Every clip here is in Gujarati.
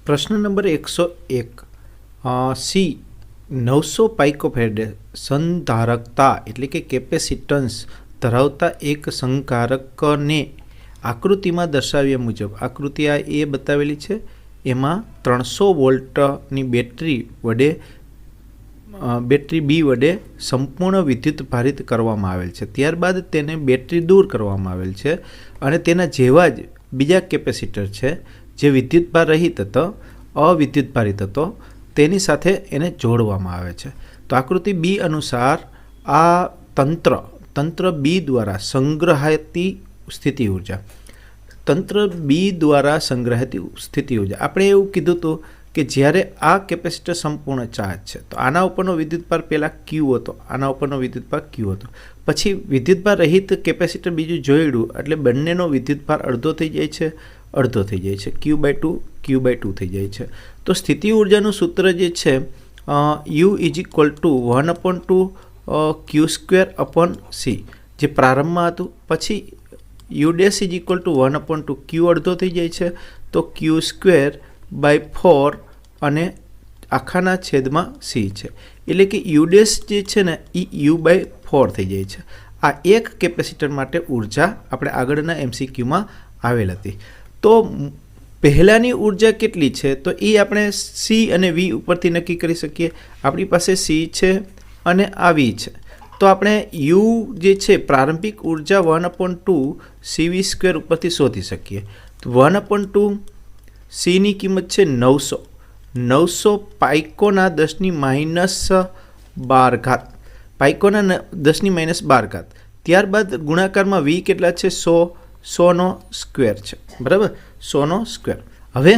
प्रश्न नंबर 101 सी 900 पाइकोफेरेड संधारकता एटले के केपेसिटन्स धरावता एक संधारकने आकृति में दर्शाव्या मुजब आकृति आ ए बतावेली छे। एमां 300 वोल्टनी बेटरी बी वडे संपूर्ण विद्युत भारित करवामां आवेल छे। त्यारबाद तेने बेटरी दूर करवामां आवेल छे अने तेना जेवा ज बीजा केपेसिटर छे जे विद्युत भार रहित हतो अविद्युत भारित हतो तेनी साथे एने जोड़वामां आवे छे। तो आकृति बी अनुसार आ तंत्र बी द्वारा संग्रहाती स्थिति ऊर्जा तंत्र बी द्वारा संग्रहाती स्थिति ऊर्जा आपणे एवुं कीधुं हतुं कि ज्यारे आ केपेसिटर संपूर्ण चार्ज है तो आना उपरनो विद्युत भार पहला क्यू हतो, आना उपरनो विद्युत भार क्यू हतो, पछी विद्युत भार रहित केपेसिटर बीजुं जोड्युं एटले बंनेनो विद्युत भार अर्धो थई जाय छे, अर्धो थई जाय छे, Q/2 थई जाय छे। तो स्थिति ऊर्जानुं सूत्र जे छे U = 1/2 Q² जे प्रारंभमां हतुं, पछी U' = 1/2 Q अर्धो थई जाय छे तो Q²/4 अने आखाना छेदमां C छे एटले कि U' जे छे ने ई U/4 थई जाय छे। आ एक केपेसिटर माटे ऊर्जा आपणे आगळना MCQ मां आवेल हती। तो पहलानी ऊर्जा केटली छे तो ई आपणे C अने V उपरथी नक्की करी शकीए। आपणी पासे C छे अने आ V छे तो आपणे U जे छे प्रारंभिक ऊर्जा 1/2 CV² उपरथी शोधी शकीए। तो 1/2 C नी किंमत छे 900 पाइकोना 10⁻12 पाइकोना 10⁻12 त्यारबाद गुणाकार में V केटला छे 100 नो स्क्वेर छे बराबर 100 नो स्क्वेर। हवे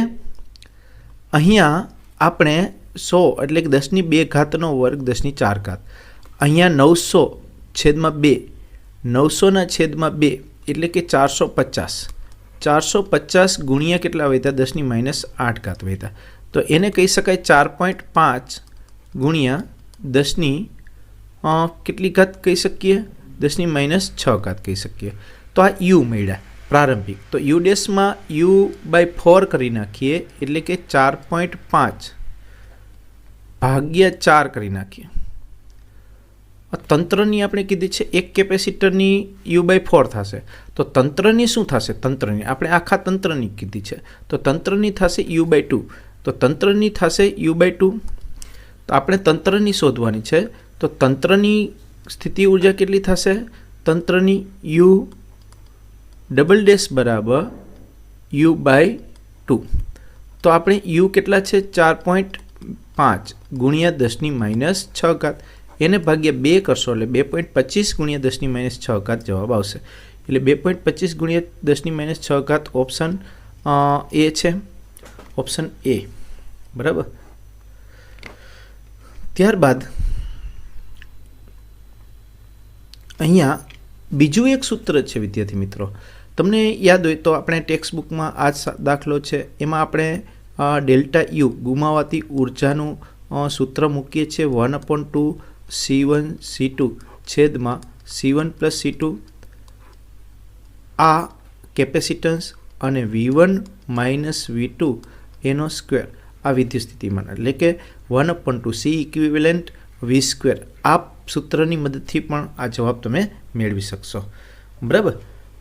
अहींया आपणे 100 एटले के 10⁻2 नो वर्ग 10⁻4 अहींया 900 छेदमां 2 900 ना छेदमां 2 एटले के 450 गुणिया केटला वध्या 10⁻8 वध्या तो एने कही शकाय 4.5 गुणिया 10 केटली घात कही शकीए 10⁻6 कही शकीए। तो आ U मळ्या प्रारंभिक तो U' में U/4 करी नाखीए एटले के 4.5 भाग्या 4 करी नाखीए। तंत्रनी आपणे कीधी छे एक केपेसिटरनी U/4 थशे तो तंत्रनी शुं थशे तंत्रनी आपणे आखा तंत्रनी कीधी छे तो तंत्रनी थशे U/2 तो तंत्रनी थशे U/2 तो आपणे तंत्रनी शोधवानी छे तो तंत्रनी स्थिति ऊर्जा केटली थशे तंत्रनी U बराबर U/2 तो आपणे U केटला छे 4.5 गुणिया 10⁻6 एने भाग्या 2 करशो एटले 2.25 गुणिया 10⁻6 जवाब आवशे। एटले 2.25 गुणिया 10⁻6 ऑप्शन ए छे, ऑप्शन ए बराबर। त्यारबाद अहींया बीजुं एक सूत्र छे विद्यार्थी मित्रों तमने याद होय तो आपणे टेक्स्ट बुक में आ दाखलो छे एमां आपणे डेल्टा U गुमावाती ऊर्जानुं सूत्र मूकीए छे 1/2 C1 C2 छेदमां C1 + C2 आ केपेसिटन्स अने V1 - V2 एनो स्क्वेर आ विद्युत स्थितिमान एटले के 1/2 C इक्विवेलेंट V² आ सूत्रनी मददथी पण आ जवाब तमे मेळवी शकशो बराबर।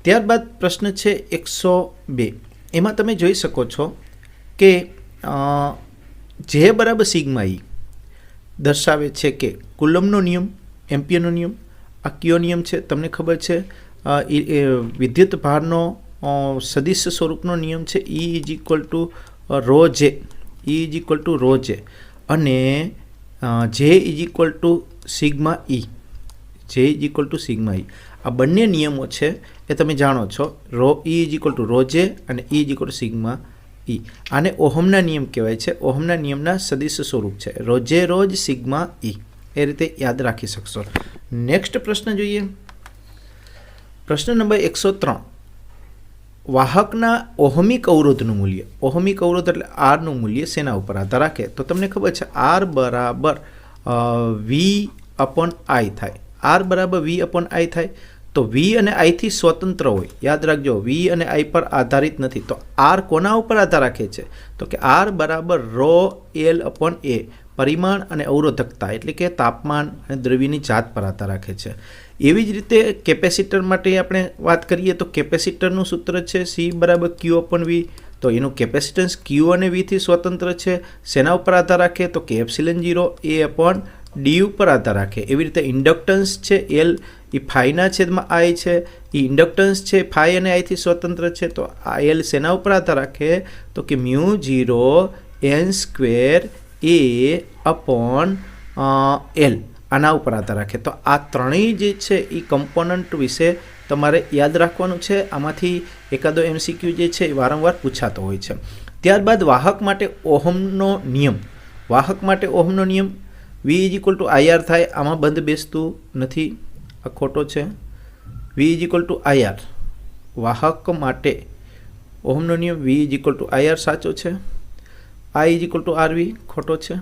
त्यारबाद प्रश्न छे 102 एमां तमे जोई शको छो के J बराबर सिग्मा E दर्शावे छे के कूलम्बनो नियम एम्पियरनो नियम आ क्यो नियम छे तमने खबर छे विद्युत भारनो सदिश स्वरूपनो नियम छे E = ρ J अने J = सिग्मा E आ बंने नियमों छे ए तमे जाणो छो E = ρ J अने E = सिग्मा E आने ओहमना नियम कहेवाय छे। ओहमना नियमना सदिश स्वरूप छे ρ J सिग्मा E ए रीते याद राखी शकशो। नेक्स्ट प्रश्न जोईए प्रश्न नंबर 103 वाहकना ओहमिक अवरोधनुं मूल्य ओहमिक अवरोध एटले R नुं मूल्य सेना उपर आधार राखे तो तमने खबर छे R बराबर V/I थाय R बराबर V/I थाय તો વી અને આઈથી સ્વતંત્ર હોય, યાદ રાખજો વી અને આઈ પર આધારિત નથી. તો આર કોના ઉપર આધાર રાખે છે? તો કે આર બરાબર રો એલ અપોન એ, પરિમાણ અને અવરોધકતા એટલે કે તાપમાન અને દ્રવ્યની જાત પર આધાર રાખે છે. એવી જ રીતે કેપેસિટર માટે આપણે વાત કરીએ તો કેપેસિટરનું સૂત્ર છે સી બરાબર ક્યુ અપોન વી. તો એનું કેપેસિટન્સ ક્યુ અને વીથી સ્વતંત્ર છે. શેના ઉપર આધાર રાખે? તો કે એપ્સિલન 0 એ અપોન ડી ઉપર આધાર રાખે. એવી રીતે ઇન્ડક્ટન્સ છે એલ એ ફાઈના છેદમાં આઈ છે, એ ઇન્ડક્ટન્સ છે ફાઈ અને આઈથી સ્વતંત્ર છે. તો આ એલ શેના ઉપર આધાર રાખે? તો કે મ્યુ 0 એન સ્ક્વેર એ અપોન એલ આના ઉપર આધાર રાખે. તો આ ત્રણેય જે છે એ કમ્પોનન્ટ વિશે તમારે યાદ રાખવાનું છે. આમાંથી એકાદો MCQ જે છે એ વારંવાર પૂછાતો હોય છે. ત્યારબાદ વાહક માટે ઓહમનો નિયમ. વાહક માટે ઓહમનો નિયમ V = IR થાય. આમાં બંધ બેસતું નથી, આ ખોટો છે. V = IR, વાહક માટે ઓહમનો નિયમ V = IR સાચો છે. I = RV ખોટો છે.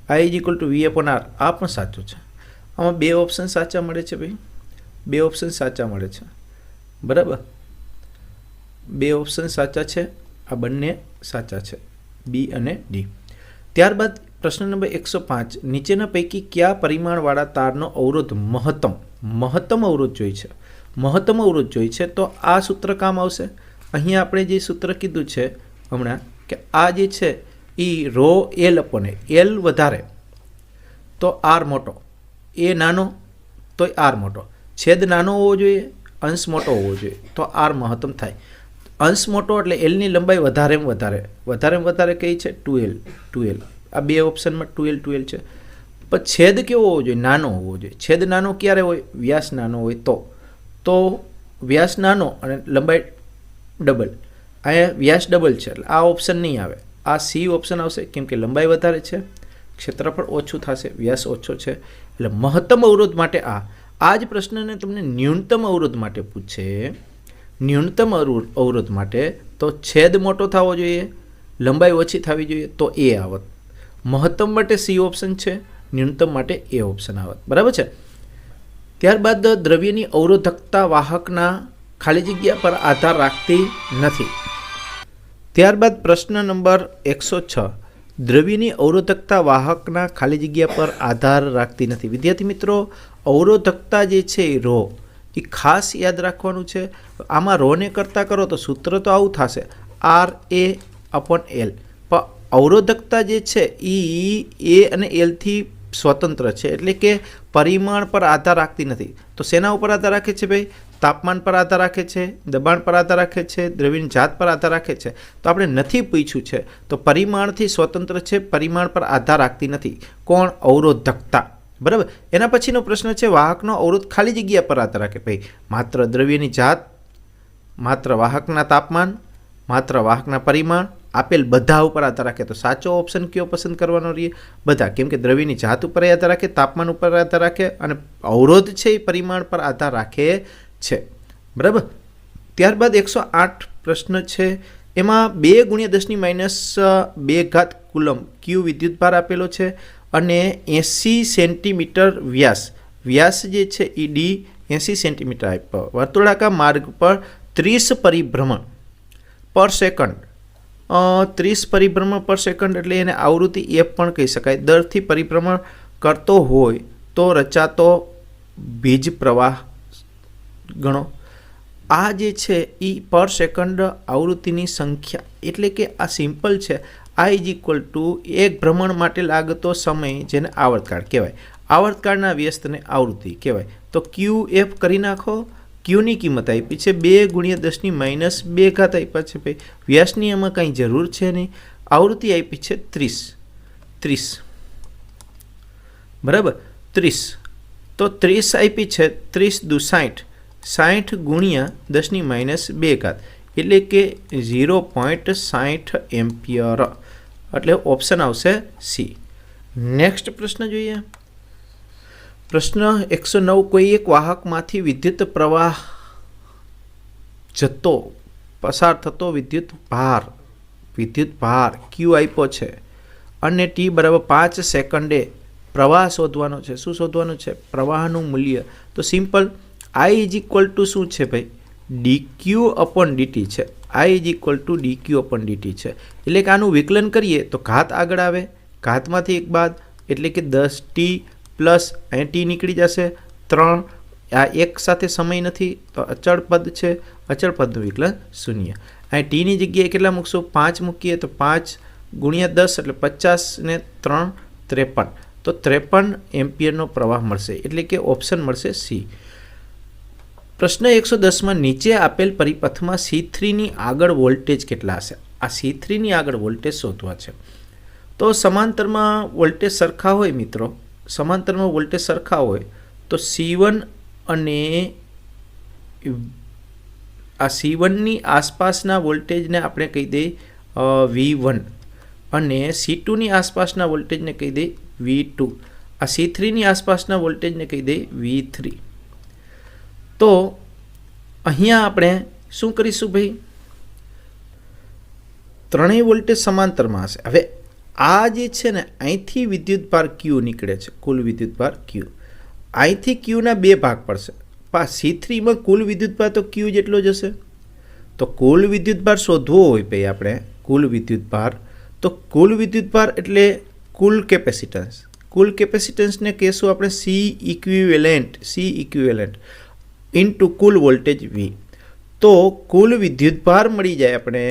I = V/R આ પણ સાચું છે. આમાં બે ઓપ્શન સાચા મળે છે ભાઈ, બે ઓપ્શન સાચા મળે છે. બરાબર, બે ઓપ્શન સાચા છે, આ બંને સાચા છે, બી અને ડી. ત્યારબાદ પ્રશ્ન નંબર 105, નીચેના પૈકી કયા પરિમાણવાળા તારનો અવરોધ મહત્તમ અવરોધ જોઈ છે? મહત્તમ અવરોધ જોઈ છે તો આ સૂત્ર કામ આવશે. અહીંયા આપણે જે સૂત્ર કીધું છે હમણાં કે આ જે છે એ રો એલ અપોન એલ વધારે તો આર મોટો, એ નાનો તો આર મોટો, છેદ નાનો હોવો જોઈએ, અંશ મોટો હોવો જોઈએ તો આર મહત્તમ થાય. અંશ મોટો એટલે એલની લંબાઈ વધારે કઈ છે? 2L. આ બે ઓપ્શનમાં 2L છે. પણ છેદ કેવો હોવો જોઈએ? નાનો હોવો જોઈએ. છેદ નાનો ક્યારે હોય? વ્યાસ નાનો હોય તો વ્યાસ નાનો અને લંબાઈ ડબલ. અહીંયા વ્યાસ ડબલ છે એટલે આ ઓપ્શન નહીં આવે, આ સી ઓપ્શન આવશે કેમ કે લંબાઈ વધારે છે, ક્ષેત્રફળ ઓછું થશે, વ્યાસ ઓછો છે. એટલે મહત્તમ અવરોધ માટે આ જ પ્રશ્નને તમને ન્યૂનતમ અવરોધ માટે પૂછે. ન્યૂનતમ અવરોધ માટે તો છેદ મોટો થવો જોઈએ, લંબાઈ ઓછી થવી જોઈએ તો એ આવત. મહત્તમ માટે સી ઓપ્શન છે, ન્યૂનતમ માટે એ ઓપ્શન આવત. બરાબર છે. ત્યારબાદ દ્રવ્યની અવરોધકતા વાહકના ખાલી જગ્યા પર આધાર રાખતી નથી. ત્યારબાદ પ્રશ્ન નંબર 106, દ્રવ્યની અવરોધકતા વાહકના ખાલી જગ્યા પર આધાર રાખતી નથી. વિદ્યાર્થી મિત્રો, અવરોધકતા જે છે એ રો એ ખાસ યાદ રાખવાનું છે. આમાં રોને કરતા કરો તો સૂત્ર તો આવું થશે RA/L. પણ અવરોધકતા જે છે એ અને એલથી સ્વતંત્ર છે એટલે કે પરિમાણ પર આધાર રાખતી નથી. તો શેના ઉપર આધાર રાખે છે ભાઈ? તાપમાન પર આધાર રાખે છે, દબાણ પર આધાર રાખે છે, દ્રવ્યની જાત પર આધાર રાખે છે. તો આપણે નથી પૂછ્યું છે તો પરિમાણથી સ્વતંત્ર છે, પરિમાણ પર આધાર રાખતી નથી. કોણ? અવરોધકતા. બરાબર. એના પછીનો પ્રશ્ન છે વાહકનો અવરોધ ખાલી જગ્યા પર આધાર રાખે. ભાઈ માત્ર દ્રવ્યની જાત, માત્ર વાહકના તાપમાન, માત્ર વાહકના પરિમાણ, આપેલ બધા ઉપર આધાર રાખે. તો સાચો ઓપ્શન કયો પસંદ કરવાનો રહીએ? બધા. કેમ કે દ્રવ્યની જાત ઉપર આધાર રાખે, તાપમાન ઉપર આધાર રાખે અને અવરોધ છે એ પરિમાણ પર આધાર રાખે છે. બરાબર. ત્યારબાદ 108 પ્રશ્ન છે, એમાં 2 × 10⁻² કુલમ ક્યુ વિદ્યુતભાર આપેલો છે અને 80 સેન્ટીમીટર વ્યાસ જે છે એ ડી 80 સેન્ટીમીટર આપ્યો. વર્તુળાકાર માર્ગ પર 30 પરિભ્રમણ પર સેકન્ડ, 30 પરિભ્રમણ પર સેકન્ડ એટલે એને આવૃત્તિ એફ પણ કહી શકાય. દરથી પરિભ્રમણ કરતો હોય તો રચાતો વીજ પ્રવાહ ગણો. આ જે છે એ પર સેકન્ડ આવૃત્તિની સંખ્યા એટલે કે આ સિમ્પલ છે. I = એક ભ્રમણ માટે લાગતો સમય જેને આવર્તકાળ કહેવાય. આવર્તકાળના વ્યસ્તને આવૃત્તિ કહેવાય. તો QF કરી નાખો. ક્યુની કિંમત આપી છે 2 × 10⁻² આપ્યા છે ભાઈ. વ્યાસની એમાં કંઈ જરૂર છે નહીં. આવૃત્તિ આપી છે 30. બરાબર, 30. તો 30 આપી છે, 30 × 60, 60 × 10⁻² એટલે કે 0.60 એમ્પિયર. એટલે ઓપ્શન આવશે સી. નેક્સ્ટ પ્રશ્ન જોઈએ. પ્રશ્ન 109, કોઈ એક વાહકમાંથી વિદ્યુત પ્રવાહ પસાર થતો વિદ્યુત ભાર Q આપ્યો છે અને T = 5 સેકન્ડે પ્રવાહ શોધવાનો છે. શું શોધવાનું છે? પ્રવાહનું મૂલ્ય. તો simple, I is equal two શું છે ભાઈ? ડીક્યુ અપોન ડીટી છે. આઈ is equal two DQ upon DT છે. એટલે કે આનું વિકલન કરીએ તો ઘાત આગળ આવે, ઘાતમાંથી એક બાદ એટલે કે 10t પ્લસ અહીં ટી નીકળી જશે 3. આ એક સાથે સમય નથી તો અચળ પદ છે, અચળ પદનું વિકલન 0. અહીં ટીની જગ્યાએ કેટલા મૂકશું? 5 મૂકીએ તો 5 ગુણ્યા 10 એટલે 50 ને 3 53. તો 53 એમ્પિયરનો પ્રવાહ મળશે. એટલે કે ઓપ્શન મળશે સી. પ્રશ્ન 110માં નીચે આપેલ પરિપથમાં C3ની આગળ વોલ્ટેજ કેટલા હશે? આ C3ની આગળ વોલ્ટેજ શોધવા છે. તો સમાંતરમાં વોલ્ટેજ સરખા હોય મિત્રો, સમાંતરમાં વોલ્ટેજ સરખા હોય તો C1 અને આ C1ની આસપાસના વોલ્ટેજને આપણે કહી દઈએ V1 અને C2ની આસપાસના વોલ્ટેજને કહી દઈએ V2. આ C3ની આસપાસના વોલ્ટેજને કહી દઈએ V3. તો અહીંયા આપણે શું કરીશું ભાઈ? ત્રણેય વોલ્ટેજ સમાંતરમાં હશે. હવે આ જે છે ને અહીંથી વિદ્યુતભાર Q નીકળે છે, કુલ વિદ્યુતભાર Q. અહીંથી Qના બે ભાગ પડશે. C3માં કુલ વિદ્યુતભાર તો Q જેટલો જ હશે. તો કુલ વિદ્યુતભાર શોધવો હોય ભાઈ આપણે, કુલ વિદ્યુતભાર, તો કુલ વિદ્યુતભાર એટલે કુલ કેપેસિટન્સ. કુલ કેપેસિટન્સને કહેશું આપણે C ઇક્વિવેલન્ટ ઇન્ટુ કુલ વોલ્ટેજ V. તો કુલ વિદ્યુતભાર મળી જાય આપણે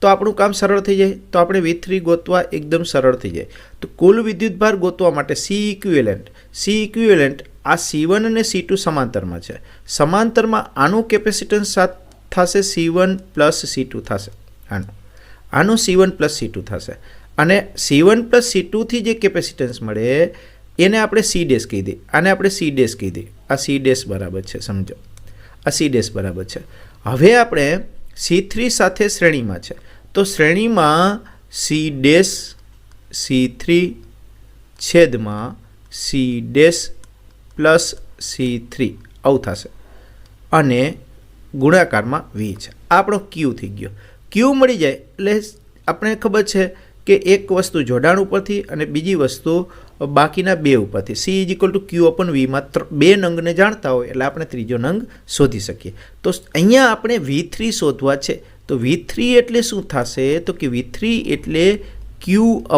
તો આપણું કામ સરળ થઈ જાય. તો આપણે V3 ગોતવા એકદમ સરળ થઈ જાય. તો કુલ વિદ્યુતભાર ગોતવા માટે C ઇક્વિવેલન્ટ આ C1 અને C2 સમાંતરમાં છે. સમાંતરમાં આનું કેપેસિટન્સ થશે C1 પ્લસ C2 થશે. આનું C1 પ્લસ C2 થશે. અને C1 પ્લસ C2થી જે કેપેસિટન્સ મળે એને આપણે C ડેશ કહી દઈએ. આને આપણે C ડેશ કહી દઈએ. આ C ડેશ બરાબર છે, સમજો. આ C ડેશ બરાબર છે. હવે આપણે C3 સાથે શ્રેણીમાં છે તો શ્રેણીમાં C ડેશ C3 છેદમાં C ડેશ પ્લસ C3 આવું થશે અને ગુણાકારમાં V છે. આપણો Q થઈ ગયો. Q મળી જાય એટલે આપણે ખબર છે કે એક વસ્તુ જોડાણ ઉપરથી અને બીજી વસ્તુ બાકીના બે ઉપરથી. C is equal to Q upon Vમાં બે નંગને જાણતા હોય એટલે આપણે ત્રીજો નંગ શોધી શકીએ. તો અહીંયા આપણે V3 શોધવા છે. તો V3 એટલે શું થશે? તો કે V3 એટલે Q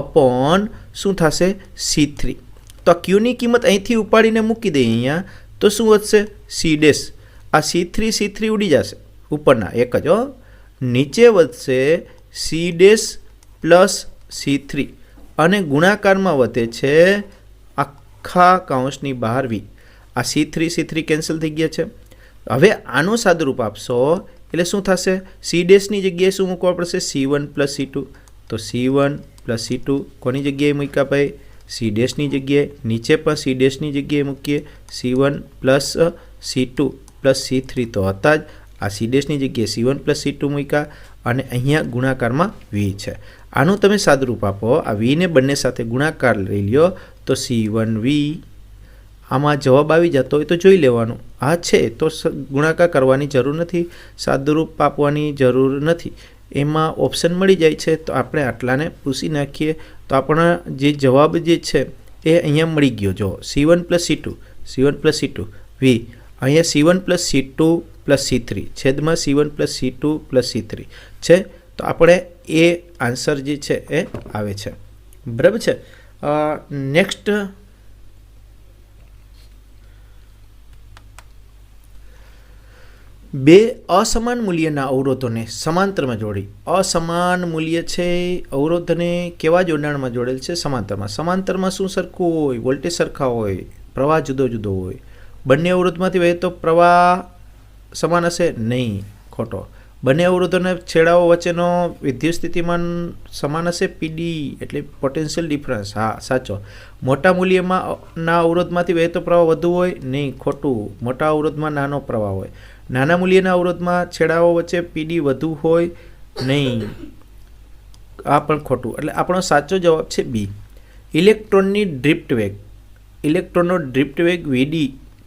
અપોન શું થશે? C3. તો આ Qની કિંમત અહીંથી ઉપાડીને મૂકી દઈએ અહીંયા તો શું વધશે? C dash. આ C3 ઉડી જશે ઉપરના એક જ. નીચે વધશે C ડેશ પ્લસ C3 અને ગુણાકારમાં વધે છે આખા કૌંસની બહાર V. આ C3 કેન્સલ થઈ ગયા છે. હવે આનું સાદુરૂપ આપશો એટલે શું થશે? C ડેશની જગ્યાએ શું મૂકવા પડશે? C1 plus C2. તો C1 પ્લસ C2 કોની જગ્યાએ મૂક્યા ભાઈ? C ડેશની જગ્યાએ. નીચે પણ C ડેશની જગ્યાએ મૂકીએ C1 plus C2 plus C3 તો હતા જ. આ C ડેશની જગ્યાએ C1 પ્લસ C2 મૂક્યા અને અહીંયા ગુણાકારમાં V છે. આનું તમે સાદુરૂપ આપો, આ Vને બંને સાથે ગુણાકાર લઈ લ્યો તો C1V. આમાં જવાબ આવી જતો હોય તો જોઈ લેવાનું. આ છે તો ગુણાકાર કરવાની જરૂર નથી, સાદુરૂપ આપવાની જરૂર નથી. એમાં ઓપ્શન મળી જાય છે તો આપણે આટલાને પૂછી નાખીએ તો આપણા જે જવાબ જે છે એ અહીંયા મળી ગયો. જો C1 પ્લસ C2 V. અહીંયા C1 plus C2 plus C3 છેદમાં C1 plus C2 plus C3 છે. તો આપણે એ આન્સર જે છે એ આવે છે. બરાબર છે. નેક્સ્ટ બે અસમાન મૂલ્યના અવરોધોને સમાંતરમાં જોડી. અસમાન મૂલ્ય છે અવરોધને કેવા જોડાણમાં જોડેલ છે? સમાંતરમાં. સમાંતરમાં શું સરખું હોય? વોલ્ટેજ સરખા હોય, પ્રવાહ જુદો જુદો હોય. બંને અવરોધમાંથી વહેતો પ્રવાહ સમાન હશે? નહીં, ખોટો. બંને અવરોધોના છેડાઓ વચ્ચેનો વિદ્યુત સ્થિતિમાન સમાન હશે? PD એટલે પોટેન્શિયલ ડિફરન્સ. હા, સાચો. મોટા મૂલ્યમાં ના અવરોધમાંથી વહેતો પ્રવાહ વધુ હોય? નહીં, ખોટું. મોટા અવરોધમાં નાનો પ્રવાહ હોય. નાના મૂલ્યના અવરોધમાં છેડાઓ વચ્ચે PD વધુ હોય? નહીં, આ પણ ખોટું. એટલે આપણો સાચો જવાબ છે B. ઇલેક્ટ્રોનની ડ્રિફ્ટ વેગ. ઇલેક્ટ્રોનનો ડ્રિફ્ટ વેગ VD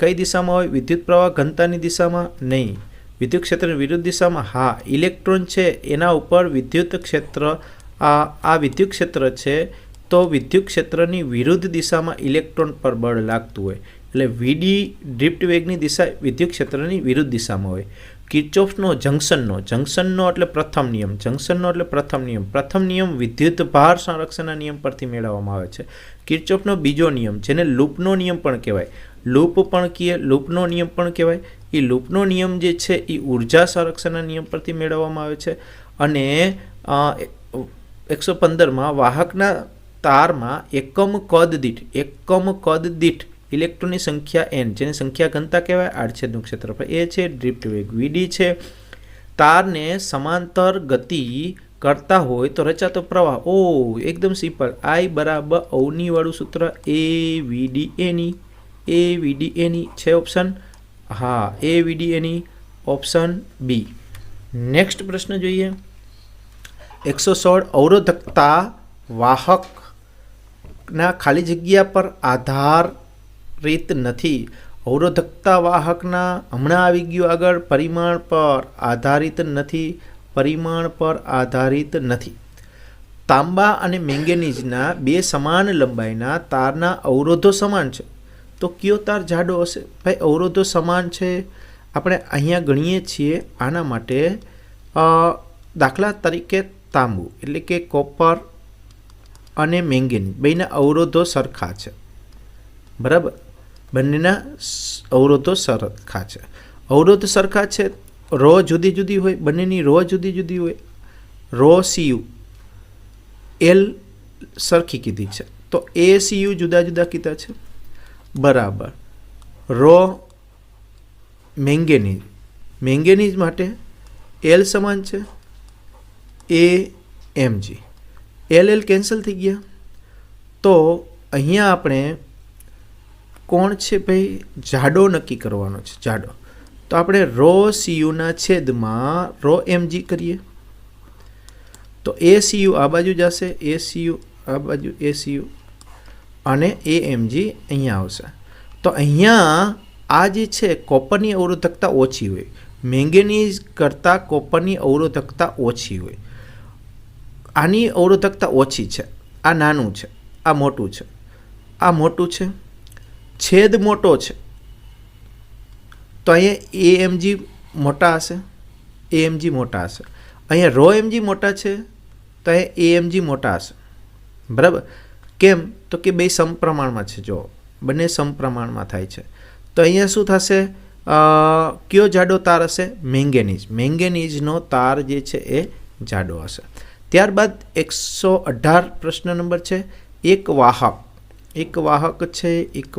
કઈ દિશામાં હોય? વિદ્યુત પ્રવાહ ઘનતાની દિશામાં? નહીં. વિદ્યુત ક્ષેત્રની વિરુદ્ધ દિશામાં? હા. ઇલેક્ટ્રોન છે એના ઉપર વિદ્યુત ક્ષેત્ર, આ વિદ્યુત ક્ષેત્ર છે તો વિદ્યુત ક્ષેત્રની વિરુદ્ધ દિશામાં ઇલેક્ટ્રોન પર બળ લાગતું હોય એટલે વીડી ડ્રિફ્ટ વેગની દિશા વિદ્યુત ક્ષેત્રની વિરુદ્ધ દિશામાં હોય. કિર્ચોફનો જંક્શનનો એટલે પ્રથમ નિયમ. પ્રથમ નિયમ વિદ્યુત ભાર સંરક્ષણના નિયમ પરથી મેળવવામાં આવે છે. કિર્ચોફનો બીજો નિયમ, જેને લૂપનો નિયમ પણ કહેવાય, લૂપનો નિયમ પણ કહેવાય, એ લૂપનો નિયમ જે છે એ ઉર્જા સંરક્ષણના નિયમ પરથી મેળવવામાં આવે છે. અને 115માં વાહકના તારમાં એકમ કદ દીઠ ઇલેક્ટ્રોનની સંખ્યા n, જેને સંખ્યા ઘનતા કહેવાય, આડછેદનું ક્ષેત્રફળ, એ છે ડ્રિફ્ટ વેગ. વીડી છે તારને સમાંતર ગતિ કરતા હોય તો રચાતો પ્રવાહ. એકદમ સિમ્પલ. I બરાબર અવની વાળું સૂત્ર એ વીડીએની છે ઓપ્શન. હા, એ વીડીએની ઓપ્શન બી. નેક્સ્ટ પ્રશ્ન જોઈએ. 116 અવરોધકતા વાહકના ખાલી જગ્યા પર આધારિત નથી. અવરોધકતા વાહકના હમણાં આવી ગયું આગળ, પરિમાણ પર આધારિત નથી. તાંબા અને મેંગેનીઝના બે સમાન લંબાઈના તારના અવરોધો સમાન છે, તો કયો તાર જાડો હશે? ભાઈ, અવરોધો સમાન છે, આપણે અહીંયા ગણીએ છીએ. આના માટે દાખલા તરીકે તાંબુ એટલે કે કોપર અને મેંગેનીઝ બેના અવરોધો સરખા છે, બરાબર? બંનેના અવરોધો સરખા છે. અવરોધ સરખા છે, રો જુદી જુદી હોય, બંનેની રો જુદી જુદી હોય. રો સીયુ એલ સરખી કીધી છે, તો એ સીયુ જુદા જુદા કીધા છે, બરાબર. રો મેંગેનીઝ માટે એલ સમાન છે, એ એમજી. એલ કેન્સલ થઈ ગયા. તો અહીંયા આપણે કોણ છે ભાઈ? જાડો નક્કી કરવાનો છે, જાડો. તો આપણે રો સીયુના છેદમાં રો એમજી કરીએ, તો એ સીયુ આ બાજુ જશે, એ સીયુ આ બાજુ, એ સીયુ અને એ એમજી અહીંયા આવશે. તો અહીંયા આ જે છે કોપરની અવરોધકતા ઓછી હોય, મેંગેનીઝ કરતાં કોપરની અવરોધકતા ઓછી હોય. આની અવરોધકતા ઓછી છે, આ નાનું છે, આ મોટું છે, આ મોટું છે, છેદ મોટો છે, તો અહીંયા એએમજી મોટા હશે, અહીંયા રો એમજી મોટા છે, તો અહીંયા એએમજી મોટા હશે, બરાબર? કેમ? તો કે બે સમપ્રમાણમાં છે. જો બંને સમપ્રમાણમાં થાય છે, તો અહીંયા શું થશે? કયો જાડો તાર હશે? મેંગેનીઝનો તાર જે છે એ જાડો હશે. ત્યારબાદ 118 પ્રશ્ન નંબર છે. એક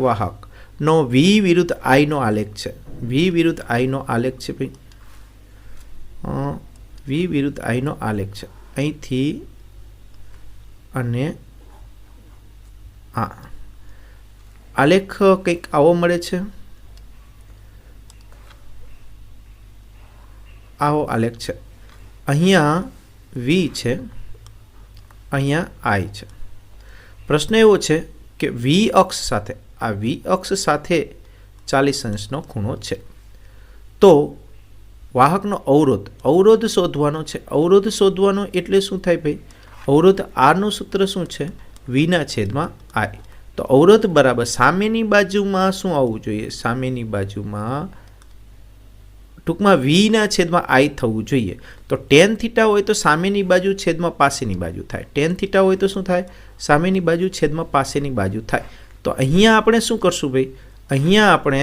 વાહકનો વી વિરુદ્ધ આઈનો આલેખ છે. વી વિરુદ્ધ આઈનો આલેખ છે ભાઈ, વી વિરુદ્ધ આઈનો આલેખ છે. અહીંથી અને આલેખ કંઈક આવો મળે છે. આવો આલેખ છે. અહીંયા વી છે, અહીંયા આઈ છે. પ્રશ્ન એવો છે કે વી અક્ષ સાથે 40 અંશનો ખૂણો છે. તો વાહકનો અવરોધ શોધવાનો છે. અવરોધ શોધવાનો એટલે શું થાય ભાઈ? અવરોધ આરનું સૂત્ર શું છે? વીના છેદમાં આઈ. તો અવરોધ બરાબર સામેની બાજુમાં શું આવવું જોઈએ? સામેની બાજુમાં ટૂંકમાં વીના છેદમાં આઈ થવું જોઈએ. તો ટેન થીટા હોય તો સામેની બાજુ છેદમાં પાસેની બાજુ થાય. ટેન થીટા હોય તો શું થાય? સામેની બાજુ છેદમાં પાસેની બાજુ થાય. તો અહીંયા આપણે શું કરશું ભાઈ? અહીંયા આપણે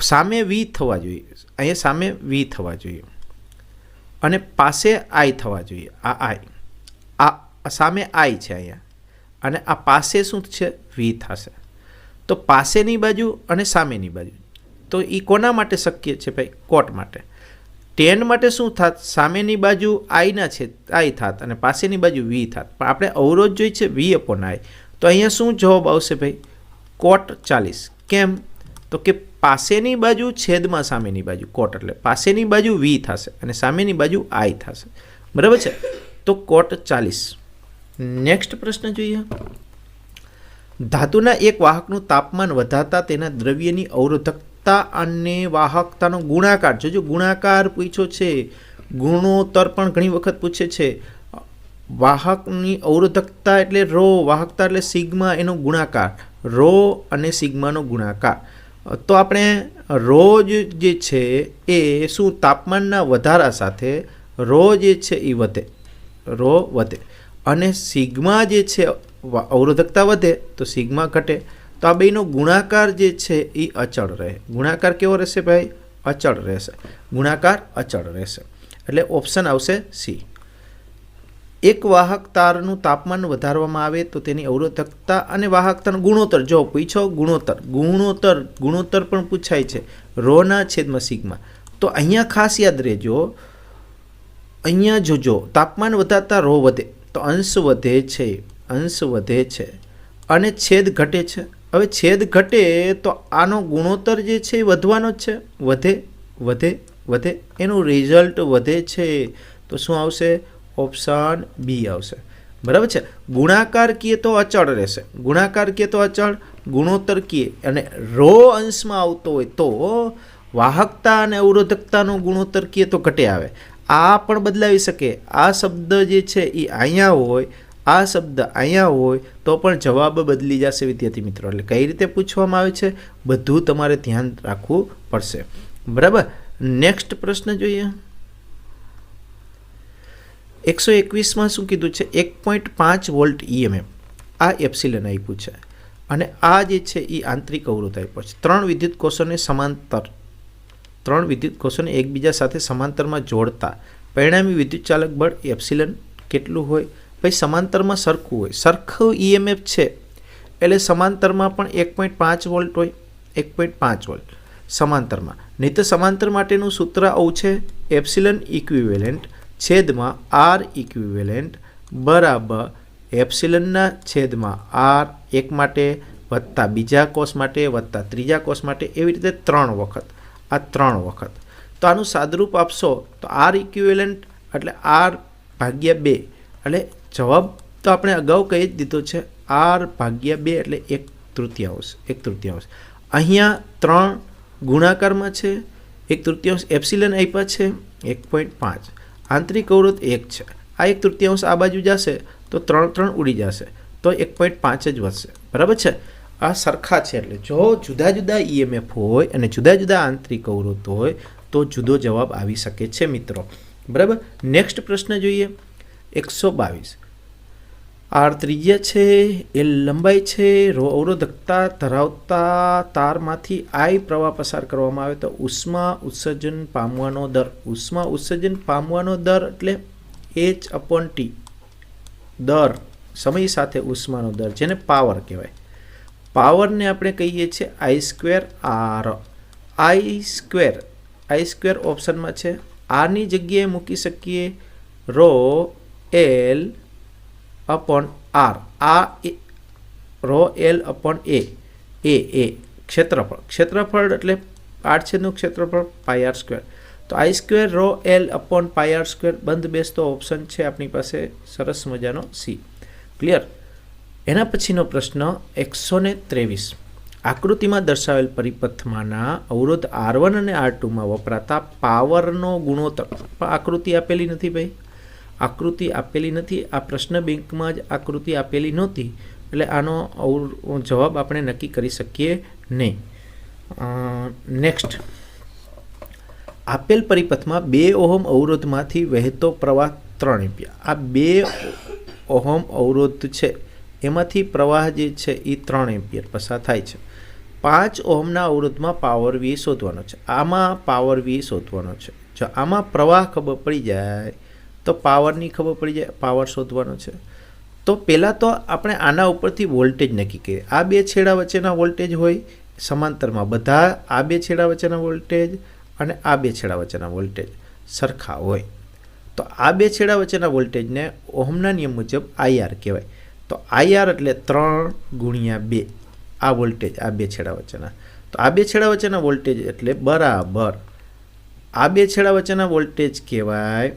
સામે વી થવા જોઈએ, અહીંયા સામે વી થવા જોઈએ અને પાસે આઈ થવા જોઈએ. આ આઈ, આ સામે આઈ છે અહીંયા, અને આ પાસે શું છે? વી થશે. તો પાસેની બાજુ અને સામેની બાજુ, તો એ કોના માટે શક્ય છે ભાઈ? કોટ માટે. ટેન માટે શું થાત? સામેની બાજુ આઈના છે આઈ થાત અને પાસેની બાજુ વી થાત. પણ આપણે અવરોધ જોઈ છે વી અપોન આઈ. તો અહીંયા શું જવાબ આવશે ભાઈ? કોટ 40. કેમ? તો કે પાસેની બાજુ છેદમાં સામેની બાજુ, કોટ એટલે પાસેની બાજુ વી થશે અને સામેની બાજુ આઈ થશે, બરાબર છે? તો કોટ 40. નેક્સ્ટ પ્રશ્ન જોઈએ. ધાતુના એક વાહકનું તાપમાન વધારતા તેના દ્રવ્યની અવરોધકતા અને વાહકતાનો ગુણાકાર. જોજો, ગુણાકાર પૂછ્યો છે, ગુણોત્તર પણ ઘણી વખત પૂછે છે. વાહકની અવરોધકતા એટલે રો, વાહકતા એટલે સિગ્મા, એનો ગુણાકાર. રો અને સિગ્માનો ગુણાકાર. તો આપણે રો જે છે એ શું તાપમાનના વધારા સાથે રો જે છે એ વધે, રો વધે, અને સિગ્મા જે છે અવરોધકતા વધે તો સિગ્મા ઘટે. તો આ બેનો ગુણાકાર જે છે એ અચળ રહે. ગુણાકાર કેવો રહેશે ભાઈ? અચળ રહેશે. ગુણાકાર અચળ રહેશે. એટલે ઓપ્શન આવશે સી. એક વાહક તારનું તાપમાન વધારવામાં આવે તો તેની અવરોધકતા અને વાહકતાનો ગુણોત્તર, જો પૂછો ગુણોત્તર પણ પૂછાય છે, રોના છેદમાં સિગ્મા. તો અહીંયા ખાસ યાદ રહેજો, અહીંયા જોજો તાપમાન વધતા રો વધે તો અંશ વધે છે અને છેદ ઘટે છે. હવે છેદ ઘટે તો આનો ગુણોત્તર જે છે એ વધવાનો જ છે, વધે, એનું રિઝલ્ટ વધે છે. તો શું આવશે? ઓપ્શન બી આવશે. બરાબર છે. ગુણાકાર કીએ તો અચળ રહેશે, ગુણોત્તર કીએ અને રો અંશમાં આવતો હોય તો વાહકતા અને અવરોધકતાનો ગુણોત્તર કીએ તો ઘટે આવે. આ પણ બદલાવી શકે. આ શબ્દ જે છે એ અહીંયા હોય, આ શબ્દ અહીંયા હોય તો પણ જવાબ બદલી જશે વિદ્યાર્થી મિત્રો. એટલે કઈ રીતે પૂછવામાં આવે છે બધું તમારે ધ્યાન રાખવું પડશે. બરાબર. નેક્સ્ટ પ્રશ્ન જોઈએ. 121માં શું કીધું છે? 1.5 વોલ્ટ EMF, આ એપ્સિલન આપ્યું છે અને આ જે છે એ આંતરિક અવરોધ આપ્યો છે. ત્રણ વિદ્યુત કોષોને એકબીજા સાથે સમાંતરમાં જોડતા પરિણામી વિદ્યુત ચાલક બળ એપ્સિલન કેટલું હોય? ભાઈ સમાંતરમાં સરખું હોય, સરખું EMF છે એટલે સમાંતરમાં પણ 1.5 વોલ્ટ હોય, 1.5 વોલ્ટ સમાંતરમાં. નહીં તો સમાંતર માટેનું સૂત્ર આવું છે, એપ્સિલન ઇક્વિવેલન્ટ છેદમાં આર ઇક્વિવેલન્ટ બરાબર એપ્સિલનના છેદમાં આર એક માટે વત્તા બીજા કોષ માટે વત્તા ત્રીજા કોષ માટે, એવી રીતે 3 વખત. આ 3 વખત. તો આનું સાદરૂપ આપશો તો આર ઇક્વિવેલન્ટ એટલે આર ભાગ્યા 2. એટલે જવાબ તો આપણે અગાઉ કહી જ દીધો છે, આર ભાગ્યા 2 એટલે 1/3. અહીંયા 3 ગુણાકારમાં છે, 1/3 એપ્સિલન આપ્યા છે 1.5. આંતરિક અવરોધ 1 છે, આ 1/3 આ બાજુ જશે તો 3 ઉડી જશે તો 1.5 જ વધશે. બરાબર છે. આ સરખા છે એટલે જો જુદા જુદા EMF હોય અને જુદા જુદા આંતરિક અવરોધ હોય તો જુદો જવાબ આવી શકે છે મિત્રો. બરાબર. નેક્સ્ટ પ્રશ્ન જોઈએ. 122. આર ત્રિજ્યા છે, એલ લંબાઈ છે, રો અવરોધકતા ધરાવતા તારમાંથી I પ્રવાહ પસાર કરવામાં આવે તો ઉષ્મા ઉત્સર્જન પામવાનો દર. ઉષ્મા ઉત્સર્જન પામવાનો દર એટલે H/T, દર, સમય સાથે ઉષ્માનો દર, જેને પાવર કહેવાય. પાવરને આપણે કહીએ છીએ I²R. I² ઓપ્શનમાં છે. આરની જગ્યાએ મૂકી શકીએ રો L અપોન R. આ રો L અપોન A ક્ષેત્રફળ એટલે આડછેદનું ક્ષેત્રફળ πr². તો I² row L upon πr² બંધ બેસતો ઓપ્શન છે આપણી પાસે સરસ મજાનો સી. ક્લિયર. એના પછીનો પ્રશ્ન 123. આકૃતિમાં દર્શાવેલ પરિપથમાંના અવરોધ R1 અને R2માં વપરાતા પાવરનો ગુણોત્તર. પણ આકૃતિ આપેલી નથી ભાઈ, આકૃતિ આપેલી નથી. આ પ્રશ્ન બેંકમાં જ આકૃતિ આપેલી નહોતી એટલે આનો જવાબ આપણે નક્કી કરી શકીએ નહીં. નેક્સ્ટ. આપેલ પરિપથમાં 2 ઓહમ અવરોધમાંથી વહેતો પ્રવાહ 3 એમ્પિયર. આ 2 ઓહમ અવરોધ છે એમાંથી પ્રવાહ જે છે એ 3 એમ્પિયર પસાર થાય છે. 5 ઓહમના અવરોધમાં પાવર V શોધવાનો છે. આમાં પાવર V શોધવાનો છે. જો આમાં પ્રવાહ ખબર પડી જાય તો પાવરની ખબર પડી જાય, પાવર શોધવાનો છે. તો પહેલાં તો આપણે આના ઉપરથી વોલ્ટેજ નક્કી કરીએ. આ 2 છેડા વચ્ચેના વોલ્ટેજ હોય સમાંતરમાં, બધા આ 2 છેડા વચ્ચેના વોલ્ટેજ અને આ 2 છેડા વચ્ચેના વોલ્ટેજ સરખા હોય તો આ 2 છેડા વચ્ચેના વોલ્ટેજને ઓહમના નિયમ મુજબ IR કહેવાય. તો IR એટલે 3/2 આ વોલ્ટેજ આ 2 છેડા વચ્ચેના. તો આ 2 છેડા વચ્ચેના વોલ્ટેજ એટલે બરાબર આ 2 છેડા વચ્ચેના વોલ્ટેજ કહેવાય,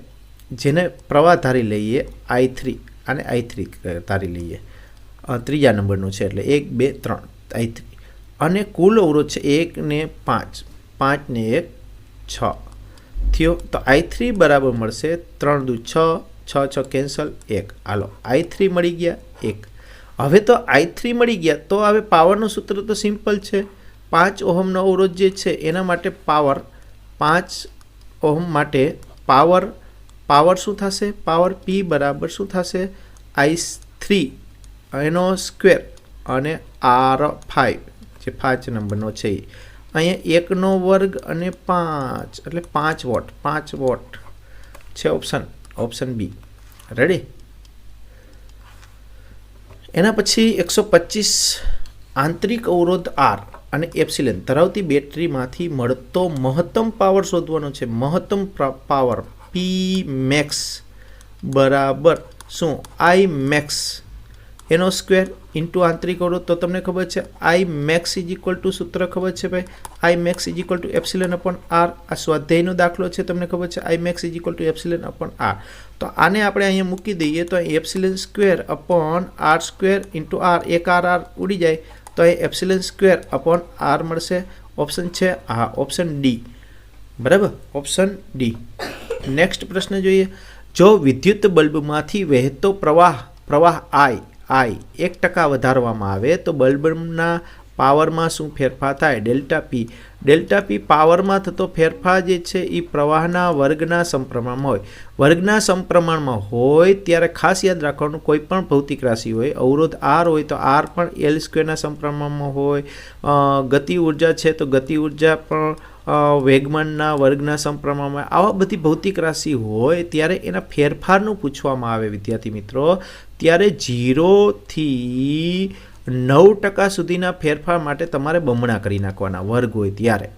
જેને પ્રવાહ ધારી લઈએ I3, અને I3 ધારી લઈએ, ત્રીજા નંબરનું છે એટલે 1 2 3 I3. અને કુલ અવરોધ છે 1 ને 5, 5 ને 1 6 થયો. તો I3 બરાબર મળશે 3 દુ 6, 6 6 કેન્સલ 1. હાલો I3 મળી ગયા 1. હવે તો I3 મળી ગયા, તો હવે પાવરનું સૂત્ર તો સિમ્પલ છે. 5 ઓહમનો અવરોધ જે છે એના માટે પાવર 5 ઓહમ માટે પાવર શું થશે? પાવર P બરાબર શું થશે? I3 એનો સ્ક્વેર અને R5 જે 5 નંબરનો છે એ અહીંયા 1નો વર્ગ અને 5 એટલે 5 વોટ છે ઓપ્શન બી. રેડી? એના પછી 125 આંતરિક અવરોધ R અને એપ્સિલન ધરાવતી બેટરીમાંથી મળતો મહત્તમ પાવર શોધવાનો છે. મહત્તમ પાવર P મેક્સ બરાબર શું? I મેક્સ એનો સ્ક્વેર ઇન્ટુ આંતરિક અવરોધ. તો તમને ખબર છે I max is equal to સૂત્ર ખબર છે ભાઈ, I max is equal to epsilon upon R. આ સ્વાધ્યાયનો દાખલો છે, તમને ખબર છે I max is equal to epsilon upon R. તો આને આપણે અહીંયા મૂકી દઈએ તો epsilon square upon R square into R, એક R ઉડી જાય તો અહીં એપ્સિલન સ્ક્વેર અપોન R મળશે. ઓપ્શન છે હા, ઓપ્શન ડી. બરાબર, ઓપ્શન ડી. નેક્સ્ટ પ્રશ્ન જોઈએ. જો વિદ્યુત બલ્બમાંથી વહેતો પ્રવાહ I 1% વધારવામાં આવે તો બલ્બના પાવરમાં શું ફેરફાર થાય? ડેલ્ટા પી પાવરમાં થતો ફેરફાર જે છે એ પ્રવાહના વર્ગના સમપ્રમાણમાં હોય. વર્ગના સમપ્રમાણમાં હોય ત્યારે ખાસ યાદ રાખવાનું, કોઈ પણ ભૌતિક રાશિ હોય, અવરોધ R હોય તો R પણ L સ્ક્વેરના સમપ્રમાણમાં હોય. ગતિ ઉર્જા છે તો ગતિ ઉર્જા પણ વેગમાનના વર્ગના સમપ્રમાણમાં. આવા બધી ભૌતિક રાશિ હોય ત્યારે એના ફેરફારનું પૂછવામાં આવે વિદ્યાર્થી મિત્રો, ત્યારે 0 થી 9% સુધીના ફેરફાર માટે તમારે બમણા કરી નાખવાના વર્ગ હોય ત્યારે.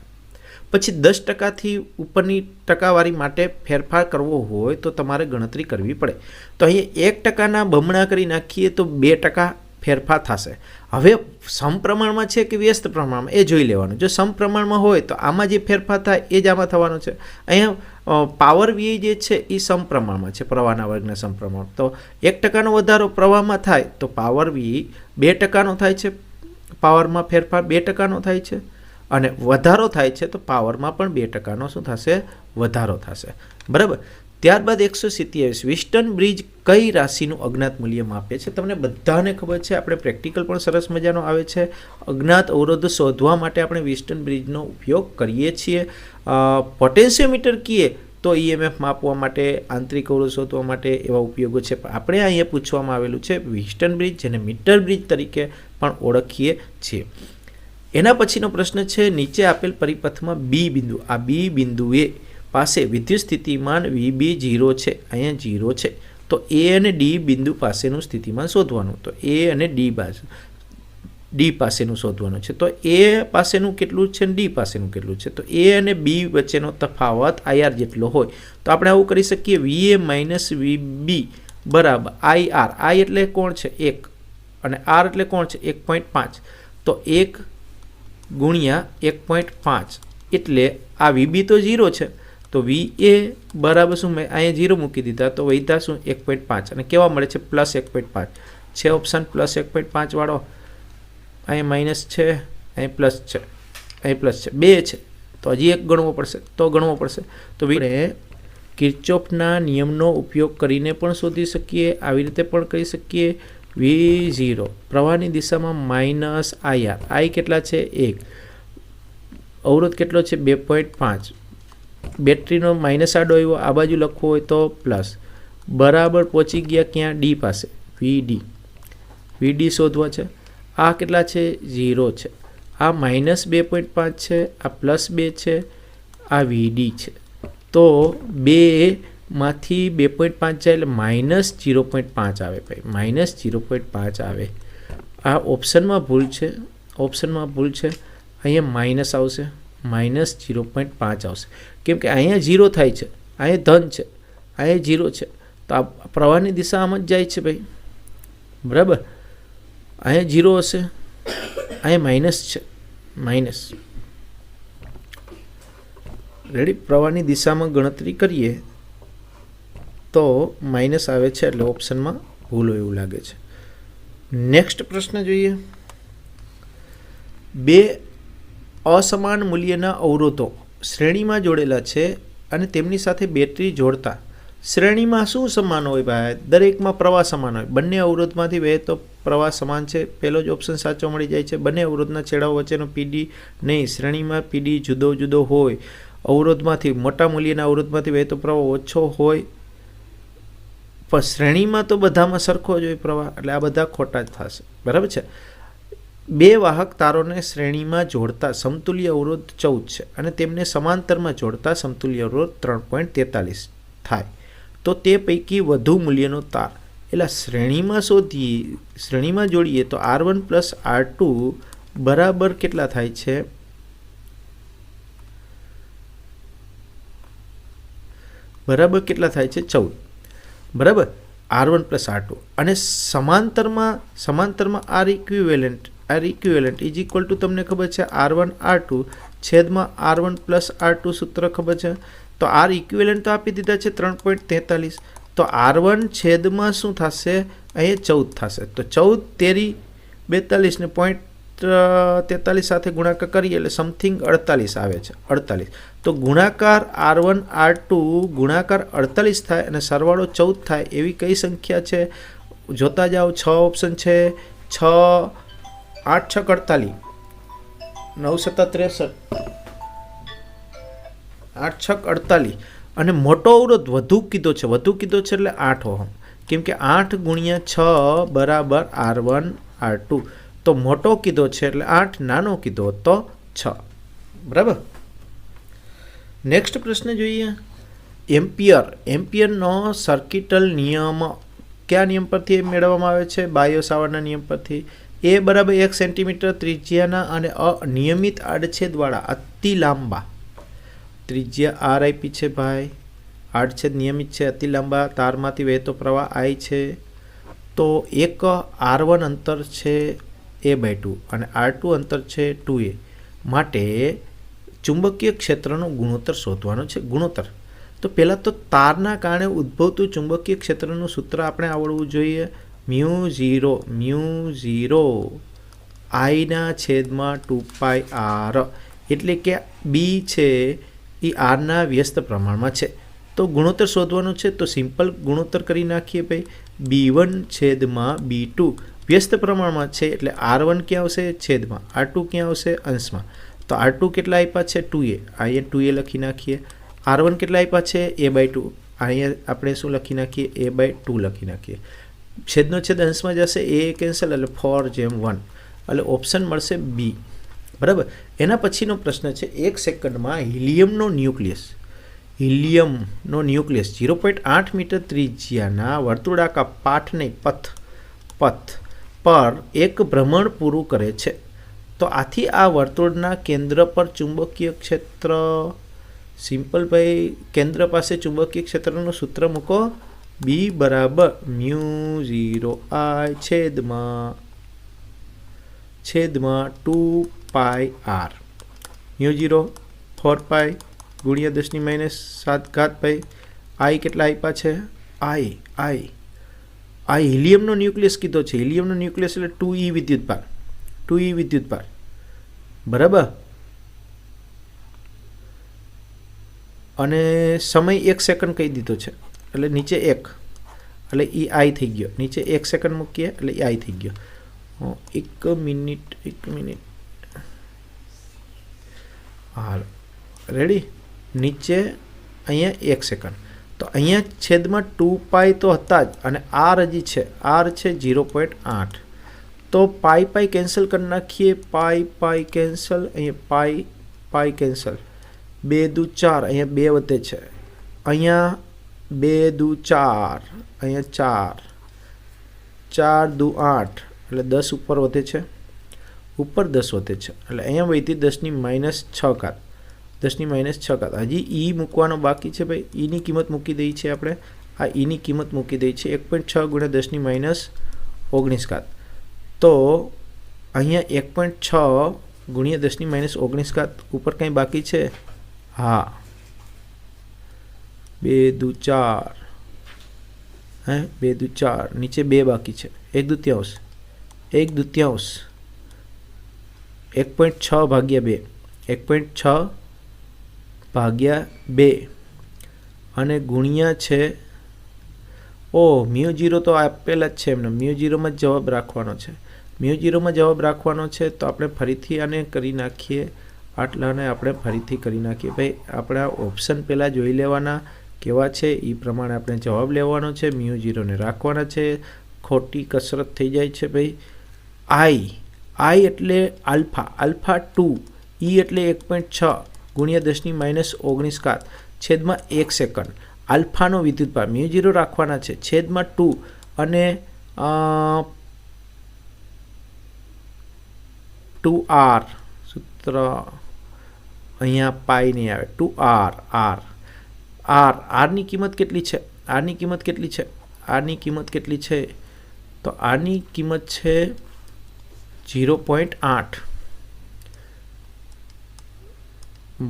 પછી 10%થી ઉપરની ટકાવારી માટે ફેરફાર કરવો હોય તો તમારે ગણતરી કરવી પડે. તો અહીંયા 1%ના બમણા કરી નાખીએ તો 2% ફેરફાર થશે. હવે સમપ્રમાણમાં છે કે વ્યસ્ત પ્રમાણમાં એ જોઈ લેવાનું. જો સમપ્રમાણમાં હોય તો આમાં જે ફેરફાર થાય એ જ આમાં થવાનો છે. અહીંયા પાવર વી જે છે એ સમપ્રમાણમાં છે, પ્રવાહના વર્ગના સમપ્રમાણ. તો 1%નો વધારો પ્રવાહમાં થાય તો પાવર વી 2%નો થાય છે, પાવરમાં ફેરફાર 2%નો થાય છે, અને વધારો થાય છે તો પાવરમાં પણ 2%નો શું થશે? વધારો થશે. બરાબર. ત્યારબાદ 127 વિસ્ટન બ્રિજ કઈ રાશિનું અજ્ઞાત મૂલ્ય માપે છે? તમને બધાને ખબર છે, આપણે પ્રેક્ટિકલ પણ સરસ મજાનો આવે છે. અજ્ઞાત અવરોધ શોધવા માટે આપણે વિસ્ટન બ્રિજનો ઉપયોગ કરીએ છીએ. પોટેન્શિયોમીટર કીએ તો EMF માપવા માટે, આંતરિક અવરોધ શોધવા માટે એવા ઉપયોગો છે. આપણે અહીંયા પૂછવામાં આવેલું છે વિસ્ટન બ્રિજ, જેને મીટર બ્રિજ તરીકે પણ ઓળખીએ છીએ. એના પછીનો પ્રશ્ન છે, નીચે આપેલ પરિપથમાં B બિંદુ, આ B બિંદુએ પાસે વિદ્યુત સ્થિતિમાન VB 0 છે, અહીંયા 0 છે, તો A અને D બિંદુ પાસેનું સ્થિતિમાન શોધવાનું. તો A અને D પાસેનું શોધવાનું છે. તો A પાસેનું કેટલું છે અને D પાસેનું કેટલું છે? તો A અને B વચ્ચેનો તફાવત IR જેટલો હોય તો આપણે આવું કરી શકીએ, VA માઇનસ VB બરાબર IR. I એટલે કોણ છે? 1, અને R એટલે કોણ છે? 1.5. તો 1 ગુણ્યા 1.5 એટલે આ VB તો 0 છે, તો VA બરાબર શું? મેં અહીંયા 0 મૂકી દીધા તો વધ્યા શું? 1.5. અને કેવા મળે છે? પ્લસ 1.5 છે. ઓપ્શન પ્લસ 1.5 વાળો. અહીંયા માઇનસ છે, અહીં પ્લસ છે, અહીં પ્લસ છે, 2 છે, તો હજી એક ગણવો પડશે. તો આપણે કિર્ચોફના નિયમનો ઉપયોગ કરીને પણ શોધી શકીએ, આવી રીતે પણ કરી શકીએ. V0 પ્રવાહની દિશામાં માઇનસ IR. I કેટલા છે? 1. અવરોધ કેટલો છે? 2.5. બેટરીનો માઇનસ આડો આવ્યો, આ બાજુ લખવો હોય તો પ્લસ. બરાબર પહોંચી ગયા ક્યાં? D પાસે. VD શોધવા છે. આ કેટલા છે? 0 છે. આ માઇનસ 2.5 છે, આ પ્લસ 2 છે, આ VD છે. તો 2માંથી 2.5 જાય એટલે માઇનસ 0.5 આવે ભાઈ, માઇનસ 0.5 આવે. આ ઓપ્શનમાં ભૂલ છે, અહીંયા માઇનસ આવશે, માઇનસ 0.5 આવશે. કેમ કે અહીંયા 0 થાય છે, અહીંયા ધન છે, અહીંયા 0 છે, તો આ પ્રવાહની દિશા આમ જ જાય છે ભાઈ. બરાબર. અહીંયા 0 હશે, અહીંયા માઇનસ છે, માઇનસ. રેડી. પ્રવાહની દિશામાં ગણતરી કરીએ તો માઇનસ આવે છે, એટલે ઓપ્શનમાં ભૂલ હોય એવું લાગે છે. નેક્સ્ટ પ્રશ્ન જોઈએ. 2 અસમાન મૂલ્યના અવરોધો શ્રેણીમાં જોડેલા છે અને તેમની સાથે બેટરી જોડતા શ્રેણીમાં શું સમાન હોય ભાઈ? દરેકમાં પ્રવાહ સમાન હોય. બંને અવરોધમાંથી વહેતો પ્રવાહ સમાન છે. પહેલો જ ઓપ્શન સાચો મળી જાય છે. બંને અવરોધના છેડાઓ વચ્ચેનો પીડી નહીં, શ્રેણીમાં પીડી જુદો જુદો હોય. અવરોધમાંથી મોટા મૂલ્યના અવરોધમાંથી વહેતો પ્રવાહ ઓછો હોય, પણ શ્રેણીમાં તો બધામાં સરખો જ હોય પ્રવાહ, એટલે આ બધા ખોટા જ થશે. બરાબર છે. બે વાહક તારોને શ્રેણીમાં જોડતા સમતુલ્ય અવરોધ 14 છે અને તેમને સમાંતરમાં જોડતા સમતુલ્ય અવરોધ 3.43 થાય. તો તે પૈકી વધુ મૂલ્યનો તાર, એટલે શ્રેણીમાં શોધીએ, શ્રેણીમાં જોડીએ તો R1 પ્લસ R2 બરાબર કેટલા થાય છે? બરાબર કેટલા થાય છે? 14. બરાબર, R1 પ્લસ R2. અને સમાંતરમાં R equivalent is equal two તમને ખબર છે R1 R2 છેદમાં R1 પ્લસ R2 સૂત્ર ખબર છે. તો R ઇક્વિવેલન્ટ તો આપી દીધા છે 3.43. તો R1 છેદમાં શું થશે? અહીંયા 14 થશે. તો 14 તેરી 42 ને 0.43 સાથે ગુણાકાર કરીએ એટલે સમથિંગ 48 આવે છે. 48. તો ગુણાકાર R1 R2 ગુણાકાર 48 થાય અને સરવાળો 14 થાય એવી કઈ સંખ્યા છે? જોતા જાઓ. 6 ઓપ્શન છે. 6 8 6 48, 9 7 63, 8 6 48. અને મોટો અવરોધ વધુ કીધો છે. વધુ કીધો છે એટલે 8 ઓહમ, કેમ કે 8 ગુણ્યા 6 બરાબર R1 R2. તો મોટો કીધો છે એટલે 8, નાનો કીધો તો 6. બરાબર. નેક્સ્ટ પ્રશ્ન જોઈએ. એમ્પિયરનો સર્કિટલ નિયમ કયા નિયમ પરથી મેળવવામાં આવે છે? બાયો સાવરના નિયમ પરથી. એ બરાબર 1 સેન્ટીમીટર ત્રિજ્યાના અને અનિયમિત આડછેદવાળા અતિ લાંબા, ત્રિજ્યા R આપી છે ભાઈ, આડછેદ નિયમિત છે, અતિ લાંબા તારમાંથી વહેતો પ્રવાહ I છે. તો એક R1 અંતર છે A/2 અને R2 અંતર છે 2A માટે ચુંબકીય ક્ષેત્રનો ગુણોત્તર શોધવાનો છે. ગુણોત્તર તો પહેલાં તો તારના કારણે ઉદ્ભવતું ચુંબકીય ક્ષેત્રનું સૂત્ર આપણે આવડવું જોઈએ. મ્યુ0 I ના છેદમાં 2πr, એટલે કે B છે એ R ના વ્યસ્ત પ્રમાણમાં છે. તો ગુણોત્તર શોધવાનું છે. તો સિમ્પલ ગુણોત્તર કરી નાખીએ ભાઈ. B1 છેદમાં B2 વ્યસ્ત પ્રમાણમાં છે એટલે R1 ક્યાં આવશે? છેદમાં. R2 ક્યાં આવશે? અંશમાં. તો R2 કેટલા આપ્યા છે? 2A. અહીંયા 2A લખી નાખીએ. R1 કેટલા આપ્યા છે? A/2. અહીંયા આપણે શું લખી નાખીએ? A/2 લખી નાખીએ. છેદનો છેદ અંશમાં જશે, A કેન્સલ એટલે 4/1, એટલે ઓપ્શન મળશે B. બરાબર. એના પછીનો પ્રશ્ન છે 1 સેકન્ડમાં હિલિયમનો ન્યુક્લિયસ 0.8 મીટર ત્રિજ્યાના વર્તુળાકાર પથ પર એક ભ્રમણ પૂરું કરે છે. તો આથી આ વર્તુળના કેન્દ્ર પર ચુંબકીય ક્ષેત્ર, સિમ્પલ ભાઈ, કેન્દ્ર પાસે ચુંબકીય ક્ષેત્રનું સૂત્ર મૂકો. B બરાબર મ્યુ0 I છેદમાં 2πr. મ્યુ0 4π ગુણ્યા 10⁻7 ભાઈ. I કેટલા આપ્યા છે? I હિલિયમનો ન્યુક્લિયસ કીધો છે. હિલિયમનો ન્યુક્લિયસ એટલે 2E વિદ્યુતભાર. બરાબર. અને સમય 1 સેકન્ડ કહી દીધો છે એટલે નીચે 1 એટલે એ I થઈ ગયો. નીચે 1 સેકન્ડ મૂકીએ એટલે I થઈ ગયો. 1 મિનિટ હાલો રેડી. નીચે અહીંયા 1 સેકન્ડ. તો અહીંયા છેદમાં 2π તો હતા જ અને R હજી છે. R છે 0.8. તો પાઈ કેન્સલ કરી નાખીએ. પાઈ કેન્સલ. અહીંયા પાઈ કેન્સલ. 2 દુ 4, અહીંયા 2 વધે છે. અહીંયા 2 દુ 4, અહીંયા 4 દુ 8 એટલે 10 ઉપર વધે છે. ઉપર 10 વધે છે એટલે અહીંયા વધી 10⁻6. 10⁻6. હજી E મૂકવાનો બાકી છે ભાઈ. Eની કિંમત મૂકી દઈએ છીએ આપણે. આ Eની કિંમત મૂકી દઈએ છીએ 1.6 ગુણ્યા 10⁻19. તો અહીંયા 1.6 ગુણ્યા 10⁻19. ઉપર કંઈ બાકી છે? હા, 2 દુ 4. 2 દુ 4. નીચે 2 બાકી છે. 1/2. 1.6 ભાગ્યા 2. 1.6 ભાગ્યા 2 અને ગુણ્યા છે મ્યુ 0 તો આપેલા જ છે એમને, મ્યુ 0માં જ જવાબ રાખવાનો છે. મ્યુ 0માં જવાબ રાખવાનો છે. તો આપણે ફરીથી આને કરી નાખીએ, આટલાને આપણે ફરીથી કરી નાખીએ. ભાઈ આપણા ઓપ્શન પહેલાં જોઈ લેવાના કેવા છે, એ પ્રમાણે આપણે જવાબ લેવાનો છે. મ્યુ 0ને રાખવાના છે. ખોટી કસરત થઈ જાય છે ભાઈ. આઈ એટલે આલ્ફા, આલ્ફા 2, ઈ એટલે 1.6 ગુણ્યા 10⁻⁹ છેદમાં 1 સેકન્ડ. આલ્ફાનો વિદ્યુતભાર મ્યુ 0 રાખવાના છે છેદમાં 2 અને 2r સૂત્ર અહીંયા પાઈ નહીં આવે, 2r આરની કિંમત કેટલી છે? આરની કિંમત કેટલી છે? તો આની કિંમત છે 0.8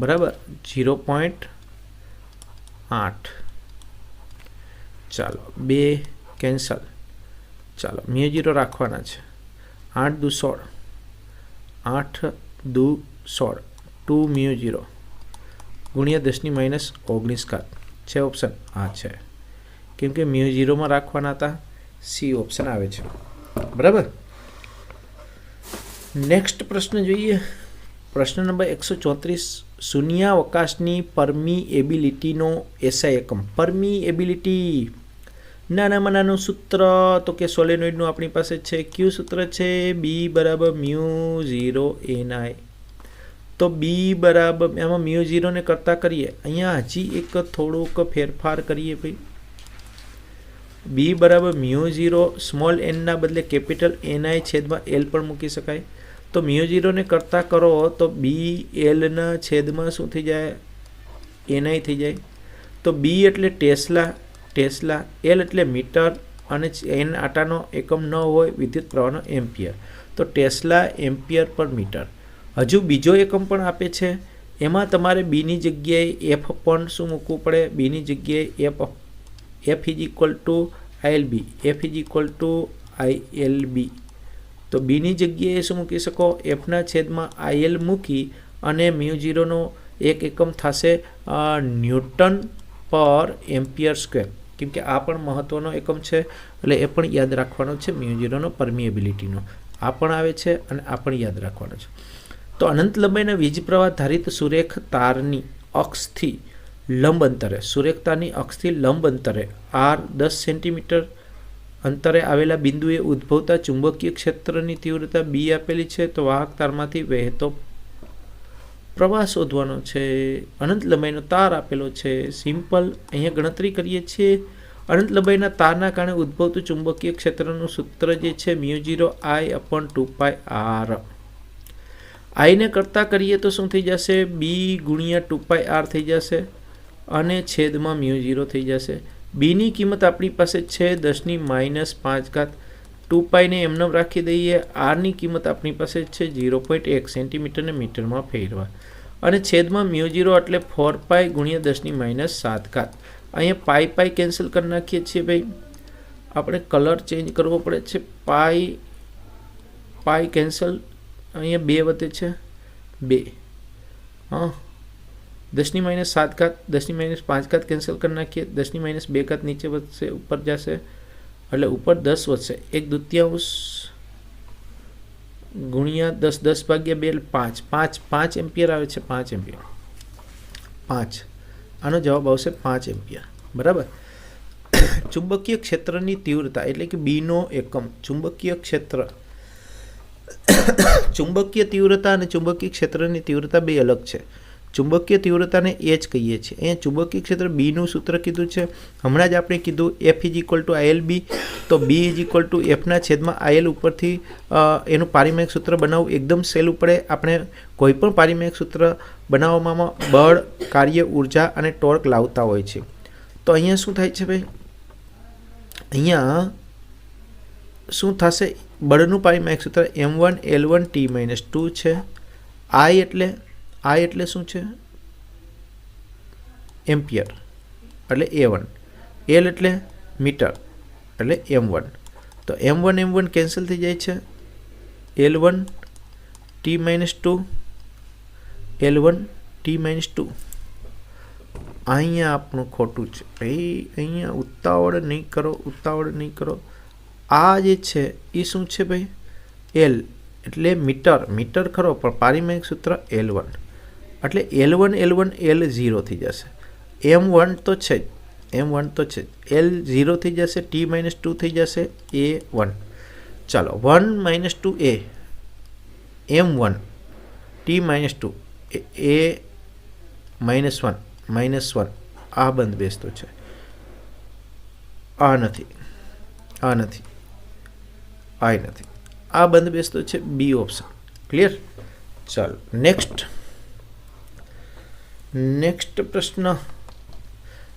બરાબર, 0.8. ચાલો 2 કેન્સલ. ચાલો મ્યુ 0 રાખવાના છે. 8 દુ 16, 8 દુ 16, 2 મ્યુ 0 ગુણ્યા 10⁻⁹ છે ઓપ્શન? હા છે, કેમ કે મ્યુ 0માં રાખવાના હતા. સી ઓપ્શન આવે છે. બરાબર. નેક્સ્ટ પ્રશ્ન જોઈએ. પ્રશ્ન નંબર 134. શૂન્યાવકાશની પરમીએબિલિટીનો એસઆઈ એકમ. પરમીએબિલિટી નાનામાં નાનું સૂત્ર તો કે સોલેનોઇડનું આપણી પાસે છે. કયું સૂત્ર છે? બી બરાબર મ્યુ 0 ni. તો બી બરાબર એમાં મ્યુ 0ને કરતા કરીએ. અહીંયા હજી એક થોડુંક ફેરફાર કરીએ ભાઈ. બી બરાબર મ્યુ 0 સ્મોલ એનના બદલે કેપિટલ ni છેદમાં એલ પણ મૂકી શકાય. તો મ્યુ 0ને કરતા કરો તો બી એલના છેદમાં શું થઈ જાય? ni થઈ જાય. તો બી એટલે ટેસ્લા, એલ એટલે મીટર અને એન આટાનો એકમ ન હોય વિદ્યુત પ્રવાહનો એમ્પિયર. તો ટેસ્લા એમ્પિયર પર મીટર. હજુ બીજો એકમ પણ આપે છે. એમાં તમારે બીની જગ્યાએ એફ પણ શું મૂકવું પડે? બીની જગ્યાએ F is equal to ILB, F is equal to ILB. તો બીની જગ્યાએ શું મૂકી શકો? એફના છેદમાં આઈએલ મૂકી અને મ્યુ 0નો એક એકમ થશે ન્યૂટન પર એમ્પિયર સ્ક્વેર. કેમ કે આ પણ મહત્વનો એકમ છે, એટલે એ પણ યાદ રાખવાનો છે. મ્યુ 0નો પરમીએબિલિટીનો આ પણ આવે છે અને આ પણ યાદ રાખવાનો છે. તો અનંત લંબાઈના વીજ પ્રવાહ ધારિત સુરેખ તારની અક્ષથી લંબ અંતરે, સુરેખ તારની અક્ષથી લંબ અંતરે r 10 સેન્ટીમીટર અંતરે આવેલા બિંદુએ ઉદ્ભવતા ચુંબકીય ક્ષેત્રની તીવ્રતા બી આપેલી છે. તો વાહક તારમાંથી વહેતો પ્રવાહ શોધવાનો છે. અનંત લંબાઈનો તાર આપેલો છે. સિમ્પલ. અહીંયા ગણતરી કરીએ છીએ. અનંત લંબાઈના તારના કારણે ઉદ્ભવતું ચુંબકીય ક્ષેત્રનું સૂત્ર જે છે મ્યુ 0 I/2πr. આઈને કરતા કરીએ તો શું થઈ જશે? બી ગુણ્યા 2πr થઈ જશે અને છેદમાં મ્યુ 0 થઈ જશે. બીની કિંમત આપણી પાસે છે 10⁻⁵. 2πને એમને રાખી દઈએ. આરની કિંમત આપણી પાસે છે 0.1 સેન્ટીમીટરને મીટરમાં ફેરવા અને છેદમાં મ્યુ 0 એટલે 4π ગુણ્યા 10⁻⁷. અહીંયા પાઈ કેન્સલ કરી નાખીએ છીએ ભાઈ. આપણે કલર ચેન્જ કરવો પડે છે. પાઈ કેન્સલ. અહીંયા 2 વધે છે 2. હા, 10⁻⁷, 10⁻⁵ કેન્સલ કરી નાખીએ. 10⁻2 નીચે વધશે, ઉપર જશે એટલે ઉપર 10 વધશે. 1/2 ગુણ્યા 10/2 5 એમ્પિયર આવે છે. 5 એમ્પિયર. 5 આનો જવાબ આવશે 5 એમ્પિયર. બરાબર. ચુંબકીય ક્ષેત્રની તીવ્રતા એટલે કે બીનો એકમ. ચુંબકીય તીવ્રતા અને ચુંબકીય ક્ષેત્રની તીવ્રતા બે અલગ છે. ચુંબકીય તીવ્રતાને એ જ કહીએ છીએ. અહીંયા ચુંબકીય ક્ષેત્ર બીનું સૂત્ર કીધું છે. હમણાં જ આપણે કીધું F is equal to ILB. તો બી ઇઝ ઇક્વલ ટુ એફના છેદમાં આઈએલ ઉપરથી એનું પારિમેયિક સૂત્ર બનાવવું એકદમ સહેલું પડે. આપણે કોઈ પણ પારિમેયિક સૂત્ર બનાવવામાં બળ, કાર્ય, ઉર્જા અને ટોર્ક લાવતા હોય છે. તો અહીંયા શું થાય છે ભાઈ? અહીંયા શું થશે? બળનું પારિમેયિક સૂત્ર m1 L1 T-2 છે. I એટલે શું છે? એમ્પિયર એટલે A1. L એટલે મીટર એટલે m1. તો m1 કેન્સલ થઈ જાય છે. L1 T-2 L1 T-2 અહીંયા આપણું ખોટું છે ભાઈ, અહીંયા ઉતાવળ નહીં કરો. આ જે છે એ શું છે ભાઈ? એલ એટલે મીટર ખરો, પણ પારિમાણિક સૂત્ર L1 એટલે L1 L0 થઈ જશે. M1 તો છે જ, L0 થઈ જશે, T-2 થઈ જશે A1. ચાલો 1 - 2A M1 T-2 A-1 આ બંધ બેસતો છે. આ નથી, આ બંધ બેસતો છે. B option clear. ચાલો નેક્સ્ટ પ્રશ્ન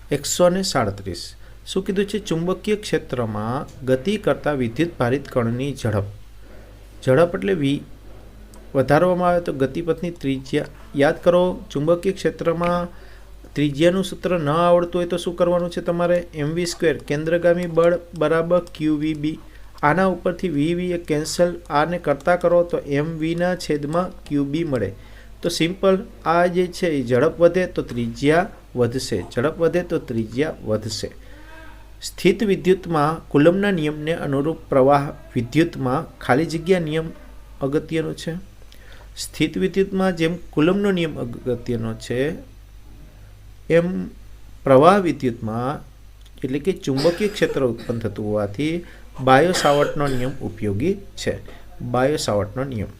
137. શું કીધું છે? ચુંબકીય ક્ષેત્રમાં ગતિ કરતા વિદ્યુત ભારિત કણની ઝડપ એટલે v વધારવામાં આવે તો ગતિપથની ત્રિજ્યા. યાદ કરો, ચુંબકીય ક્ષેત્રમાં ત્રિજ્યાનું સૂત્ર ન આવડતું હોય તો શું કરવાનું છે તમારે? mv² કેન્દ્રગામી બળ બરાબર qvb. આના ઉપરથી vv એ કેન્સલ, આને કરતા કરો તો mv/qb મળે. તો સિમ્પલ, આ જે છે એ ઝડપ વધે તો ત્રિજ્યા વધશે. સ્થિત વિદ્યુતમાં કુલમના નિયમને અનુરૂપ પ્રવાહ વિદ્યુતમાં ખાલી જગ્યા નિયમ અગત્યનો છે. સ્થિત વિદ્યુતમાં જેમ કુલમનો નિયમ અગત્યનો છે એમ પ્રવાહ વિદ્યુતમાં એટલે કે ચુંબકીય ક્ષેત્ર ઉત્પન્ન થતું હોવાથી બાયો સાવર્ટનો નિયમ ઉપયોગી છે. બાયો-સાવર્ટનો નિયમ.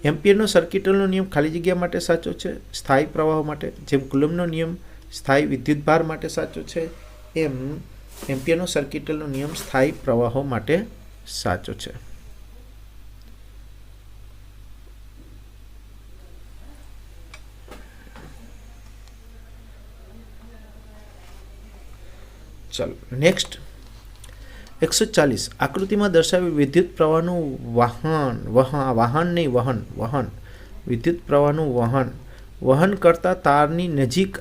એમ્પિયરનો સર્કિટલનો નિયમ ખાલી જગ્યા માટે સાચો છે, સ્થાયી પ્રવાહો માટે. જેમ કુલમનો નિયમ સ્થાયી વિદ્યુતભાર માટે સાચો છે, એમ એમ્પિયરનો સર્કિટલનો નિયમ સ્થાયી પ્રવાહો માટે સાચો છે. ચાલો નેક્સ્ટ 140. આકૃતિમાં દર્શાવેલ વિદ્યુત પ્રવાહનું વિદ્યુત પ્રવાહનું વહન કરતા તારની નજીક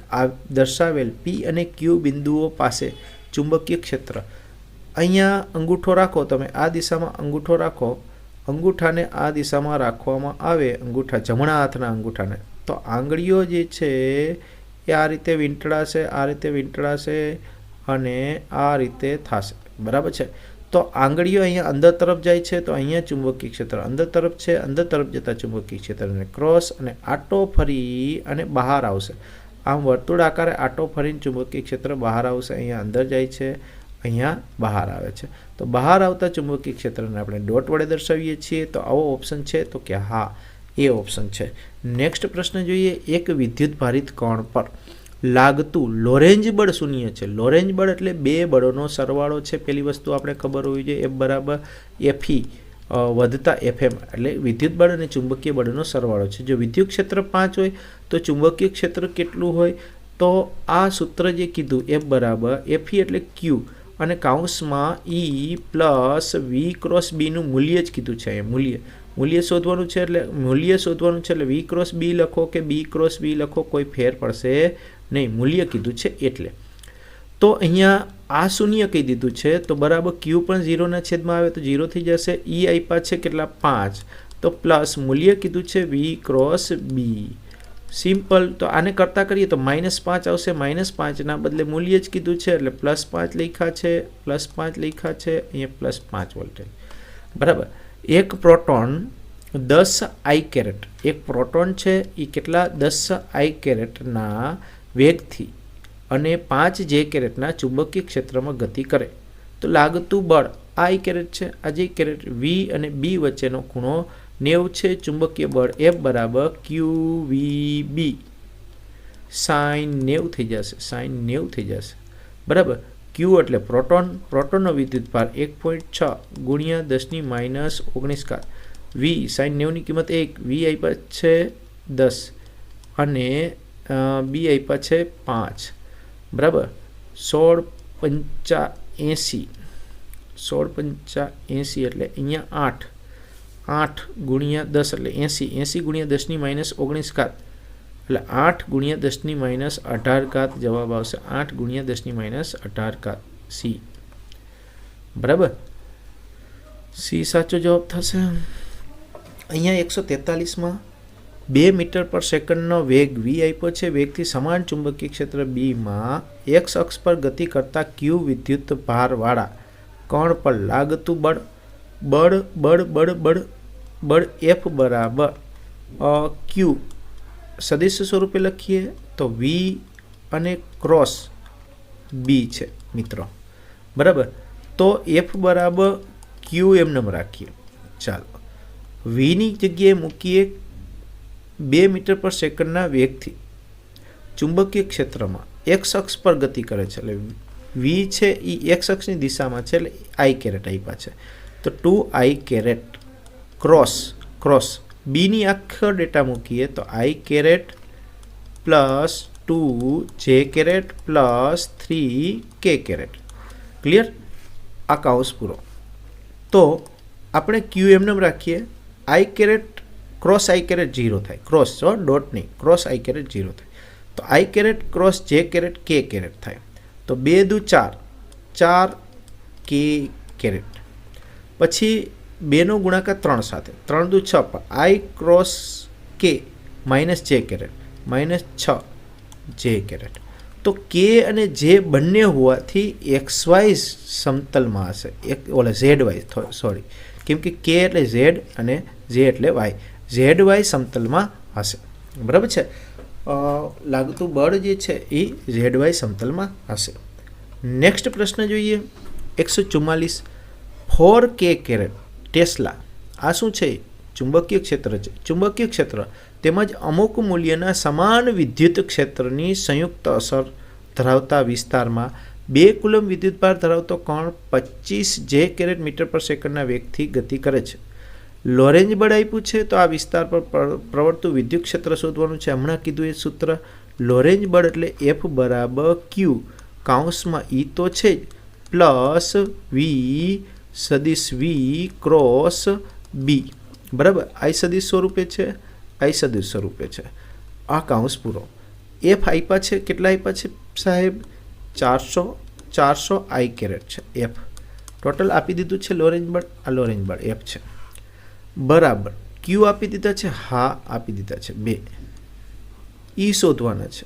દર્શાવેલ P અને Q બિંદુઓ પાસે ચુંબકીય ક્ષેત્ર. અહીંયા અંગૂઠો રાખો, તમે આ દિશામાં અંગૂઠો રાખો, અંગૂઠાને આ દિશામાં રાખવામાં આવે, અંગૂઠા જમણા હાથના અંગૂઠાને, તો આંગળીઓ જે છે એ આ રીતે વીંટળાશે અને આ રીતે થશે. બરાબર છે? તો આંગળીઓ અહીંયા અંદર તરફ જાય છે તો અહીંયા ચુંબકીય ક્ષેત્ર અંદર તરફ છે, અંદર તરફ જતા ચુંબકીય ક્ષેત્રને ક્રોસ અને આટો ફરી અને બહાર આવશે. આમ વર્તુળ આકારે આટો ફરીને ચુંબકીય ક્ષેત્ર બહાર આવશે. અહીંયા અંદર જાય છે, અહીંયા બહાર આવે છે. તો બહાર આવતા ચુંબકીય ક્ષેત્રને આપણે ડોટ વડે દર્શાવીએ છીએ. તો આવો ઓપ્શન છે તો કે હા, એ ઓપ્શન છે. નેક્સ્ટ પ્રશ્ન જોઈએ. એક વિદ્યુત ભારિત કણ પર લાગતું લોરેન્જ બળ શૂન્ય છે. લોરેન્જ બળ એટલે બે બળોનો સરવાળો છે. પેલી વસ્તુ આપણે ખબર હોવી જોઈએ. F બરાબર Fe વધતા Fm એટલે વિદ્યુત બળ અને ચુંબકીય બળનો સરવાળો છે. જો વિદ્યુત ક્ષેત્ર 5 હોય તો ચુંબકીય ક્ષેત્ર કેટલું હોય? તો આ સૂત્ર જે કીધું F બરાબર Fe એટલે Q અને કાઉન્સમાં E plus V cross B નું મૂલ્ય જ કીધું છે. મૂલ્ય શોધવાનું છે એટલે V ક્રોસ B લખો કે B ક્રોસ B લખો, કોઈ ફેર પડશે નહીં. મૂલ્ય કીધું છે એટલે. તો અહીંયા આ શૂન્ય કહી દીધું છે તો બરાબર Q પણ 0 છેદમાં આવે તો 0 થઈ જશે. E આપ્યા છે કેટલા? 5. તો પ્લસ મૂલ્ય કીધું છે V ક્રોસ B. સિમ્પલ. તો આને કરતા કરીએ તો -5 આવશે. -5ના બદલે મૂલ્ય જ કીધું છે એટલે +5 લખ્યા છે, અહીંયા +5 વોલ્ટેજ. બરાબર. એક પ્રોટોન 10 I કેરેટ, એક પ્રોટોન છે એ કેટલા 10 I કેરેટના વેગથી અને 5 J કેરેટના ચુંબકીય ક્ષેત્રમાં ગતિ કરે તો લાગતું બળ I કેરેટ છે, આ J કેરેટ, V અને B વચ્ચેનો ખૂણો 90 છે. ચુંબકીય બળ F બરાબર QVB sin 90 થઈ જશે. બરાબર. Q એટલે પ્રોટોનનો વિદ્યુતભાર 1.6 ગુણ્યા 10 - 19. V sin 90ની કિંમત 1, V આપ્યા છે 10 અને B આપ્યા છે 5. બરાબર. 16.85 એટલે અહીંયા 8 ગુણ્યા 10 એટલે 80 ગુણ્યા 10 - 19 એટલે 8 ગુણ્યા 10 - 18 જવાબ આવશે. 8 ગુણ્યા 10 - 18 C. બરાબર. C સાચો જવાબ થશે. અહીંયા 143માં 2 મીટર પર સેકન્ડનો વેગ v આપ્યો છે. વેગથી સમાન ચુંબકીય ક્ષેત્ર બીમાં x અક્ષ પર ગતિ કરતા q વિદ્યુત ભારવાળા કણ પર લાગતું બળ F બરાબર q સદિશ સ્વરૂપે લખીએ તો v અને ક્રોસ b છે મિત્રો. બરાબર, તો F બરાબર q એમને રાખીએ. ચાલો v ની જગ્યાએ મૂકીએ 2 મીટર પર સેકન્ડના વેગથી ચુંબકીય ક્ષેત્રમાં x અક્ષ પર ગતિ કરે છે. એટલે v છે એ x અક્ષની દિશામાં છે, એટલે i કેરેટ આપ્યા છે. તો 2i કેરેટ ક્રોસ b ની આખો ડેટા મૂકીએ તો i caret plus 2j caret plus 3k caret. Clear? આ કૌંસ પૂરો. તો આપણે q એમને રાખીએ. i caret cross i caret 0 થાય. ક્રોસ ડોટ નહીં, ક્રોસ i કેરેટ 0 થાય. તો i caret cross j caret k caret થાય. તો 2 દુ 4 k કેરેટ. પછી 2 નો ગુણાકાર 3 સાથે, 3 દુ 6 પર i cross k minus j caret minus 6 j caret. તો k અને j બંને હોવાથી xy સમતલમાં હશે. zy કેમ કે k એટલે z અને j એટલે y. zy સમતલમાં હશે. બરાબર છે? લાગતું બળ જે છે એ zy સમતલમાં હશે. નેક્સ્ટ પ્રશ્ન જોઈએ. 144 4k કેરેટ ટેસ્લા. આ શું છે? ચુંબકીય ક્ષેત્ર છે. ચુંબકીય ક્ષેત્ર તેમજ અમુક મૂલ્યના સમાન વિદ્યુત ક્ષેત્રની સંયુક્ત અસર ધરાવતા વિસ્તારમાં 2 કુલમ વિદ્યુતભાર ધરાવતો કણ 25 જે કેરેટ મીટર પર સેકન્ડના વેગથી ગતિ કરે છે. લોરેન્જ બળ આપ્યું છે, તો આ વિસ્તાર પર પ્રવર્તું વિદ્યુત ક્ષેત્ર શોધવાનું છે. હમણાં કીધું એ સૂત્ર. લોરેન્જ બળ એટલે F બરાબર q કૌંસમાં e તો છે જ પ્લસ v સદિશ v ક્રોસ b. બરાબર, i સદિશ સ્વરૂપે છે, i સદિશ સ્વરૂપે છે. આ કૌંસ પૂરો. F આપ્યા છે. કેટલા આપ્યા છે સાહેબ? 400 i કેરેટ છે F. ટોટલ આપી દીધું છે લોરેન્જ બળ. આ લોરેન્જ બળ F છે. બરાબર, q આપી દીધા છે. હા, આપી દીધા છે 2. e શોધવાના છે.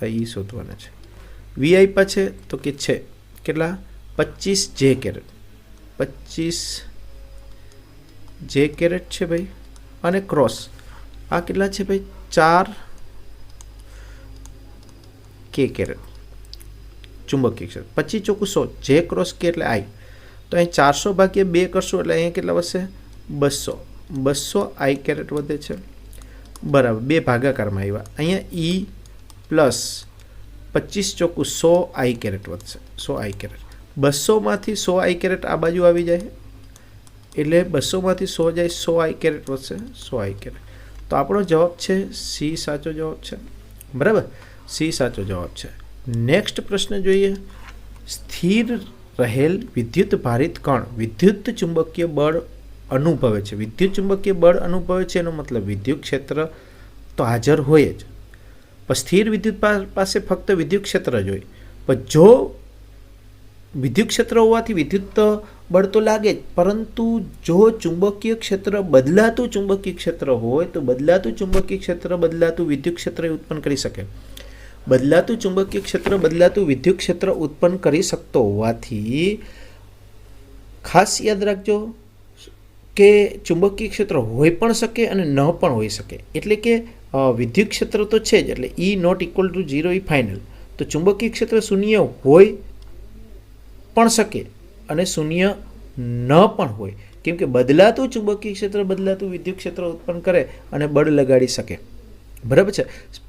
આ e શોધવાના છે. v આપ્યા છે તો કે છે કેટલા? 25 જે કેરેટ. 25 જે કેરેટ છે ભાઈ. અને ક્રોસ આ કેટલા છે ભાઈ? 4 k કેરેટ. ચુંબકીય ક્ષેત્ર 25 ચોખ્ખું 100 જે ક્રોસ કે એટલે i. તો અહીં 400 ભાગ્યા 2 કરશો એટલે અહીંયા કેટલા વધશે? 200 i કેરેટ વધે છે. બરાબર, 2 ભાગાકારમાં આવ્યા. અહીંયા e પ્લસ 25 ચોખ્ખું 100 i કેરેટ વધશે. 100 i કેરેટ. 200માંથી 100 i કેરેટ આ બાજુ આવી જાય, એટલે 200માંથી 100 જાય, 100 i કેરેટ વધશે. 100 i કેરેટ. તો આપણો જવાબ છે સી સાચો જવાબ છે. બરાબર, સી સાચો જવાબ છે. નેક્સ્ટ પ્રશ્ન જોઈએ. સ્થિર રહેલ વિદ્યુત ભારિત કણ વિદ્યુત ચુંબકીય બળ અનુભવે છે. વિદ્યુત ચુંબકીય બળ અનુભવે છે એનો મતલબ વિદ્યુત ક્ષેત્ર તો હાજર હોય જ. પણ સ્થિર વિદ્યુત પાસે ફક્ત વિદ્યુત ક્ષેત્ર જ હોય. પણ જો વિદ્યુત ક્ષેત્ર હોવાથી વિદ્યુત બળ તો લાગે જ, પરંતુ જો ચુંબકીય ક્ષેત્ર બદલાતું ચુંબકીય ક્ષેત્ર હોય તો બદલાતું ચુંબકીય ક્ષેત્ર બદલાતું વિદ્યુત ક્ષેત્ર ઉત્પન્ન કરી શકે. બદલાતું ચુંબકીય ક્ષેત્ર બદલાતું વિદ્યુત ક્ષેત્ર ઉત્પન્ન કરી શકતો હોવાથી ખાસ યાદ રાખજો કે ચુંબકીય ક્ષેત્ર હોઈ પણ શકે અને ન પણ હોઈ શકે. એટલે કે વિદ્યુત ક્ષેત્ર તો છે જ, એટલે E નોટ ઇક્વલ ટુ 0 એ ફાઇનલ. તો ચુંબકીય ક્ષેત્ર શૂન્ય હોય પણ શકે અને શૂન્ય ન પણ હોય, કેમ કે બદલાતું ચુંબકીય ક્ષેત્ર બદલાતું વિદ્યુત ક્ષેત્ર ઉત્પન્ન કરે અને બળ લગાડી શકે. બરાબર છે?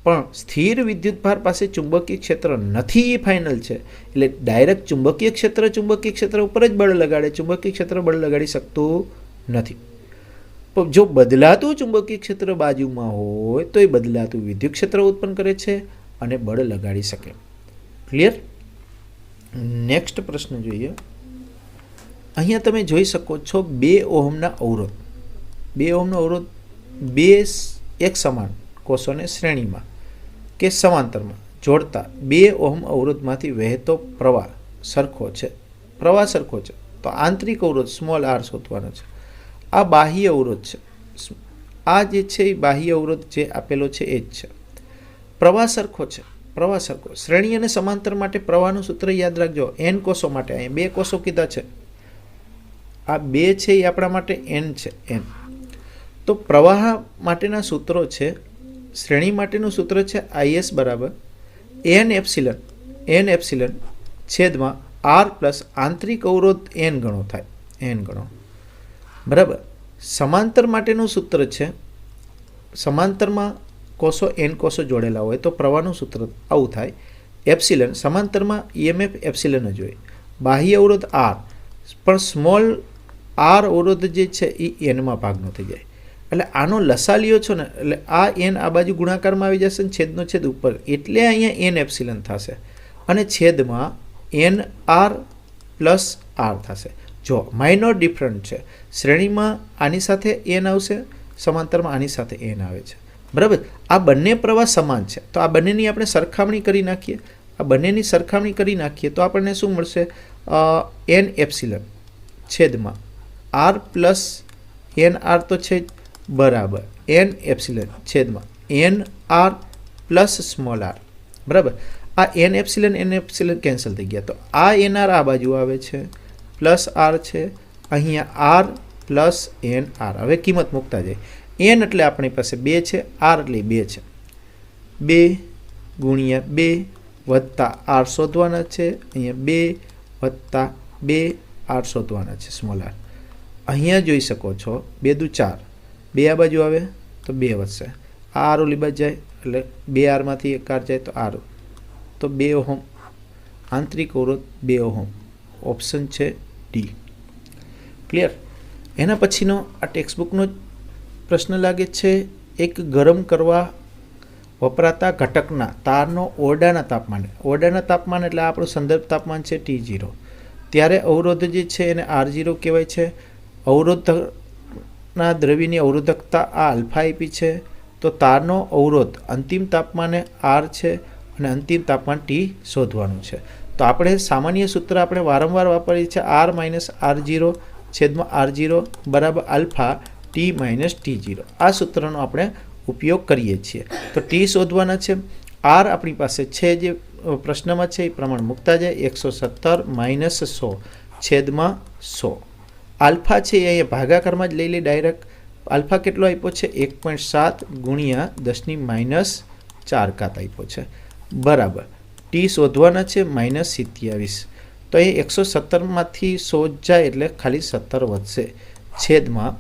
પણ સ્થિર વિદ્યુતભાર પાસે ચુંબકીય ક્ષેત્ર નથી એ ફાઇનલ છે. એટલે ડાયરેક્ટ ચુંબકીય ક્ષેત્ર ઉપર જ બળ લગાડે, ચુંબકીય ક્ષેત્ર બળ લગાડી શકતું નથી. પણ જો બદલાતું ચુંબકીય ક્ષેત્ર બાજુમાં હોય તો એ બદલાતું વિદ્યુત ક્ષેત્ર ઉત્પન્ન કરે છે અને બળ લગાડી શકે. ક્લિયર? નેક્સ્ટ પ્રશ્ન જોઈએ. અહીંયા તમે જોઈ શકો છો 2 ઓહમના અવરોધ. 2 ઓહમનો અવરોધ 2 એક સમાન કોષોને શ્રેણીમાં કે સમાંતરમાં જોડતા 2 ઓહમ અવરોધમાંથી વહેતો પ્રવાહ સરખો છે. તો આંતરિક અવરોધ સ્મોલ r શોધવાનો છે. આ બાહ્ય અવરોધ છે. આ જે છે એ બાહ્ય અવરોધ જે આપેલો છે એ જ છે. પ્રવાહ સરખો છે, પ્રવાહ સરખો. શ્રેણી અને સમાંતર માટે પ્રવાહનું સૂત્ર યાદ રાખજો. n કોષો માટે અહીંયા 2 કોષો કીધા છે, આ 2 છે એ આપણા માટે n છે, n. તો પ્રવાહ માટેના સૂત્રો છે, શ્રેણી માટેનું સૂત્ર છે is બરાબર n એપ્સિલન છેદમાં r પ્લસ આંતરિક અવરોધ n ગણો થાય, n ગણો, બરાબર. સમાંતર માટેનું સૂત્ર છે, સમાંતરમાં કોષો n કોષો જોડેલા હોય તો પ્રવાહનું સૂત્ર આવું થાય. એપ્સિલન સમાંતરમાં EMF એપ્સિલન જ હોય. બાહ્ય અવરોધ r, પણ સ્મોલ r અવરોધ જે છે એ n માં ભાગનો થઈ જાય. એટલે આનો લસા લ્યો છો ને એટલે આ n આ બાજુ ગુણાકારમાં આવી જશે ને છેદનો છેદ ઉપર, એટલે અહીંયા n એપ્સિલન થશે અને છેદમાં n r પ્લસ r થશે. જો માઇનોર ડિફરન્ટ છે, શ્રેણીમાં આની સાથે n આવશે, સમાંતરમાં આની સાથે n આવે છે, બરાબર. આ બંને પ્રવાહ સમાન છે તો આ બંનેની આપણે સરખામણી કરી નાખીએ. આ બંનેની સરખામણી કરી નાખીએ તો આપણને શું મળશે? n એપ્સિલન છેદમાં r પ્લસ n r તો છે બરાબર n એપ્સિલન છેદમાં n r plus small r, બરાબર. આ n એપ્સિલન કેન્સલ થઈ ગયા તો આ n r આ બાજુ આવે છે, પ્લસ r છે, અહીંયા r પ્લસ n r. હવે કિંમત મૂકતા જાય. n એટલે આપણી પાસે 2 છે, r એટલે 2 છે, 2 ગુણ્યા 2 વત્તા r શોધવાના છે, અહીંયા 2 વત્તા 2 r શોધવાના છે, સ્મોલ r. અહીંયા જોઈ શકો છો 2 દુ 4, 2 આ બાજુ આવે તો 2 વધશે, આ r ઓલી બાજુ જાય એટલે 2 r માંથી 1 r જાય તો r, તો 2 ઓહમ આંતરિક અવરોધ 2 ઓહમ. ઓપ્શન છે ડી. ક્લિયર? એના પછીનો આ ટેક્સ્ટબુકનો પ્રશ્ન લાગે છે, એક ગરમ કરવા વપરાતા ઘટકના તારનો ઓરડાના તાપમાને, ઓરડાના તાપમાન એટલે આપણું સંદર્ભ તાપમાન છે T0, ત્યારે અવરોધ જે છે એને R0 કહેવાય છે. અવરોધના દ્રવ્યની અવરોધકતા આ આલ્ફા આપી છે, તો તારનો અવરોધ અંતિમ તાપમાને R છે અને અંતિમ તાપમાન T શોધવાનું છે. તો આપણે સામાન્ય સૂત્ર આપણે વારંવાર વાપરીએ છીએ, R માઇનસ R0 છેદમાં R0 બરાબર આલ્ફા T માઇનસ T0. આ સૂત્રનો આપણે ઉપયોગ કરીએ છીએ. તો T શોધવાના છે. R આપણી પાસે છે જે પ્રશ્નમાં છે એ પ્રમાણે મૂકતા જાય, 117 માઇનસ 100 છેદમાં 100. આલ્ફા છે એ અહીંયા ભાગાકારમાં જ લઈ લે ડાયરેક્ટ. આલ્ફા કેટલો આપ્યો છે? 1.7 ગુણ્યા 10⁻⁴ આપ્યો છે, બરાબર. T શોધવાના છે -27. તો એ 117માંથી 100 જાય એટલે ખાલી 17 વધશે, છેદમાં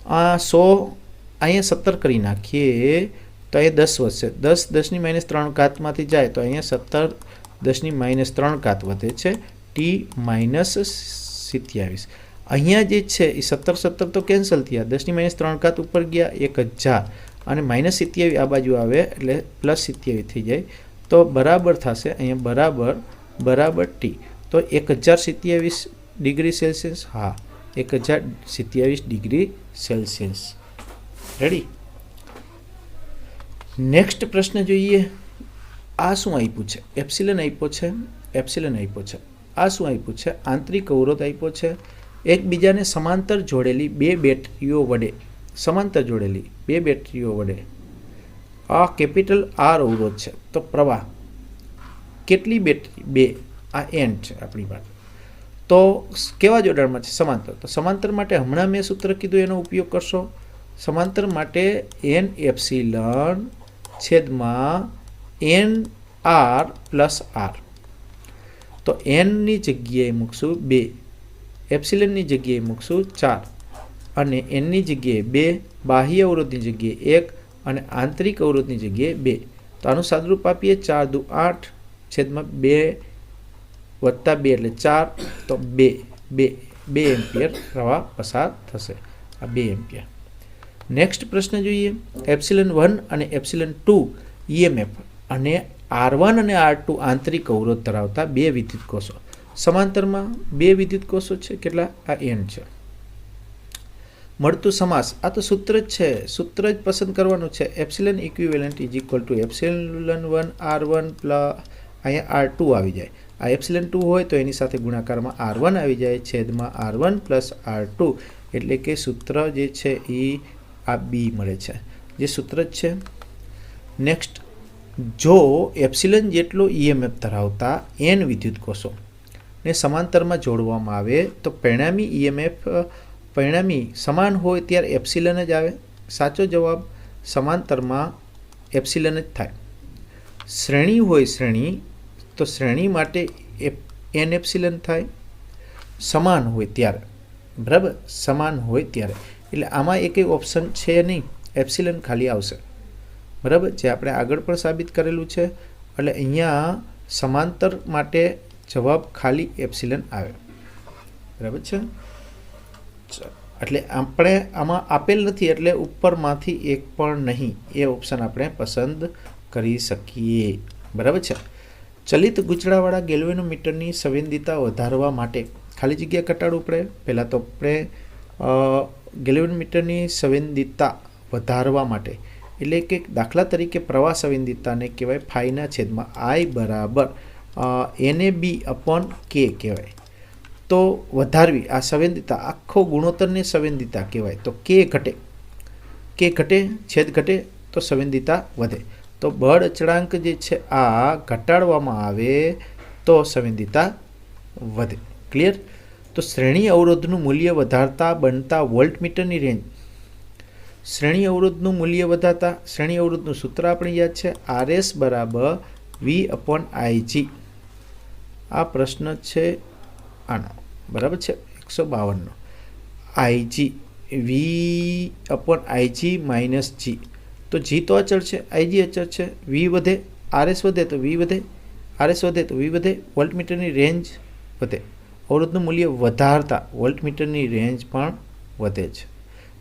આ 100 અહીંયા 17 કરી નાખીએ તો એ 10 વધશે, 10 10⁻⁴ જાય તો અહીંયા 17 10⁻⁴ વધે છે, T -27. અહીંયા જે છે એ 17 તો કેન્સલ થયા, 10⁻⁴ ઉપર ગયા 1000 અને -27 આ બાજુ આવે એટલે +27 થઈ જાય, તો બરાબર થશે અહીંયા બરાબર T. તો 1027 ડિગ્રી સેલ્સિયસ, હા 1027 ડિગ્રી સેલ્સિયસ. રેડી? નેક્સ્ટ પ્રશ્ન જોઈએ. આ શું આપ્યું છે? એપ્સિલન આપ્યો છે. આ શું આપ્યું છે? આંતરિક અવરોધ આપ્યો છે. એકબીજાને સમાંતર જોડેલી બે બેટરીઓ વડે આ કેપિટલ R અવરોધ છે. તો પ્રવાહ કેટલી બેટરી? 2. આ n છે આપણી પાસે. તો કેવા જોડાણમાં છે? સમાંતર. તો સમાંતર માટે હમણાં મેં સૂત્ર કીધું એનો ઉપયોગ કરશો. સમાંતર માટે n એપ્સિલન છેદમાં n r પ્લસ r. તો n ની જગ્યાએ મૂકશું 2, એપ્સિલનની જગ્યાએ મૂકશું 4 અને n ની જગ્યાએ 2, બાહ્ય અવરોધની જગ્યાએ 1 અને આંતરિક અવરોધની જગ્યાએ 2. તો આનું સાદુરૂપ આપીએ, 4 દુ 8 છેદમાં 2 વત્તા 2 એટલે 4, તો 2 એમ્પિયર પ્રવાહ પસાર થશે, આ 2 એમ્પિયર. નેક્સ્ટ પ્રશ્ન જોઈએ. એપ્સિલન 1 અને એપ્સિલન 2 EMF અને R1 અને R2 આંતરિક અવરોધ ધરાવતા 2 વિદ્યુત કોષો. સમાંતરમાં 2 વિદ્યુત કોષો છે, કેટલા? આ n છે. મળતું સમાસ, આ તો સૂત્ર જ છે, સૂત્ર જ પસંદ કરવાનું છે. Epsilon equivalent is equal to epsilon 1 R1 plus અહીંયા R2 આવી જાય. આ એપ્સિલન 2 હોય તો એની સાથે ગુણાકારમાં R1 આવી જાય, છેદમાં R1 પ્લસ R2, એટલે કે સૂત્ર જે છે એ આ બી મળે છે, જે સૂત્ર જ છે. નેક્સ્ટ, જો એપ્સિલન જેટલો ઈએમએફ ધરાવતા એન વિદ્યુત કોષો ને સમાંતરમાં જોડવામાં આવે તો પરિણામી સમાન હોય ત્યારે એપ્સિલન જ આવે. સાચો જવાબ સમાંતરમાં એપ્સિલન જ થાય. શ્રેણી હોય તો શ્રેણી માટે એન એપ્સિલન થાય સમાન હોય ત્યારે. બરાબર, સમાન હોય ત્યારે. એટલે આમાં એક ઓપ્શન છે નહીં, એપ્સિલન ખાલી આવશે. બરાબર, જે આપણે આગળ પણ સાબિત કરેલું છે. એટલે અહીંયા સમાંતર માટે જવાબ ખાલી એપ્સિલન આવે. બરાબર છે. એટલે આપણે આમાં આપેલ નથી એટલે ઉપરમાંથી એક પણ નહીં, એ ઓપ્શન આપણે પસંદ કરી શકીએ. બરાબર છે. ચલિત ગૂંચળાવાળા ગેલ્વેનોમીટરની સંવેદનીયતા વધારવા માટે ખાલી જગ્યા ઘટાડવું પડે. પહેલાં તો આપણે ગેલ્વેનોમીટરની સંવેદનીયતા વધારવા માટે, એટલે કે દાખલા તરીકે પ્રવાહ સંવેદનીયતાને કહેવાય ફાઈના છેદમાં આઈ બરાબર NAB અપોન કે કહેવાય. તો વધારવી આ સંવેદનીયતા, આખો ગુણોત્તરની સંવેદનીયતા કહેવાય. તો કે ઘટે છેદ ઘટે તો સંવેદનીયતા વધે. તો બળ અચળાંક જે છે આ ઘટાડવામાં આવે તો સંવેદનીયતા વધે. ક્લિયર? તો શ્રેણી અવરોધનું મૂલ્ય વધારતા બનતા વોલ્ટમીટરની રેન્જ. શ્રેણી અવરોધનું મૂલ્ય વધારતા, શ્રેણી અવરોધનું સૂત્ર આપણે યાદ છે, RS બરાબર V/IG. આ પ્રશ્ન છે આનો. બરાબર છે, 152નો. IG V/IG minus G. તો G તો અચળ છે, IG અચળ છે. V વધે, RS વધે તો V વધે, RS વધે તો V વધે, વોલ્ટમીટરની રેન્જ વધે. અવરોધનું મૂલ્ય વધારતા વોલ્ટમીટરની રેન્જ પણ વધે છે.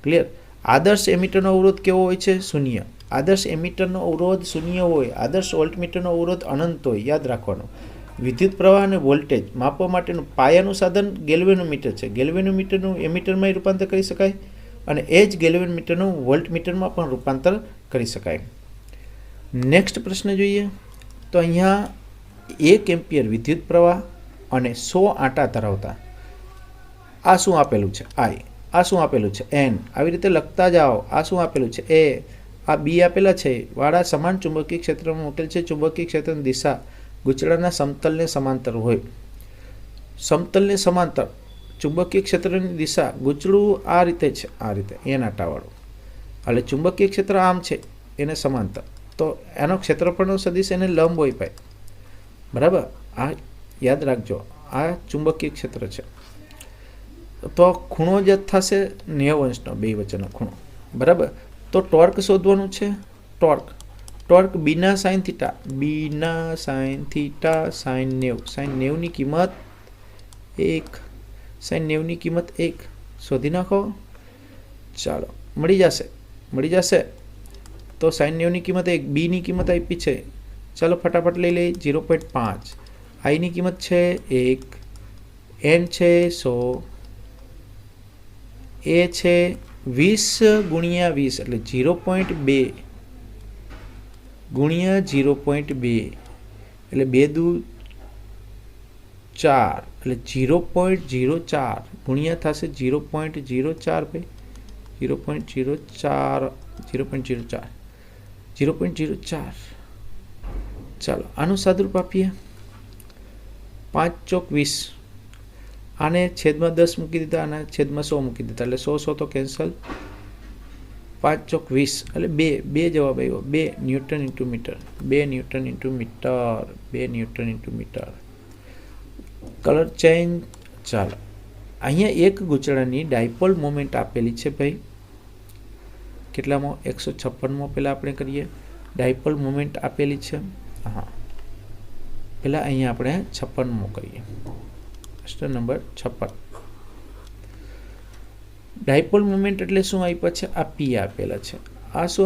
ક્લિયર? આદર્શ એમીટરનો અવરોધ કેવો હોય છે? શૂન્ય. આદર્શ એમીટરનો અવરોધ શૂન્ય હોય, આદર્શ વોલ્ટમીટરનો અવરોધ અનંત હોય. યાદ રાખવાનું. વિદ્યુત પ્રવાહ અને વોલ્ટેજ માપવા માટેનું પાયાનું સાધન ગેલ્વેનોમીટર છે. ગેલ્વેનોમીટરનું એમીટરમાં રૂપાંતર કરી શકાય અને એ જ ગેલ્વેનોમીટરનું વોલ્ટમીટરમાં પણ રૂપાંતર કરી શકાય. નેક્સ્ટ પ્રશ્ન જોઈએ તો અહીંયા 1 એમ્પિયર વિદ્યુત પ્રવાહ અને 100 આંટા ધરાવતા, આ શું આપેલું છે? I. આ શું આપેલું છે? N. આવી રીતે લખતા જાઓ. આ શું આપેલું છે? A. આ B આપેલા છે. વાળા સમાન ચુંબકીય ક્ષેત્રમાં મૂકેલ છે. ચુંબકીય ક્ષેત્રની દિશા ગૂંચળાના સમતલને સમાંતર હોય. સમતલને સમાંતર ચુંબકીય ક્ષેત્રની દિશા ગૂંચળું આ રીતે છે, આ રીતે N આંટાવાળું. એટલે ચુંબકીય ક્ષેત્ર આમ છે, એને સમાંતર. તો એનો ક્ષેત્રફળનો સદિશ એને લંબ હોય ભાઈ. બરાબર, આ યાદ રાખજો. આ ચુંબકીય ક્ષેત્ર છે. તો ખૂણો જ થશે 90°નો, બે વચ્ચેનો ખૂણો. બરાબર. તો ટોર્ક શોધવાનું છે. ટોર્ક બીના સાઇન થીટા, સાઇન 90 ની કિંમત 1, સાઇન 90 ની કિંમત 1 શોધી નાખો. ચાલો, મળી જશે. તો સાઇન 90 ની કિંમત 1, બી ની કિંમત આપી છે. ચાલો ફટાફટ લઈ લઈએ. 0.5. I ની કિંમત છે 1, N છે 100, A છે 20 ગુણ્યા 20 એટલે 0.2 ગુણ્યા 0.2 એટલે 2 દુ 4 એટલે 0.04 ગુણ્યા થશે 0.04 ભાઈ. 0.04. ચાલો આનું સાદુરૂપ આપીએ. 5 ચોક 20. આને છેદમાં 10 મૂકી દીધા, આને છેદમાં 100 મૂકી દીધા એટલે 100 તો કેન્સલ. 5 ચોક 20 એટલે 2 જવાબ આવ્યો. 2 newton into metre. 2 newton into metre. Colour change. ચાલો અહીંયા એક ગૂંચળાની ડાયપોલ મોમેન્ટ આપેલી છે ભાઈ. કેટલામાં? 156માં. પહેલાં આપણે કરીએ. ડાયપોલ મોમેન્ટ આપેલી છે. હા, પહેલાં અહીંયા આપણે 56માં કરીએ. પ્રશ્ન નંબર 56. ડાયપોલ મોમેન્ટ એટલે શું આપ્યા છે? આ P આપેલા છે. આ શું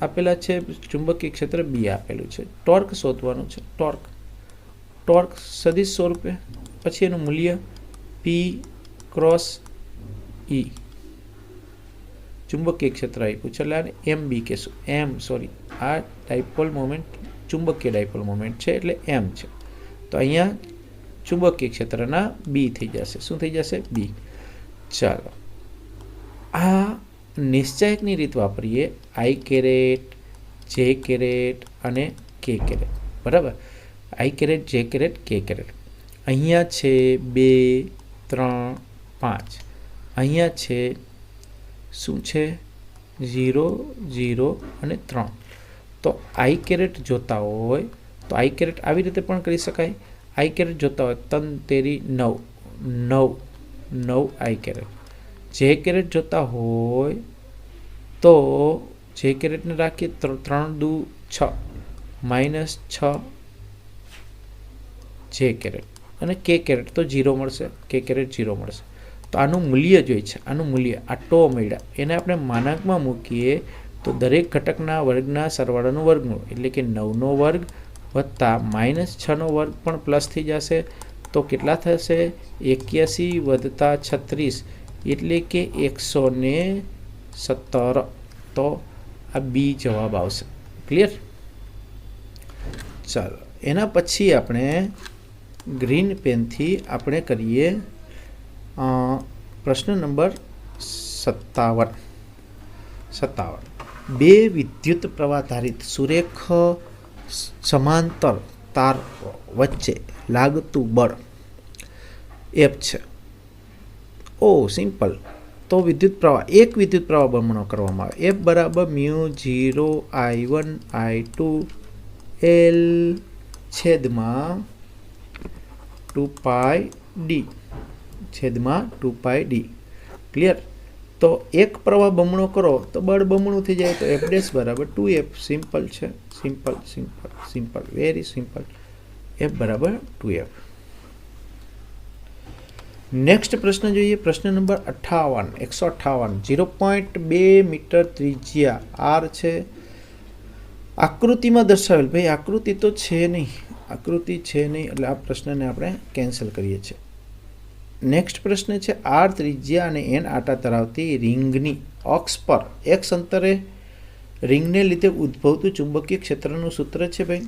આપેલા છે? ચુંબકીય ક્ષેત્ર B આપેલું છે. ટોર્ક શોધવાનું છે. ટોર્ક સદિશ સ્વરૂપે, પછી એનું મૂલ્ય P ક્રોસ E. ચુંબકીય ક્ષેત્ર આપ્યું છે એટલે આને MB કહેશું. આ ડાયપોલ મોમેન્ટ ચુંબકીય ડાયપોલ મોમેન્ટ છે એટલે M છે. તો અહીંયા ચુંબકીય ક્ષેત્રના B થઈ જશે. શું થઈ જશે? B. ચાલો, આ નિશ્ચાયકની રીત વાપરીએ આઈ કેરેટ, જે કેરેટ અને કે કેરેટ. બરાબર, આઈ કેરેટ, જે કેરેટ, કે કેરેટ. અહીંયા છે 2, 3, 5. અહીંયા છે શું છે 0, 0 અને 3. તો આઈ કેરેટ જોતા હોય તો આઈ કેરેટ આવી રીતે પણ કરી શકાય. આઈ કેરેટ જોતા હોય 3 તેરી 9, 9 આઈ કેરેટ. જે કેરેટ જોતા હોય તો જે કેરેટને રાખીએ 3 દુ 6, -6 જે કેરેટ. અને કે કેરેટ તો 0 મળશે, કે કેરેટ 0 મળશે. તો આનું મૂલ્ય જોઈએ છે, આનું મૂલ્ય આ ટો મળ્યા એને આપણે માનાંકમાં મૂકીએ તો દરેક ઘટકના વર્ગના સરવાળાનું વર્ગમૂળ એટલે કે 9નો વર્ગ વત્તા -6નો વર્ગ પણ પ્લસ થઈ જશે. તો કેટલા થશે 81 વત્તા 36 એટલે કે 117. તો આ બી જવાબ આવશે. ક્લિયર? ચાલો એના પછી આપણે ગ્રીન પેનથી આપણે કરીએ પ્રશ્ન નંબર 57. બે વિદ્યુત પ્રવાહ ધારિત સુરેખ સમાંતર તાર વચ્ચે લાગતું બળ F છે. સિમ્પલ. તો વિદ્યુત પ્રવાહ એક વિદ્યુત પ્રવાહ બમણો કરવામાં આવે. F બરાબર μ0 I1 I2 L છેદમાં 2πd ક્લિયર? તો એક પ્રવાહ બમણો કરો તો બળ બમણું થઈ જાય. તો F' બરાબર 2F. સિમ્પલ છે, સિમ્પલ, વેરી સિમ્પલ. F બરાબર 2F. નેક્સ્ટ પ્રશ્ન જોઈએ. પ્રશ્ન નંબર 158. 0.2 મીટર ત્રિજ્યા R છે. આકૃતિમાં દર્શાવેલ, ભાઈ આકૃતિ તો છે નહીં, એટલે આ પ્રશ્નને આપણે કેન્સલ કરીએ છીએ. નેક્સ્ટ પ્રશ્ન છે R ત્રિજ્યા અને N આટા ધરાવતી રિંગની અક્ષ પર x અંતરે રિંગને લીધે ઉદ્ભવતું ચુંબકીય ક્ષેત્રનું સૂત્ર છે. ભાઈ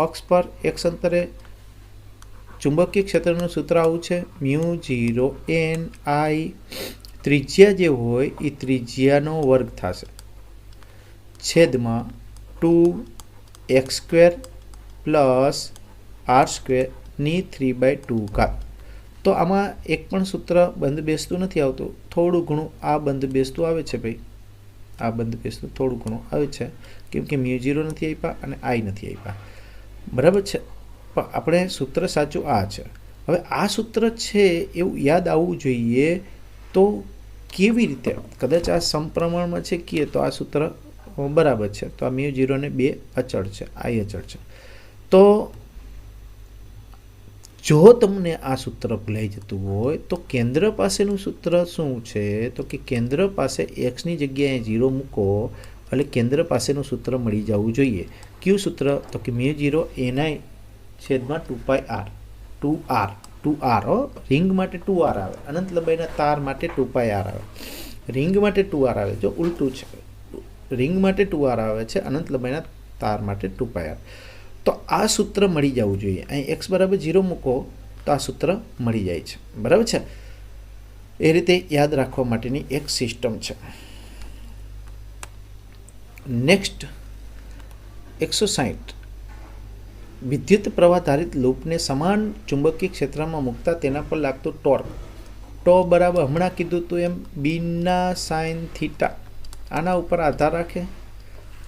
અક્ષ પર x અંતરે ચુંબકીય ક્ષેત્રનું સૂત્ર આવું છે μ0 n I. ત્રિજ્યા જે હોય એ ત્રિજ્યાનો વર્ગ થશે છેદમાં 2x² પ્લસ r² ની 3/2. તો આમાં એક પણ સૂત્ર બંધ બેસતું નથી આવતું, થોડું ઘણું આ બંધ બેસતું આવે છે. ભાઈ આ બંધ બેસતું થોડું ઘણું આવે છે કેમ કે μ0 નથી આપ્યા અને I નથી આપ્યા. બરાબર છે, પણ આપણે સૂત્ર સાચું આ છે. હવે આ સૂત્ર છે એવું યાદ આવવું જોઈએ. તો કેવી રીતે? કદાચ આ સમપ્રમાણમાં છે કીએ તો આ સૂત્ર બરાબર છે. તો આ μ0 ને 2 અચળ છે, I અચળ છે. તો જો તમને આ સૂત્ર ભૂલાઈ જતું હોય તો કેન્દ્ર પાસેનું સૂત્ર શું છે? તો કે કેન્દ્ર પાસે xની જગ્યાએ 0 મૂકો એટલે કેન્દ્ર પાસેનું સૂત્ર મળી જવું જોઈએ. કયું સૂત્ર? તો કે μ0 ni છેદમાં 2πr. 2r રિંગ માટે 2r આવે, અનંત લંબાઈના તાર માટે 2πr આવે. રિંગ માટે 2r આવે, જો ઉલટું છે. રિંગ માટે 2r આવે છે, અનંત લંબાઈના તાર માટે 2πr. તો આ સૂત્ર મળી જવું જોઈએ. અહીં x બરાબર 0 મૂકો તો આ સૂત્ર મળી જાય છે. બરાબર છે? એ રીતે યાદ રાખવા માટેની એક સિસ્ટમ છે. નેક્સ્ટ 160. વિદ્યુત પ્રવાહ ધારિત લૂપને સમાન ચુંબકીય ક્ષેત્રમાં મૂકતા તેના પર લાગતું ટોર્ક. ટો બરાબર હમણાં કીધું તું એમ બીના સાઇન થીટા. આના ઉપર આધાર રાખે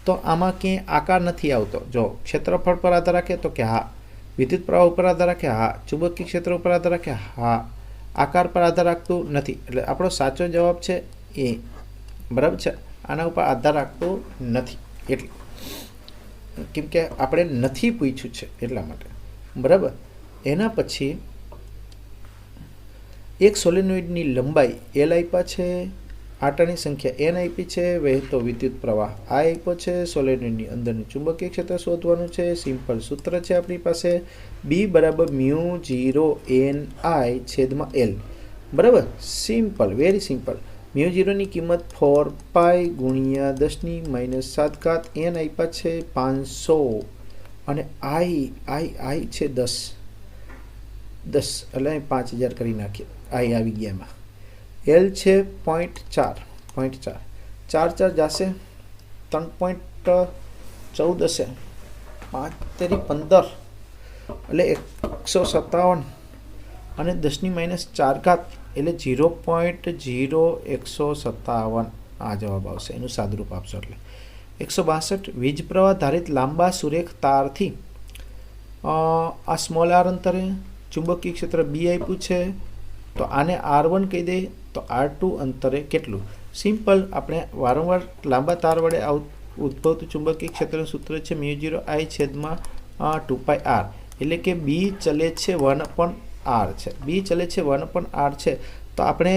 તો આમાં ક્યાંય આકાર નથી આવતો. જો ક્ષેત્રફળ પર આધાર રાખે તો કે હા, વિદ્યુત પ્રવાહ ઉપર આધાર રાખે હા, ચુંબકીય ક્ષેત્ર ઉપર આધાર રાખે હા, આકાર પર આધાર રાખતું નથી. એટલે આપણો સાચો જવાબ છે એ. બરાબર છે? આના ઉપર આધાર રાખતો નથી એટલે કેમ કે આપણે નથી પૂછ્યું છે એટલા માટે. બરાબર. એના પછી એક સોલેનોઇડની લંબાઈ L આપ્યા છે, આટાની સંખ્યા n આપી છે, વહેતો વિદ્યુત પ્રવાહ I આપ્યો છે, સોલેનોઇડની અંદરનું ચુંબકીય ક્ષેત્ર શોધવાનું છે. સિમ્પલ સૂત્ર છે આપણી પાસે B બરાબર μ0 n I છેદમાં L. બરાબર? Simple, very simple. μ0ની કિંમત 4π ગુણ્યા 10⁻⁷ n આપ્યા છે 500 અને I છે 10 એટલે 5000 કરી નાખીએ. I આવી ગયા એમાં. L છે 0.4. 4 જશે 3.14 હશે 5 તેરી 15 એટલે 157 અને 10⁻⁴ એટલે 0.0157 આ જવાબ આવશે. એનું સાદુરૂપ આપશો એટલે 162 વીજ પ્રવાહ ધારિત લાંબા સુરેખ તારથી આ સ્મોલ આર અંતરે ચુંબકીય ક્ષેત્ર બી આપ્યું છે, તો આને R1 કહી દઈએ, તો R2 અંતરે કેટલું? સિમ્પલ, આપણે વારંવાર લાંબા તાર વડે ઉદ્ભવતું ચુંબકીય ક્ષેત્રનું સૂત્ર છે μ0I/2πr, એટલે કે બી ચલે છે 1/r છે. બી ચલે છે 1/r છે, તો આપણે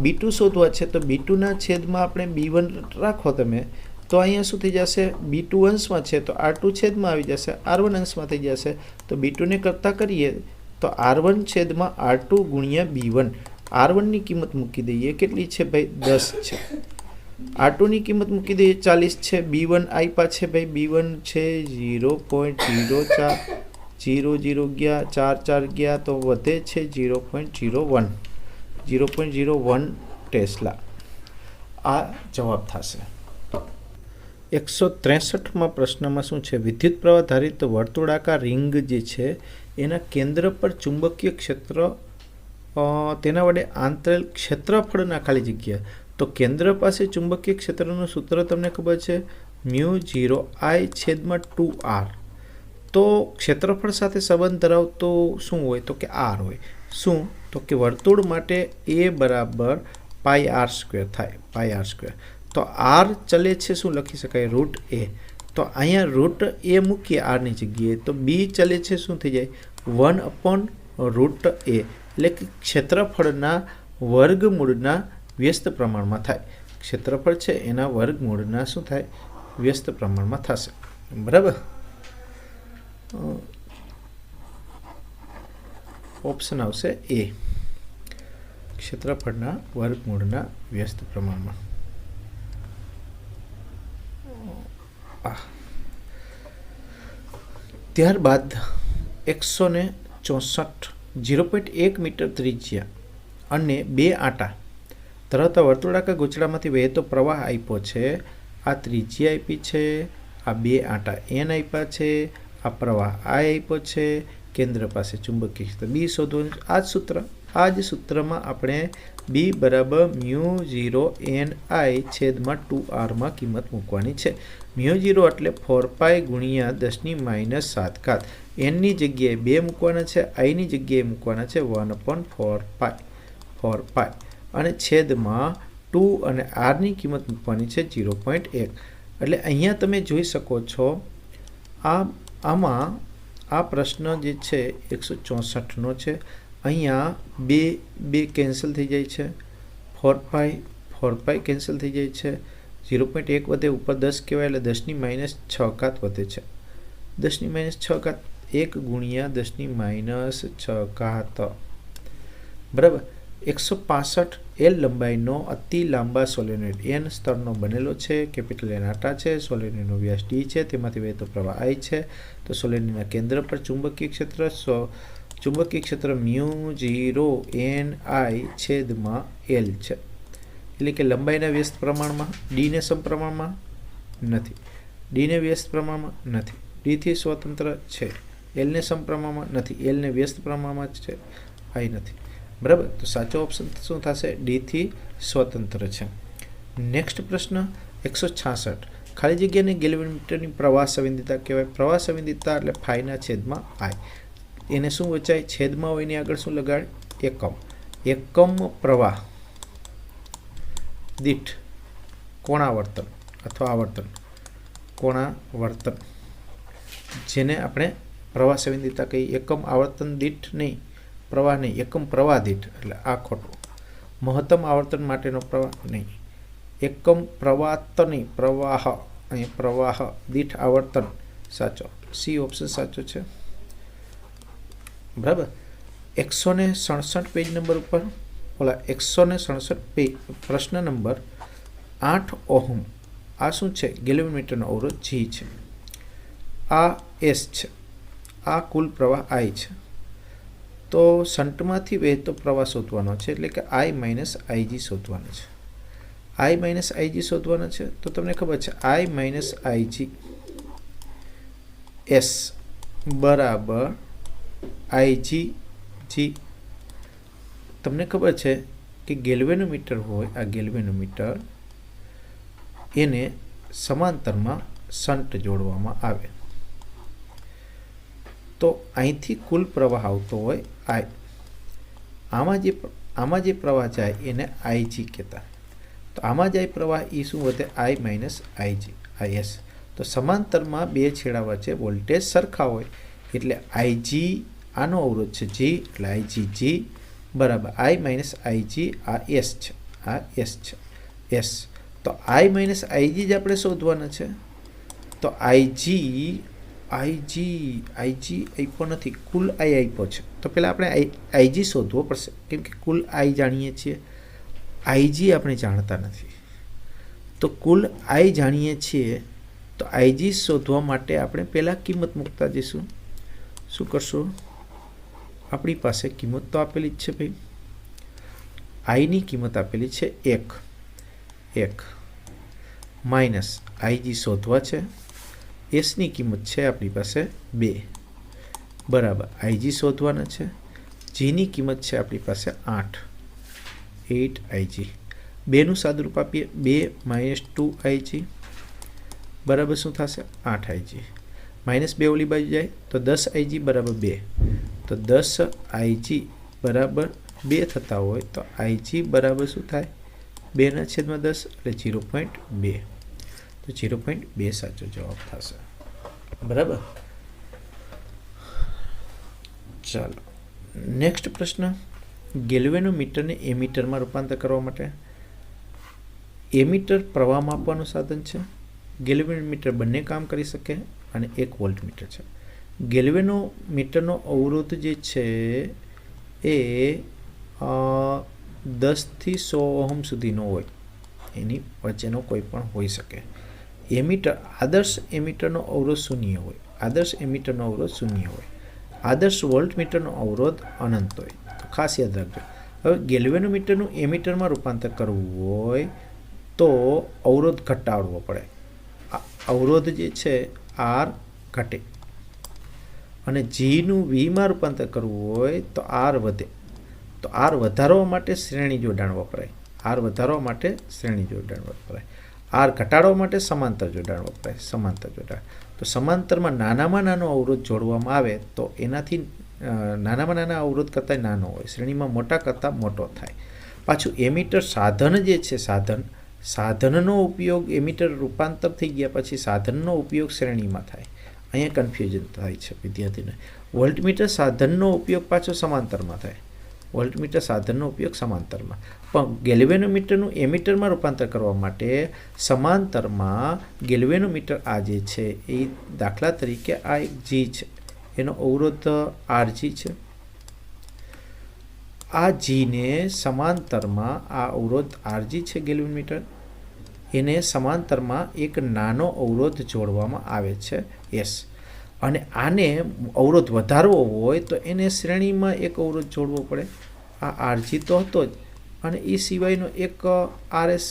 B2 શોધવા છે, તો B2ના છેદમાં આપણે B1 રાખો તમે, તો અહીંયા શું થઈ જશે? B2 અંશમાં છે તો R2 છેદમાં આવી જશે, R1 અંશમાં થઈ જશે, તો B2ને કરતા કરીએ તો R1 છેદમાં R2 ગુણ્યા B1. R1ની કિંમત મૂકી દઈએ, કેટલી છે ભાઈ? 10 છે. R2ની કિંમત મૂકી દઈએ 40 છે. B1 આપ્યા છે ભાઈ, B1 છે 0.04, 0 ગયા 4 ગયા તો વધે છે 0.01, 0.01 ટેસ્લા. આ જવાબ થશે. 163માં પ્રશ્નમાં શું છે? વિદ્યુત પ્રવાહ ધારિત વર્તુળાકાર રિંગ જે છે એના કેન્દ્ર પર ચુંબકીય ક્ષેત્ર તેના વડે આંતરેલ ક્ષેત્રફળના ખાલી જગ્યા. તો કેન્દ્ર પાસે ચુંબકીય ક્ષેત્રનું સૂત્ર તમને ખબર છે μ0I/2r. તો ક્ષેત્રફળ સાથે સંબંધ ધરાવતો શું હોય? તો કે r હોય. શું? તો કે વર્તુળ માટે a બરાબર πr² થાય, πr². તો r ચલે છે, શું લખી શકાય? √a. તો અહીંયા √a મૂકીએ આરની જગ્યાએ, તો b ચલે છે, શું થઈ જાય? 1/√a, એટલે કે ક્ષેત્રફળના વર્ગમૂળના વ્યસ્ત પ્રમાણમાં થાય. ક્ષેત્રફળ છે એના વર્ગમૂળના શું થાય? વ્યસ્ત પ્રમાણમાં થશે. બરાબર. ઓપ્શન આવશે એ, ક્ષેત્રફળના વર્ગમૂળના વ્યસ્ત પ્રમાણમાં. ત્યારબાદ 164 0.1 મીટર ત્રિજ્યા અને 2 આંટા ધરાવતા વર્તુળાકાર ગૂંચળામાંથી વહેતો પ્રવાહ આપ્યો છે. આ ત્રિજ્યા આપી છે, આ 2 આંટા n આપ્યા છે, આ પ્રવાહ I આપ્યો છે, કેન્દ્ર પાસે ચુંબકીય ક્ષેત્ર B શોધવાનું. આ જ સૂત્રમાં આપણે B બરાબર μ0NI/2r માં કિંમત મૂકવાની છે. μ0 એટલે 4π ગુણ્યા 10⁻⁷. nની જગ્યાએ 2 મૂકવાના છે, iની જગ્યાએ મૂકવાના છે 1/4π, અને છેદમાં 2 અને rની કિંમત મૂકવાની છે 0.1. એટલે અહીંયા તમે જોઈ શકો છો આમાં આ પ્રશ્ન જે છે 164નો છે. અહીંયા 2 કેન્સલ થઈ જાય છે, 4π કેન્સલ થઈ જાય છે, 0.1 વધે, ઉપર 10 કહેવાય એટલે 10⁻⁶ વધે છે. 10⁻⁶, 1 ગુણ્યા 10⁻⁶. બરાબર. 165 L લંબાઈનો અતિ લાંબા સોલેનોઇડ n સ્તરનો બનેલો છે. કેપિટલ N આંટા છે, સોલેનોઇડનો વ્યાસ d છે, તેમાંથી વહેતો પ્રવાહ I છે. તો સોલેનોઇડના કેન્દ્ર પર ચુંબકીય ક્ષેત્ર μ0NI/L છે. એટલે કે લંબાઈના વ્યસ્ત પ્રમાણમાં, d ને સમપ્રમાણમાં નથી, d ને વ્યસ્ત પ્રમાણમાં નથી, d થી સ્વતંત્ર છે, L ને સમપ્રમાણમાં નથી, L ને વ્યસ્ત પ્રમાણમાં છે, I નથી. બરાબર. તો સાચો ઓપ્શન શું થશે? d થી સ્વતંત્ર છે. નેક્સ્ટ પ્રશ્ન 166 ખાલી જગ્યાને ગેલ્વેનોમીટરની પ્રવાહ સંવેદિતા કહેવાય. પ્રવાહ સંવેદિતા એટલે ફાઈના છેદમાં I. એને શું વચાય? છેદમાં હોય એની આગળ શું લગાડે? એકમ. એકમ પ્રવાહ દીઠ કોણાવર્તન અથવા આવર્તન, કોણાવર્તન, જેને આપણે પ્રવાહ સંવેદિતા કહીએ. એકમ આવર્તન દીઠ નહીં, પ્રવાહ નહીં, એકમ પ્રવાહ દીઠ, એટલે આ ખોટું. મહત્તમ આવર્તન માટેનો પ્રવાહ નહીં, એકમ પ્રવાહ નહીં, પ્રવાહ, અહીં પ્રવાહ દીઠ આવર્તન સાચો. સી ઓપ્શન સાચો છે. બરાબર. 167 પેજ નંબર ઉપર 167 પેજ પ્રશ્ન નંબર 8 ઓહમ. આ શું છે? ગેલ્વેનોમીટરનો અવરોધ G છે, આ S છે, આ કુલ પ્રવાહ I છે. તો શંટમાંથી વહેતો પ્રવાહ શોધવાનો છે, એટલે કે I - IG શોધવાનો છે. આઈ માઇનસ આઈજી શોધવાના છે. તો તમને ખબર છે આઈ માઇનસ આઈજી એસ બરાબર આઈજી જી. તમને ખબર છે કે ગેલ્વેનોમીટર હોય, આ ગેલ્વેનોમીટર એને સમાંતરમાં શન્ટ જોડવામાં આવે તો અહીંથી કુલ પ્રવાહ આવતો હોય આઈ. આમાં જે પ્રવાહ જાય એને આઈજી કહેતા. તો આમાં જાય પ્રવાહ એ શું વધે? આઈ માઇનસ આઈજી આઈએસ. તો સમાંતરમાં બે છેડા વચ્ચે વોલ્ટેજ સરખા હોય એટલે આઈજી આનો અવરોધ છે જી એટલે આઈજી જી બરાબર આઈ માઇનસ આઈજી આ એસ છે, આ એસ છે એસ. તો આઈ માઇનસ આઈજી જ આપણે શોધવાના છે. તો આઈજી આપ્યો નથી, કુલ આઈ આપ્યો છે. તો પહેલાં આપણે આઈજી શોધવો પડશે કેમ કે કુલ આઈ જાણીએ છીએ, આઈજી આપણે જાણતા નથી. તો કુલ આઈ જાણીએ છીએ તો આઈજી શોધવા માટે આપણે પહેલાં કિંમત મૂકતા જઈશું. શું કરશું? આપણી પાસે કિંમત તો આપેલી જ છે ભાઈ, આઈની કિંમત આપેલી છે 1 માઇનસ આઈજી શોધવા છે, એસની કિંમત છે આપણી પાસે 2 બરાબર આઈજી શોધવાના છે, જીની કિંમત છે આપણી પાસે 8 આઈજી. 2નું સાદુરૂપ આપીએ 2 માઇનસ 2 આઈજી બરાબર શું થશે? 8 આઈજી. માઇનસ 2 ઓલી બાજુ જાય તો 10 આઈજી બરાબર 2. તો 10 આઈજી બરાબર 2 થતા હોય તો આઈજી બરાબર શું થાય? 2/10 એટલે 0.2. તો 0.2 સાચો જવાબ થશે. બરાબર. ચાલો નેક્સ્ટ પ્રશ્ન. ગેલ્વેનોમીટરને એમીટરમાં રૂપાંતર કરવા માટે. એમીટર પ્રવાહ માપવાનું સાધન છે. ગેલ્વેનોમીટર બંને કામ કરી શકે અને એક વોલ્ટમીટર છે. ગેલ્વેનોમીટરનો અવરોધ જે છે એ 10 થી 100 ઓહમ સુધીનો હોય, એની વચ્ચેનો કોઈ પણ હોઈ શકે. આદર્શ એમીટરનો અવરોધ શૂન્ય હોય, આદર્શ એમીટરનો અવરોધ શૂન્ય હોય. આદર્શ વોલ્ટમીટરનો અવરોધ અનંત હોય. તો ખાસ યાદ રાખજો. હવે ગેલ્વેનોમીટરનું એમીટરમાં રૂપાંતર કરવું હોય તો અવરોધ ઘટાડવો પડે. અવરોધ જે છે આર ઘટે અને જીનું વીમાં રૂપાંતર કરવું હોય તો આર વધે. તો આર વધારવા માટે શ્રેણી જોડાણ વપરાય, આર વધારવા માટે શ્રેણી જોડાણ વપરાય. આર ઘટાડવા માટે સમાંતર જોડાણ વપરાય, સમાંતર જોડાણ. તો સમાંતરમાં નાનામાં નાનો અવરોધ જોડવામાં આવે તો એનાથી નાનામાં નાના અવરોધ કરતાં નાનો હોય, શ્રેણીમાં મોટા કરતાં મોટો થાય. પાછું એમીટર સાધન જે છે સાધનનો ઉપયોગ, એમીટર રૂપાંતર થઈ ગયા પછી સાધનનો ઉપયોગ શ્રેણીમાં થાય. અહીંયા કન્ફ્યુઝન થાય છે વિદ્યાર્થીને. વોલ્ટમીટર સાધનનો ઉપયોગ પાછો સમાંતરમાં થાય, વોલ્ટમીટર સાધનનો ઉપયોગ સમાંતરમાં. પણ ગેલ્વેનોમીટરનું એમીટરમાં રૂપાંતર કરવા માટે સમાંતરમાં ગેલ્વેનોમીટર આ જે છે એ દાખલા તરીકે આ એક જી છે, એનો અવરોધ આરજી છે. આ જીને સમાંતરમાં આ અવરોધ આરજી છે ગેલ્વેનોમીટર, એને સમાંતરમાં એક નાનો અવરોધ જોડવામાં આવે છે એસ. અને આને અવરોધ વધારવો હોય તો એને શ્રેણીમાં એક અવરોધ જોડવો પડે. આ આરજી તો હતો જ અને એ સિવાયનો એક આરએસ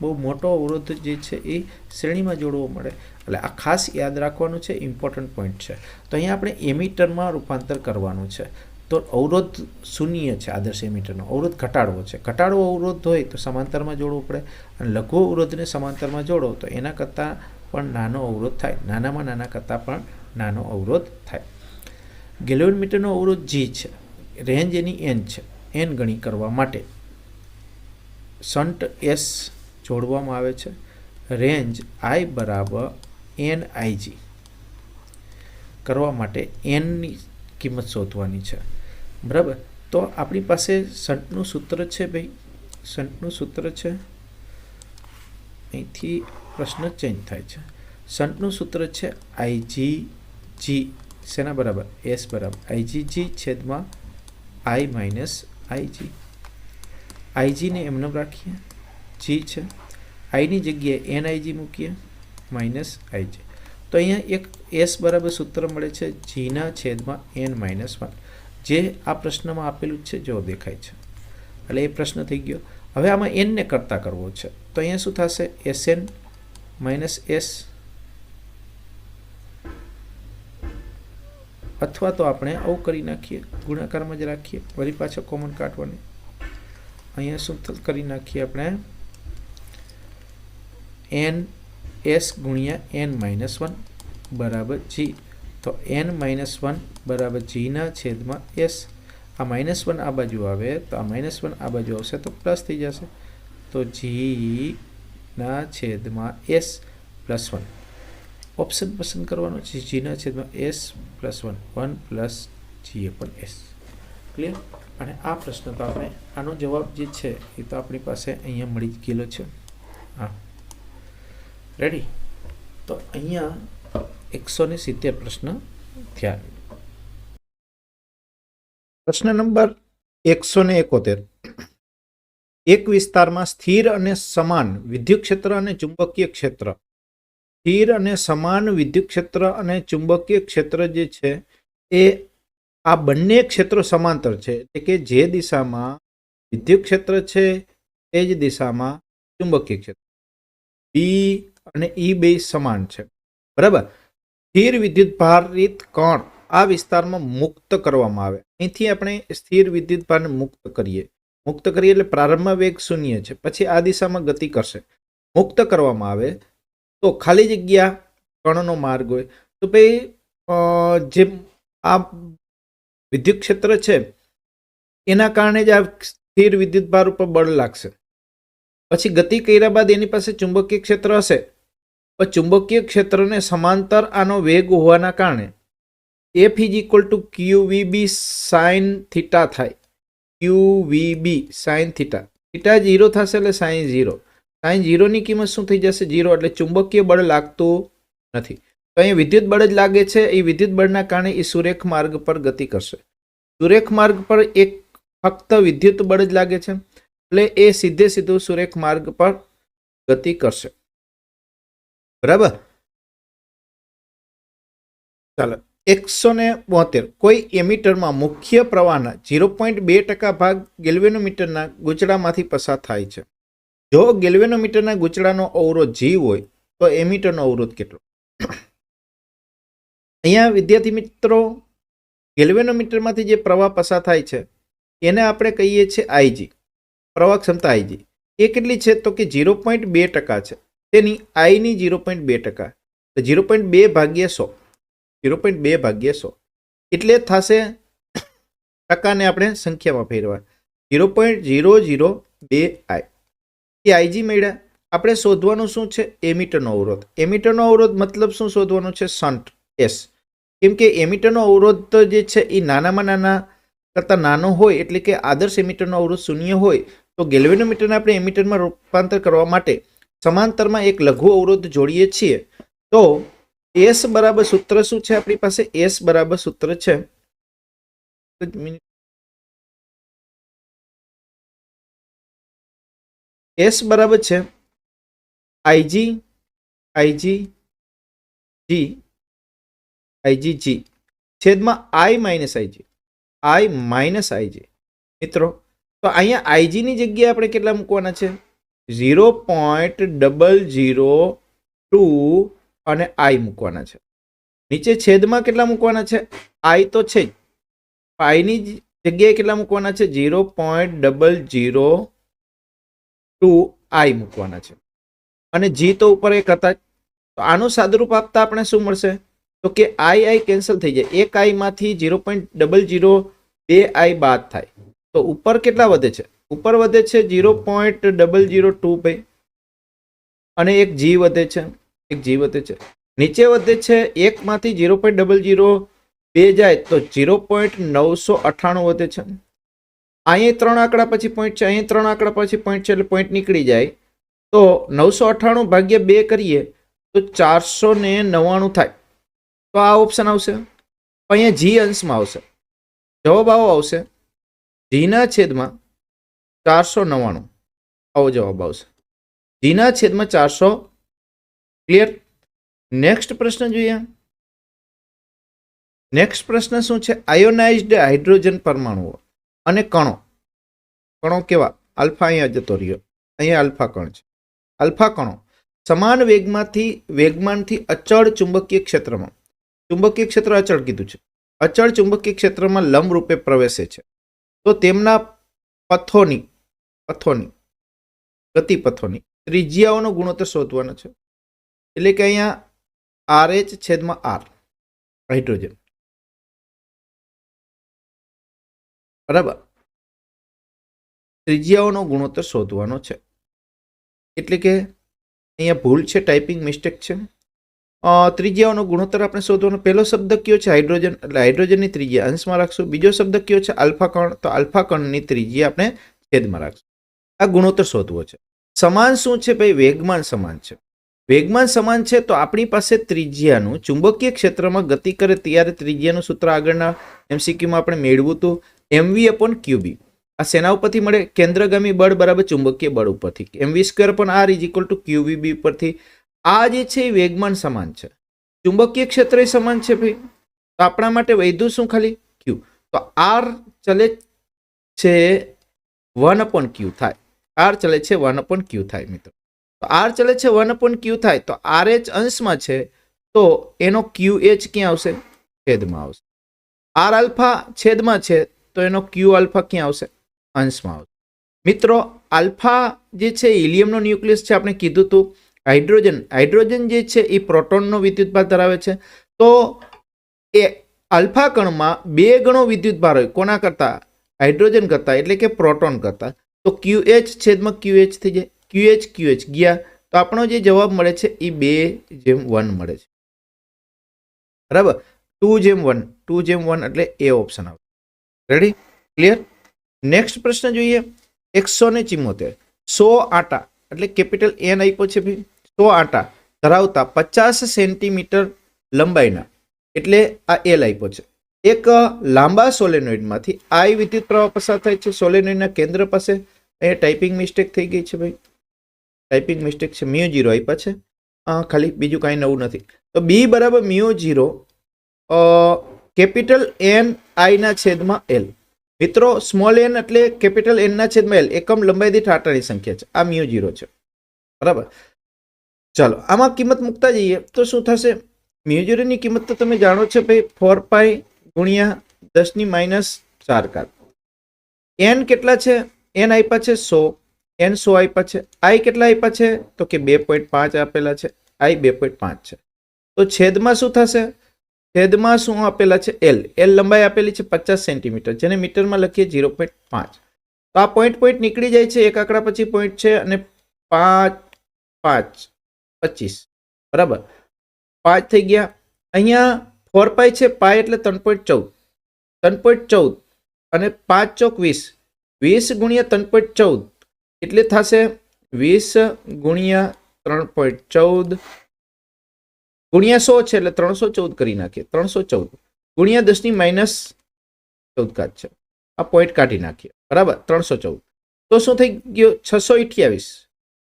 બહુ મોટો અવરોધ જે છે એ શ્રેણીમાં જોડવો મળે. એટલે આ ખાસ યાદ રાખવાનું છે, ઇમ્પોર્ટન્ટ પોઈન્ટ છે. તો અહીંયા આપણે એમીટરમાં રૂપાંતર કરવાનું છે. તો અવરોધ શૂન્ય છે આદર્શ એમીટરનો, અવરોધ ઘટાડવો છે. ઘટાડવો અવરોધ હોય તો સમાંતરમાં જોડવો પડે અને લઘુ અવરોધને સમાંતરમાં જોડો તો એના કરતાં પણ નાનો અવરોધ થાય, નાનામાં નાના કરતાં પણ નાનો અવરોધ થાય. ગેલ્વેનોમીટરનો અવરોધ જી છે, રેન્જ એની એન છે. એન ગણી કરવા માટે શન્ટ એસ જોડવામાં આવે છે. રેન્જ આઈ બરાબર એન આઈજી કરવા માટે એનની કિંમત શોધવાની છે. બરાબર. તો આપણી પાસે શન્ટનું સૂત્ર છે ભાઈ, શન્ટનું સૂત્ર છે. અહીંથી પ્રશ્ન ચેન્જ થાય છે. શન્ટનું સૂત્ર છે આઈજી જી શેના બરાબર? એસ બરાબર આઈજી જી છેદમાં આઈ માઇનસ આઈજી. આઈજીને એમને રાખીએ, જી છે. આઈની જગ્યાએ એન આઈજી મૂકીએ માઇનસ આઈજી. તો અહીંયા એક એસ બરાબર સૂત્ર મળે છે જીના છેદમાં એન માઇનસ 1, જે આ પ્રશ્નમાં આપેલું છે જો દેખાય છે. એટલે એ પ્રશ્ન થઈ ગયો. હવે આમાં એનને કરતા કરવો છે તો અહીંયા શું થશે એસએન માઇનસ એસ, અથવા તો આપણે આવું કરી નાખીએ, ગુણાકારમાં જ રાખીએ, વળી પાછો કોમન કાઢવાની. અહીંયા શું કરી નાખીએ આપણે એન એસ ગુણ્યા એન માઇનસ વન બરાબર જી. તો એન માઇનસ વન બરાબર જીના છેદમાં એસ. આ માઇનસ વન આ બાજુ આવે તો આ માઇનસ વન આ બાજુ આવશે તો પ્લસ થઈ જશે. તો જીના છેદમાં એસ પ્લસ વન ઓપ્શન પસંદ કરવાનો છે. જીના છેદમાં S plus one, one plus G પણ એસ. ક્લિયર? અને આ પ્રશ્ન તો આપણે આનો જવાબ જે છે એ તો આપણી પાસે અહીંયા મળી જ ગયેલો છે. હા, રેડી? તો અહીંયા 170 પ્રશ્ન થયા. પ્રશ્ન નંબર 171. એક વિસ્તારમાં સ્થિર અને સમાન વિદ્યુત ક્ષેત્ર અને ચુંબકીય ક્ષેત્ર, સ્થિર અને સમાન વિદ્યુત ક્ષેત્ર અને ચુંબકીય ક્ષેત્ર જે છે એ આ બંને ક્ષેત્રો સમાંતર છે, એટલે કે જે દિશામાં વિદ્યુત ક્ષેત્ર છે એ જ દિશામાં ચુંબકીય ક્ષેત્ર, બી અને ઈ બે સમાન છે. બરાબર? સ્થિર વિદ્યુત ભારિત કણ આ વિસ્તારમાં મુક્ત કરવામાં આવે. અહીંથી આપણે સ્થિર વિદ્યુત ભારને મુક્ત કરીએ એટલે પ્રારંભમાં વેગ 0 છે, પછી આ દિશામાં ગતિ કરશે. મુક્ત કરવામાં આવે તો ખાલી જગ્યા કણનો માર્ગ હોય તો ભાઈ જે આ વિદ્યુત ક્ષેત્ર છે એના કારણે જ આ સ્થિર વિદ્યુત ભાર ઉપર બળ લાગશે. પછી ગતિ કર્યા બાદ એની પાસે ચુંબકીય ક્ષેત્ર હશે, પણ ચુંબકીય ક્ષેત્રને સમાંતર આનો વેગ હોવાના કારણે F is equal two QVB sine theta થાય. QVB સાઇન થીટા, થીટા 0 થશે એટલે સાઇન 0. સાઇન 0 ની કિંમત શું થઈ જશે? 0. એટલે ચુંબકીય બળ લાગતું નથી. તો અહીંયા વિદ્યુત બળ જ લાગે છે. એ વિદ્યુત બળના કારણે એ સુરેખ માર્ગ પર ગતિ કરશે. સુરેખ માર્ગ પર એક ફક્ત વિદ્યુત બળ જ લાગે છે એટલે એ સીધે સીધું સુરેખ માર્ગ પર ગતિ કરશે. બરાબર? ચાલો, 172. કોઈ એમીટરમાં મુખ્ય પ્રવાહના 0.2% ભાગ ગેલ્વેનોમીટરના ગૂંચળામાંથી પસાર થાય છે. જો ગેલ્વેનોમીટરના ગૂંચળાનો અવરોધ G હોય તો એમીટરનો અવરોધ કેટલો? અહીંયા વિદ્યાર્થી મિત્રો, ગેલ્વેનોમીટરમાંથી જે પ્રવાહ પસાર થાય છે એને આપણે કહીએ છીએ IG, પ્રવાહ ક્ષમતા IG. એ કેટલી છે? તો કે 0.2% છે. તેની I ની 0.2%, 0.2 ભાગ્યા 100, 0.2 ભાગ્યા 100 એટલે થશે ટકાને આપણે સંખ્યામાં ફેરવા 0.002I. એ IG મળ્યા. આપણે શોધવાનું શું છે? એમીટરનો અવરોધ. એમીટરનો અવરોધ મતલબ શું શોધવાનો છે? Shunt S. કેમ કે એમીટરનો અવરોધ જે છે એ નાનામાં નાના કરતાં નાનો હોય, એટલે કે આદર્શ એમીટરનો અવરોધ 0 હોય તો ગેલ્વેનોમીટરને આપણે એમીટરમાં રૂપાંતર કરવા માટે સમાંતરમાં એક લઘુ અવરોધ જોડીએ છીએ. તો S બરાબર સૂત્ર શું છે આપણી પાસે? S બરાબર સૂત્ર છે S બરાબર છે IgG છેદમાં I માઇનસ IG. મિત્રો, તો અહીંયા IG ની જગ્યાએ આપણે કેટલા મૂકવાના છે? 0.002 અને I મૂકવાના છે. નીચે છેદમાં કેટલા મૂકવાના છે? I તો છે જ. I ની જગ્યાએ કેટલા મૂકવાના છે? 0.002 I મૂકવાના છે. અને G તો ઉપર એક હતા. તો આનું સાદુરૂપ આપતા આપણે શું મળશે? તો કે I કેન્સલ થઈ જાય. એક I માંથી 0.002 I બાદ થાય તો ઉપર કેટલા વધે છે? ઉપર વધે છે 0.002 ભાઈ, અને એક G વધે છે, નીચે વધે છે 1 માંથી 0.002 જાય તો 0.998 વધે છે. અહીંયા 3 આંકડા પછી પોઈન્ટ છે, અહીંયા 3 આંકડા પછી પોઈન્ટ છે એટલે પોઈન્ટ નીકળી જાય. તો 998 ભાગ્યા 2 કરીએ તો 499 થાય. તો આ ઓપ્શન આવશે. અહીંયા G અંશમાં આવશે. જવાબ આવો આવશે, Gના છેદમાં 499. આવો જવાબ આવશે, Gના છેદમાં 400. ક્લિયર? નેક્સ્ટ પ્રશ્ન જોઈએ. નેક્સ્ટ પ્રશ્ન શું છે? આયોનાઇઝ્ડ હાઇડ્રોજન પરમાણુઓ અને કણો કેવા? આલ્ફા અહીંયા જતો રહ્યો, અહીંયા આલ્ફા કણ છે. આલ્ફા કણો સમાન વેગમાનથી અચળ ચુંબકીય ક્ષેત્રમાં, ચુંબકીય ક્ષેત્ર અચળ કીધું છે, અચળ ચુંબકીય ક્ષેત્રમાં લંબ રૂપે પ્રવેશે છે. તો તેમના પથોની ગતિપથોની ત્રિજ્યાઓનો ગુણોત્તર શોધવાનો છે. એટલે કે અહીંયા RH છેદમાં R હાઇડ્રોજન, બરાબર, ત્રિજ્યાઓનો ગુણોત્તર શોધવાનો છે. એટલે કે અહીંયા ભૂલ છે, ટાઈપિંગ મિસ્ટેક છે. ત્રિજ્યાઓનો ગુણોત્તર આપણે શોધવાનો. પહેલો શબ્દ કયો છે? હાઇડ્રોજન, એટલે હાઇડ્રોજનની ત્રિજ્યા અંશમાં રાખશું. બીજો શબ્દ કયો છે? આલ્ફા કણ, તો આલ્ફા કણની ત્રિજ્યા આપણે છેદમાં રાખશું. આ ગુણોત્તર શોધવો છે. સમાન શું છે ભાઈ? વેગમાન સમાન છે. વેગમાન સમાન છે તો આપણી પાસે ત્રિજ્યાનું ચુંબકીય ક્ષેત્રમાં ગતિ કરે ત્યારે ત્રિજ્યાનું સૂત્ર આગળના MCQમાં આપણે મેળવ્યું હતું, mv/qb. આ શેના ઉપરથી મળે? કેન્દ્રગામી બળ બરાબર ચુંબકીય બળ ઉપરથી, mv²/r = qvb ઉપરથી. આ જે છે એ વેગમાન સમાન છે, ચુંબકીય ક્ષેત્ર સમાન છે ભાઈ. તો આપણા માટે વધ્યું શું? ખાલી q. તો r ચલે છે 1/q થાય, r ચલે છે 1/q થાય મિત્રો. તો r ચલે છે 1/q થાય તો RH અંશમાં છે તો એનો QH ક્યાં આવશે? છેદમાં આવશે. r આલ્ફા છેદમાં છે તો એનો q આલ્ફા ક્યાં આવશે? અંશમાં આવશે. મિત્રો આલ્ફા જે છે હિલિયમનો ન્યુક્લિયસ છે, આપણે કીધું હતું. હાઇડ્રોજન જે છે એ પ્રોટોનનો વિદ્યુતભાર ધરાવે છે. તો એ આલ્ફા કણમાં 2 ગણો વિદ્યુતભાર હોય. કોના કરતા? હાઇડ્રોજન કરતા, એટલે કે પ્રોટોન કરતા. તો QH છેદમાં QH થઈ જાય, QH ગયા. તો આપણો જે જવાબ મળે છે એ 2:1 મળે છે, બરાબર. 2:1 એટલે એ ઓપ્શન આવે. રેડી? ક્લિયર? નેક્સ્ટ પ્રશ્ન જોઈએ. 174 100 આટા, એટલે કેપિટલ N આપ્યો છે ભાઈ. 100 આટા ધરાવતા 50 સેન્ટીમીટર લંબાઈના, એટલે આ L આપ્યો છે. એક લાંબા સોલેનોઇડમાંથી I વિદ્યુત પ્રવાહ પસાર થાય છે સોલેનોઇડના કેન્દ્ર પાસે. એ ટાઈપિંગ મિસ્ટેક થઈ ગઈ છે ભાઈ, ટાઈપિંગ મિસ્ટેક છે. μ0 આપ્યા છે, ખાલી, બીજું કાંઈ નવું નથી. તો B બરાબર μ0 કેપિટલ N I ના છેદમાં L. મિત્રો સ્મોલ n એટલે કેપિટલ N ના છેદમાં L, એકમ લંબાઈ દીઠ આટાની સંખ્યા છે. આ μ0 છે, બરાબર. ચાલો આમાં કિંમત મૂકતા જઈએ તો શું થશે? μ0 ની કિંમત તો તમે જાણો છો ભાઈ, 4π ગુણ્યા 10⁻⁴. n કેટલા છે? n આપ્યા છે 100, n 100 આપ્યા છે. I કેટલા આપ્યા છે? તો કે 2.5 આપેલા છે. I 2.5 છે. તો છેદમાં શું થશે? છેદમાં શું આપેલા છે? L. L લંબાઈ આપેલી છે 50 સેન્ટીમીટર, જેને મીટરમાં લખીએ 0.5. તો આ પોઈન્ટ નીકળી જાય છે, એક આંકડા પછી પોઈન્ટ છે, અને 5 5 25, બરાબર. 5 થઈ ગયા. અહીંયા 4π છે, પાય એટલે 3.14, 3.14 અને 5 ચોક 20, 20 ગુણ્યા 3.14 એટલે થશે 20 ગુણ્યા 3.14 ગુણ્યા 100 છે, એટલે 314 કરી નાખીએ. 314 ગુણ્યા 10⁻⁴ છે. આ પોઈન્ટ કાઢી નાખીએ, બરાબર. 314 તો શું થઈ ગયો? 628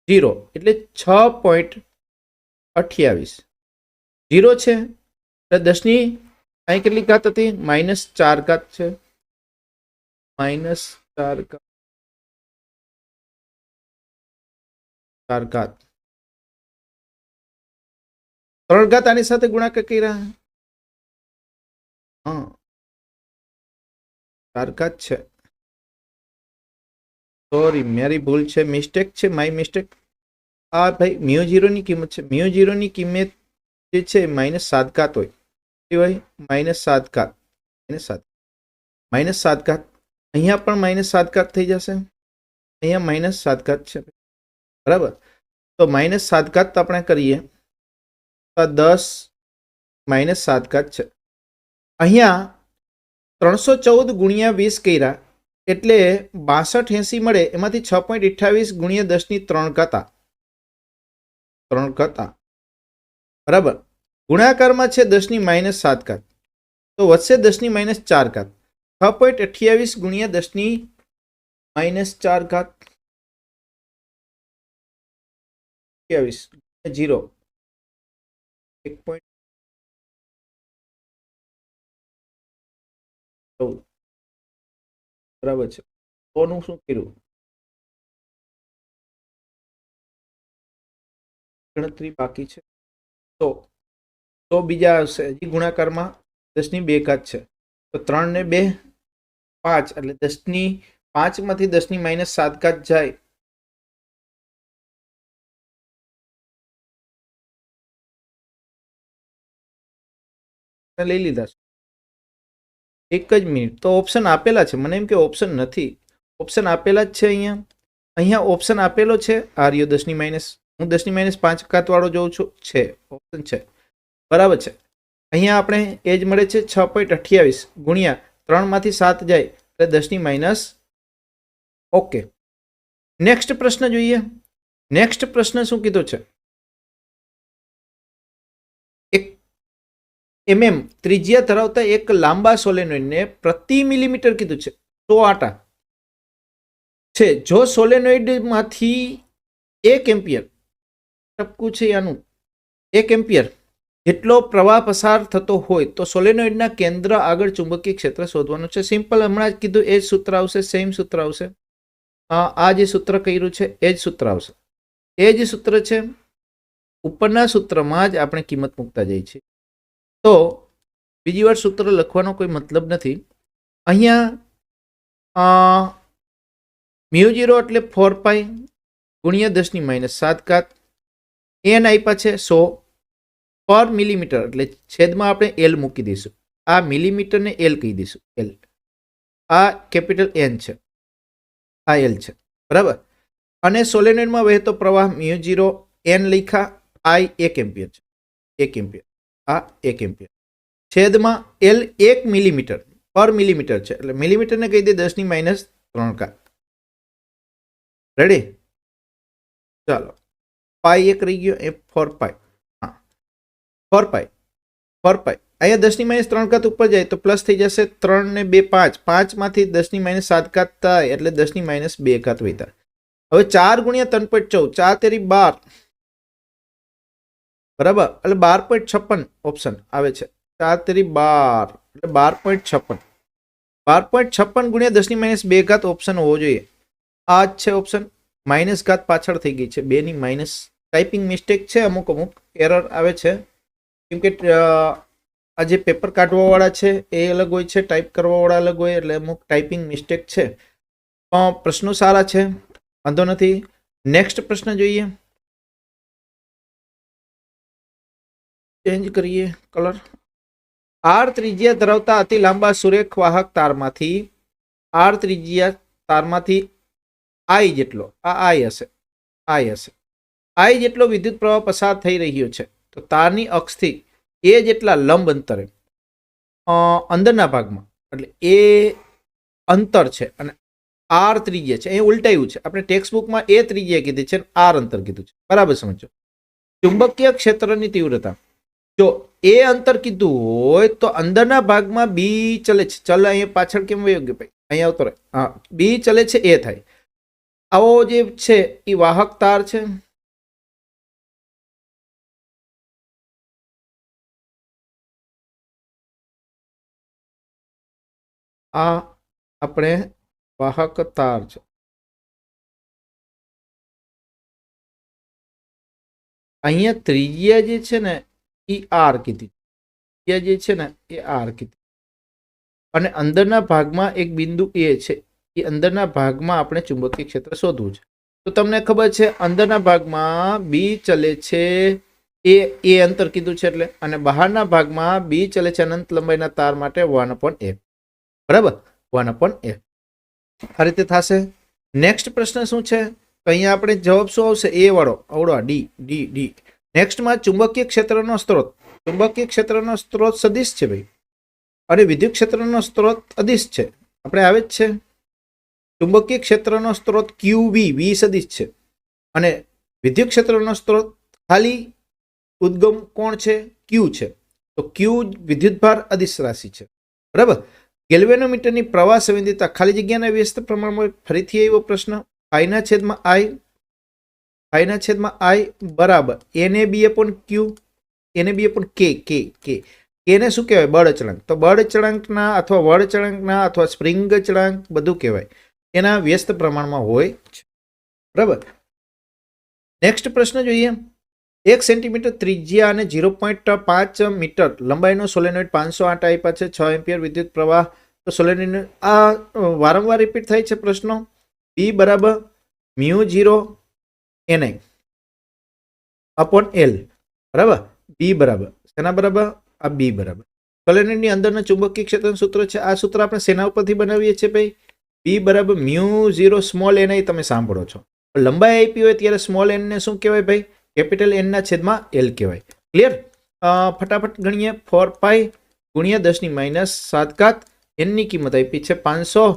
0 એટલે 6.28 0 છે. એટલે 10ની અહીં કેટલી ઘાત હતી? -4 ઘાત છે, -4 ઘાત. 3 ઘાત આની સાથે ગુણાકાર કર્યા, 4 ઘાત છે. સોરી, મારી ભૂલ છે, મિસ્ટેક છે, માય મિસ્ટેક. આ ભાઈ μ0 ની કિંમત છે. μ0 ની કિંમત જે છે -7 ઘાત હોય, એ હોય -7 ઘાત, -7 ઘાત. અહીંયા પણ -7 ઘાત થઈ જશે, અહીંયા -7 ઘાત છે, બરાબર. તો -7 ઘાત આપણે કરીએ તો 10 -7 ઘાત છે. અહીંયા 314 ગુણ્યા 20 કર્યા એટલે 6280 મળે. એમાંથી 6.28 ગુણ્યા 10⁻³ ઘાતા, 3 ઘાતા, બરાબર. ગુણાકારમાં છે 10⁻⁷ ઘાત, તો વધશે 10⁻⁴ ઘાત. 6.28 ગુણ્યા 10⁻⁴ ઘાત 28 0 1. બરાબર છે. તોનું શું કર્યું? ગણતરી બાકી છે. તો બીજા આવશે. હજી ગુણાકારમાં 10^2 છે, તો 3 ને 2 5, એટલે 10^5 માંથી 10^-7 જાય, લઈ લીધા છે. એક જ મિનિટ, તો ઓપ્શન આપેલા છે, મને એમ કે ઓપ્શન નથી. ઓપ્શન આપેલા જ છે. અહીંયા ઓપ્શન આપેલો છે. આર્યો 10^-, હું 10^-5 વાળો જોઉં છું, છે ઓપ્શન છે, બરાબર છે. અહીંયા આપણે એજ મળે છે 6.28 ગુણ્યા 3 માંથી 7 જાય એટલે 10^-. ઓકે, નેક્સ્ટ પ્રશ્ન જોઈએ. નેક્સ્ટ પ્રશ્ન શું કીધો છે? mm ત્રિજ્યા ધરાવતા એક લાંબા સોલેનોઇડને પ્રતિ મિલીમીટર કીધું છે 100 આટા છે. જો સોલેનોઇડમાંથી 1 એમ્પિયર ટપકું છે, આનું 1 એમ્પિયર જેટલો પ્રવાહ પસાર થતો હોય તો સોલેનોઇડના કેન્દ્ર આગળ ચુંબકીય ક્ષેત્ર શોધવાનું છે. સિમ્પલ, હમણાં જ કીધું એ જ સૂત્ર આવશે, સેમ સૂત્ર આવશે. આ જે સૂત્ર કર્યું છે એ જ સૂત્ર આવશે, એ જ સૂત્ર છે. ઉપરના સૂત્રમાં જ આપણે કિંમત મૂકતા જઈએ છીએ, તો બીજી વાર સૂત્ર લખવાનો કોઈ મતલબ નથી. અહીંયા μ0 એટલે 4π ગુણ્યા 10^-7 n આપ્યા છે 100 પર મિલીમીટર, એટલે છેદમાં આપણે એલ મૂકી દઈશું. આ મિલીમીટરને એલ કહી દઈશું, એલ. આ કેપિટલ એન છે, આ એલ છે, બરાબર. અને સોલેનોઇડમાં વહેતો પ્રવાહ μ0 n લખ્યા, આઈ 1 એમ્પિયર છે, 1 એમ્પિયર, આ 1 એમ્પિયર છેદમાં એલ 1 મિલીમીટર પર મિલીમીટર છે, એટલે મિલીમીટરને કહી દે 10^-3. રેડી? ચાલો, પાઈ 1 રહી ગયો, એ 4π. હા, 4π અહીંયા 10^-3 ઉપર જાય તો પ્લસ થઈ જશે. 3 ને 2 5, 5 માંથી 10^-7 થાય એટલે 10^-2 વધ્યા. હવે 4 ગુણ્યા 3.14, 4 તેરી 12, બરાબર, એટલે 12.56 ઓપ્શન આવે છે. 4 તેરી 12 એટલે 12.56, 12.56 ગુણ્યા 10^-2 ઓપ્શન હોવો જોઈએ. આ જ છે ઓપ્શન. માઇનસ ઘાત પાછળ થઈ ગઈ છે, 2 ની માઇનસ. ટાઈપિંગ મિસ્ટેક છે, અમુક એરર આવે છે, કેમ કે આ જે પેપર કાઢવાવાળા છે એ અલગ હોય છે, ટાઈપ કરવાવાળા અલગ હોય, એટલે અમુક ટાઈપિંગ મિસ્ટેક છે. પ્રશ્નો સારા છે, વાંધો નથી. નેક્સ્ટ પ્રશ્ન જોઈએ. ચેન્જ કરીએ કલર. આર ત્રિજ્યા ધરાવતા અતિ લાંબા સુરેખ વાહક તારમાંથી આઈ જેટલો, આ આઈ હશે, આઈ જેટલો વિદ્યુત પ્રવાહ પસાર થઈ રહ્યો છે, તો તારની અક્ષથી એ જેટલા લંબ અંતરે અંદરના ભાગમાં, એટલે એ અંતર છે અને આર ત્રિજ્યા છે. અહીં ઉલટાયું છે, આપણે ટેક્સ્ટબુકમાં એ ત્રિજ્યા કીધી છે, આર અંતર કીધું છે, બરાબર સમજો. ચુંબકીય ક્ષેત્રની તીવ્રતા, જો એ અંતર કીધું હોય તો અંદરના ભાગમાં બી ચલે છે. ચલ અહીંયા પાછળ કેમ વયો ગયો ભાઈ, અહીંયા આવતો રહે. હા, બી ચલે છે એ થાય. આવો જે છે એ વાહક તાર છે. આ આપણે વાહક તાર છે. અહીંયા ત્રિજ્યા જે છે ને એ આર કીધી, ત્રિજ્યા જે છે ને એ આર કીધી, અને અંદરના ભાગમાં એક બિંદુ એ છે, એ અંદરના ભાગમાં આપણે ચુંબકીય ક્ષેત્ર શોધવું છે. તો તમને ખબર છે અંદરના ભાગમાં બી ચલે છે, એ અંતર કીધું છે એટલે, અને બહારના ભાગમાં બી ચલે છે અનંત લંબાઈના તાર માટે 1/f, બરાબર, 1/f. આ રીતે થશે. નેક્સ્ટ પ્રશ્ન શું છે? તો અહીંયા આપણે જવાબ શું આવશે? એ વાળો અવડો ડી ડી ડી. નેક્સ્ટમાં ચુંબકીય ક્ષેત્રનો સ્ત્રોત. ચુંબકીય ક્ષેત્રનો સ્ત્રોત સદિશ છે ભાઈ, અને વિદ્યુત ક્ષેત્રનો સ્ત્રોત અદિશ છે. આપણે આવે જ છે. ચુંબકીય ક્ષેત્રનો સ્ત્રોત QV, વી સદિશ છે, અને વિદ્યુત ક્ષેત્રનો સ્ત્રોત ખાલી ઉદ્ગમ કોણ છે? Q છે. તો Q વિદ્યુતભાર અદિશ રાશિ છે, બરાબર. ગેલ્વેનોમીટરની પ્રવાહ સંવેદિતા ખાલી જગ્યાના વ્યસ્ત પ્રમાણમાં ફરીથી આવ્યો પ્રશ્ન. આઈના છેદમાં આઈ બરાબર NAB/Q, NAB/K. એને શું કહેવાય? બળ અચળાંક. તો બળ અચળાંકના અથવા વળ અચળાંકના અથવા સ્પ્રિંગ અચળાંક બધું કહેવાય, એના વ્યસ્ત પ્રમાણમાં હોય છે, બરાબર. નેક્સ્ટ પ્રશ્ન જોઈએ. 1 સેન્ટીમીટર ત્રિજ્યા અને 0.5 મીટર લંબાઈનો સોલેનોઇડ 508 આપ્યા છે, 6 એમ્પિયર વિદ્યુત પ્રવાહ. તો સોલેનોઇડ આ વારંવાર રિપીટ થાય છે પ્રશ્નો. B બરાબર μ0 ni અપોન L બરાબર. B બરાબર શેના બરાબર? આ B બરાબર. સોલેનોઇડની અંદરના ચુંબકીય ક્ષેત્રનું સૂત્ર છે. આ સૂત્ર આપણે શેના ઉપરથી બનાવીએ છીએ ભાઈ? B બરાબર μ0 સ્મોલ ni તમે સાંભળો છો. લંબાઈ આપી હોય ત્યારે સ્મોલ n ને શું કહેવાય ભાઈ? કેપિટલ n ના છેદમાં L કહેવાય. ક્લિયર? ફટાફટ ગણીએ. 4 પાઈ ગુણ્યા 10⁻7 ઘાત. n ની કિંમત આપી છે 500,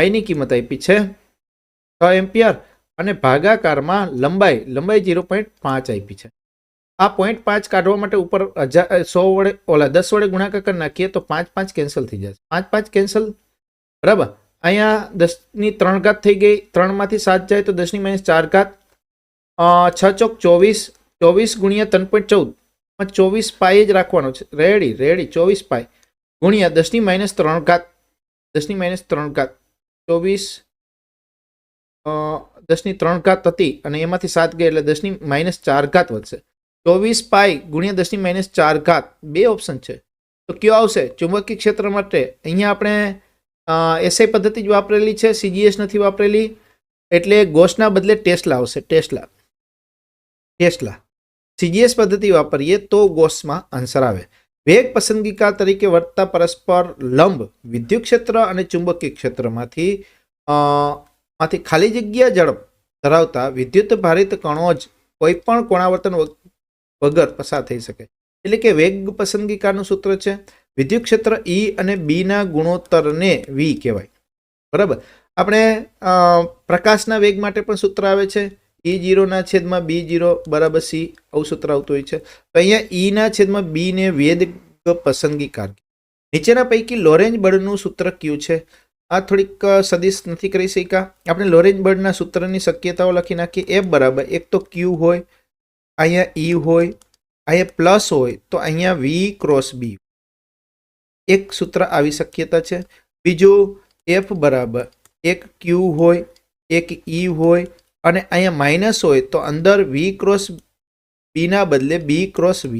i ની કિંમત આપી છે 6 એમ્પિયર અને ભાગાકારમાં લંબાઈ 0.5 આપી છે. આ 0.5 કાઢવા માટે ઉપર 100 વડે 10 વડે ગુણાકાર કરી નાખીએ તો 5 કેન્સલ થઈ જશે. 5 કેન્સલ બરાબર. અહીંયા 10⁻³ ઘાત થઈ ગઈ. 3 માંથી 7 જાય તો 10⁻4 ઘાત. 6 ચોક 24, 24 ગુણ્યા 3.14 24 પાઈ જ રાખવાનો છે. રેડી 24 પાઈ ગુણ્યા 10⁻³ ઘાત. 10⁻³ ઘાત 24 10⁻³ ઘાત હતી અને એમાંથી 7 ગઈ એટલે 10⁻4 ઘાત વધશે. 24 પાઈ ગુણ્યા 10⁻4 ઘાત. બે ઓપ્શન છે તો કયો આવશે ચુંબકીય ક્ષેત્ર માટે? અહીંયા આપણે એસઆઈ પદ્ધતિ જ વાપરેલી છે, સીજીએસ નથી વાપરેલી, એટલે ગોસના બદલે ટેસ્લા આવશે. ટેસ્લા સીજીએસ પદ્ધતિ વાપરીએ તો ગોસમાં આન્સર આવે. વેગ પસંદગીકાર તરીકે વર્તતા પરસ્પર લંબ વિદ્યુત ક્ષેત્ર અને ચુંબકીય ક્ષેત્રમાંથી ખાલી જગ્યા ઝડપ ધરાવતા વિદ્યુત ભારિત કણો જ કોઈ પણ કોણાવર્તન વગર પસાર થઈ શકે. એટલે કે વેગ પસંદગીકારનું સૂત્ર છે વિદ્યુત ક્ષેત્ર E અને B ના ગુણોત્તરને V કહેવાય. બરાબર. આપણે પ્રકાશના વેગ માટે પણ સૂત્ર આવે છે E0 ના છેદમાં B0 બરાબર C. આવું સૂત્ર આવતું હોય છે. તો અહીંયા E ના છેદમાં B ને વેગ પસંદગીકાર. નીચેના પૈકી લોરેન્જ બળનું સૂત્ર કયું છે? આ થોડીક સદિશ નથી કરી શક્યા. આપણે લોરેન્જ બળના સૂત્રની શક્યતાઓ લખી નાખીએ. F બરાબર એક તો Q હોય, અહીંયા E હોય, અહીંયા પ્લસ હોય તો અહીંયા V ક્રોસ B. એક સૂત્ર આવી શક્યતા છે. બીજું F બરાબર એક Q હોય, એક E હોય અને અહીંયા માઇનસ હોય તો અંદર V ક્રોસ B ના બદલે B ક્રોસ V.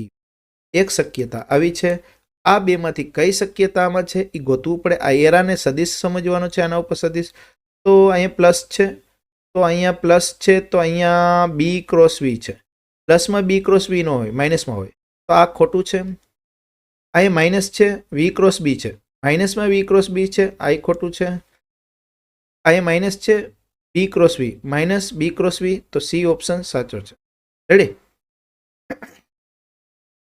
એક શક્યતા આવી છે. આ બેમાંથી કઈ શક્યતામાં છે એ ગોતવું પડે. આ એરાને સદિશ સમજવાનો છે. આના ઉપર સદિશ તો અહીંયા પ્લસ છે, તો અહીંયા પ્લસ છે, તો અહીંયા B ક્રોસ V છે. પ્લસમાં B ક્રોસ V નો હોય, માઇનસમાં હોય તો આ ખોટું છે. અહીંયા માઇનસ છે, V ક્રોસ B છે, માઇનસમાં V ક્રોસ B છે, આ ખોટું છે. અહીંયા માઇનસ છે, B cross V minus B cross V, તો C ઓપ્શન સાચો છે. રેડી?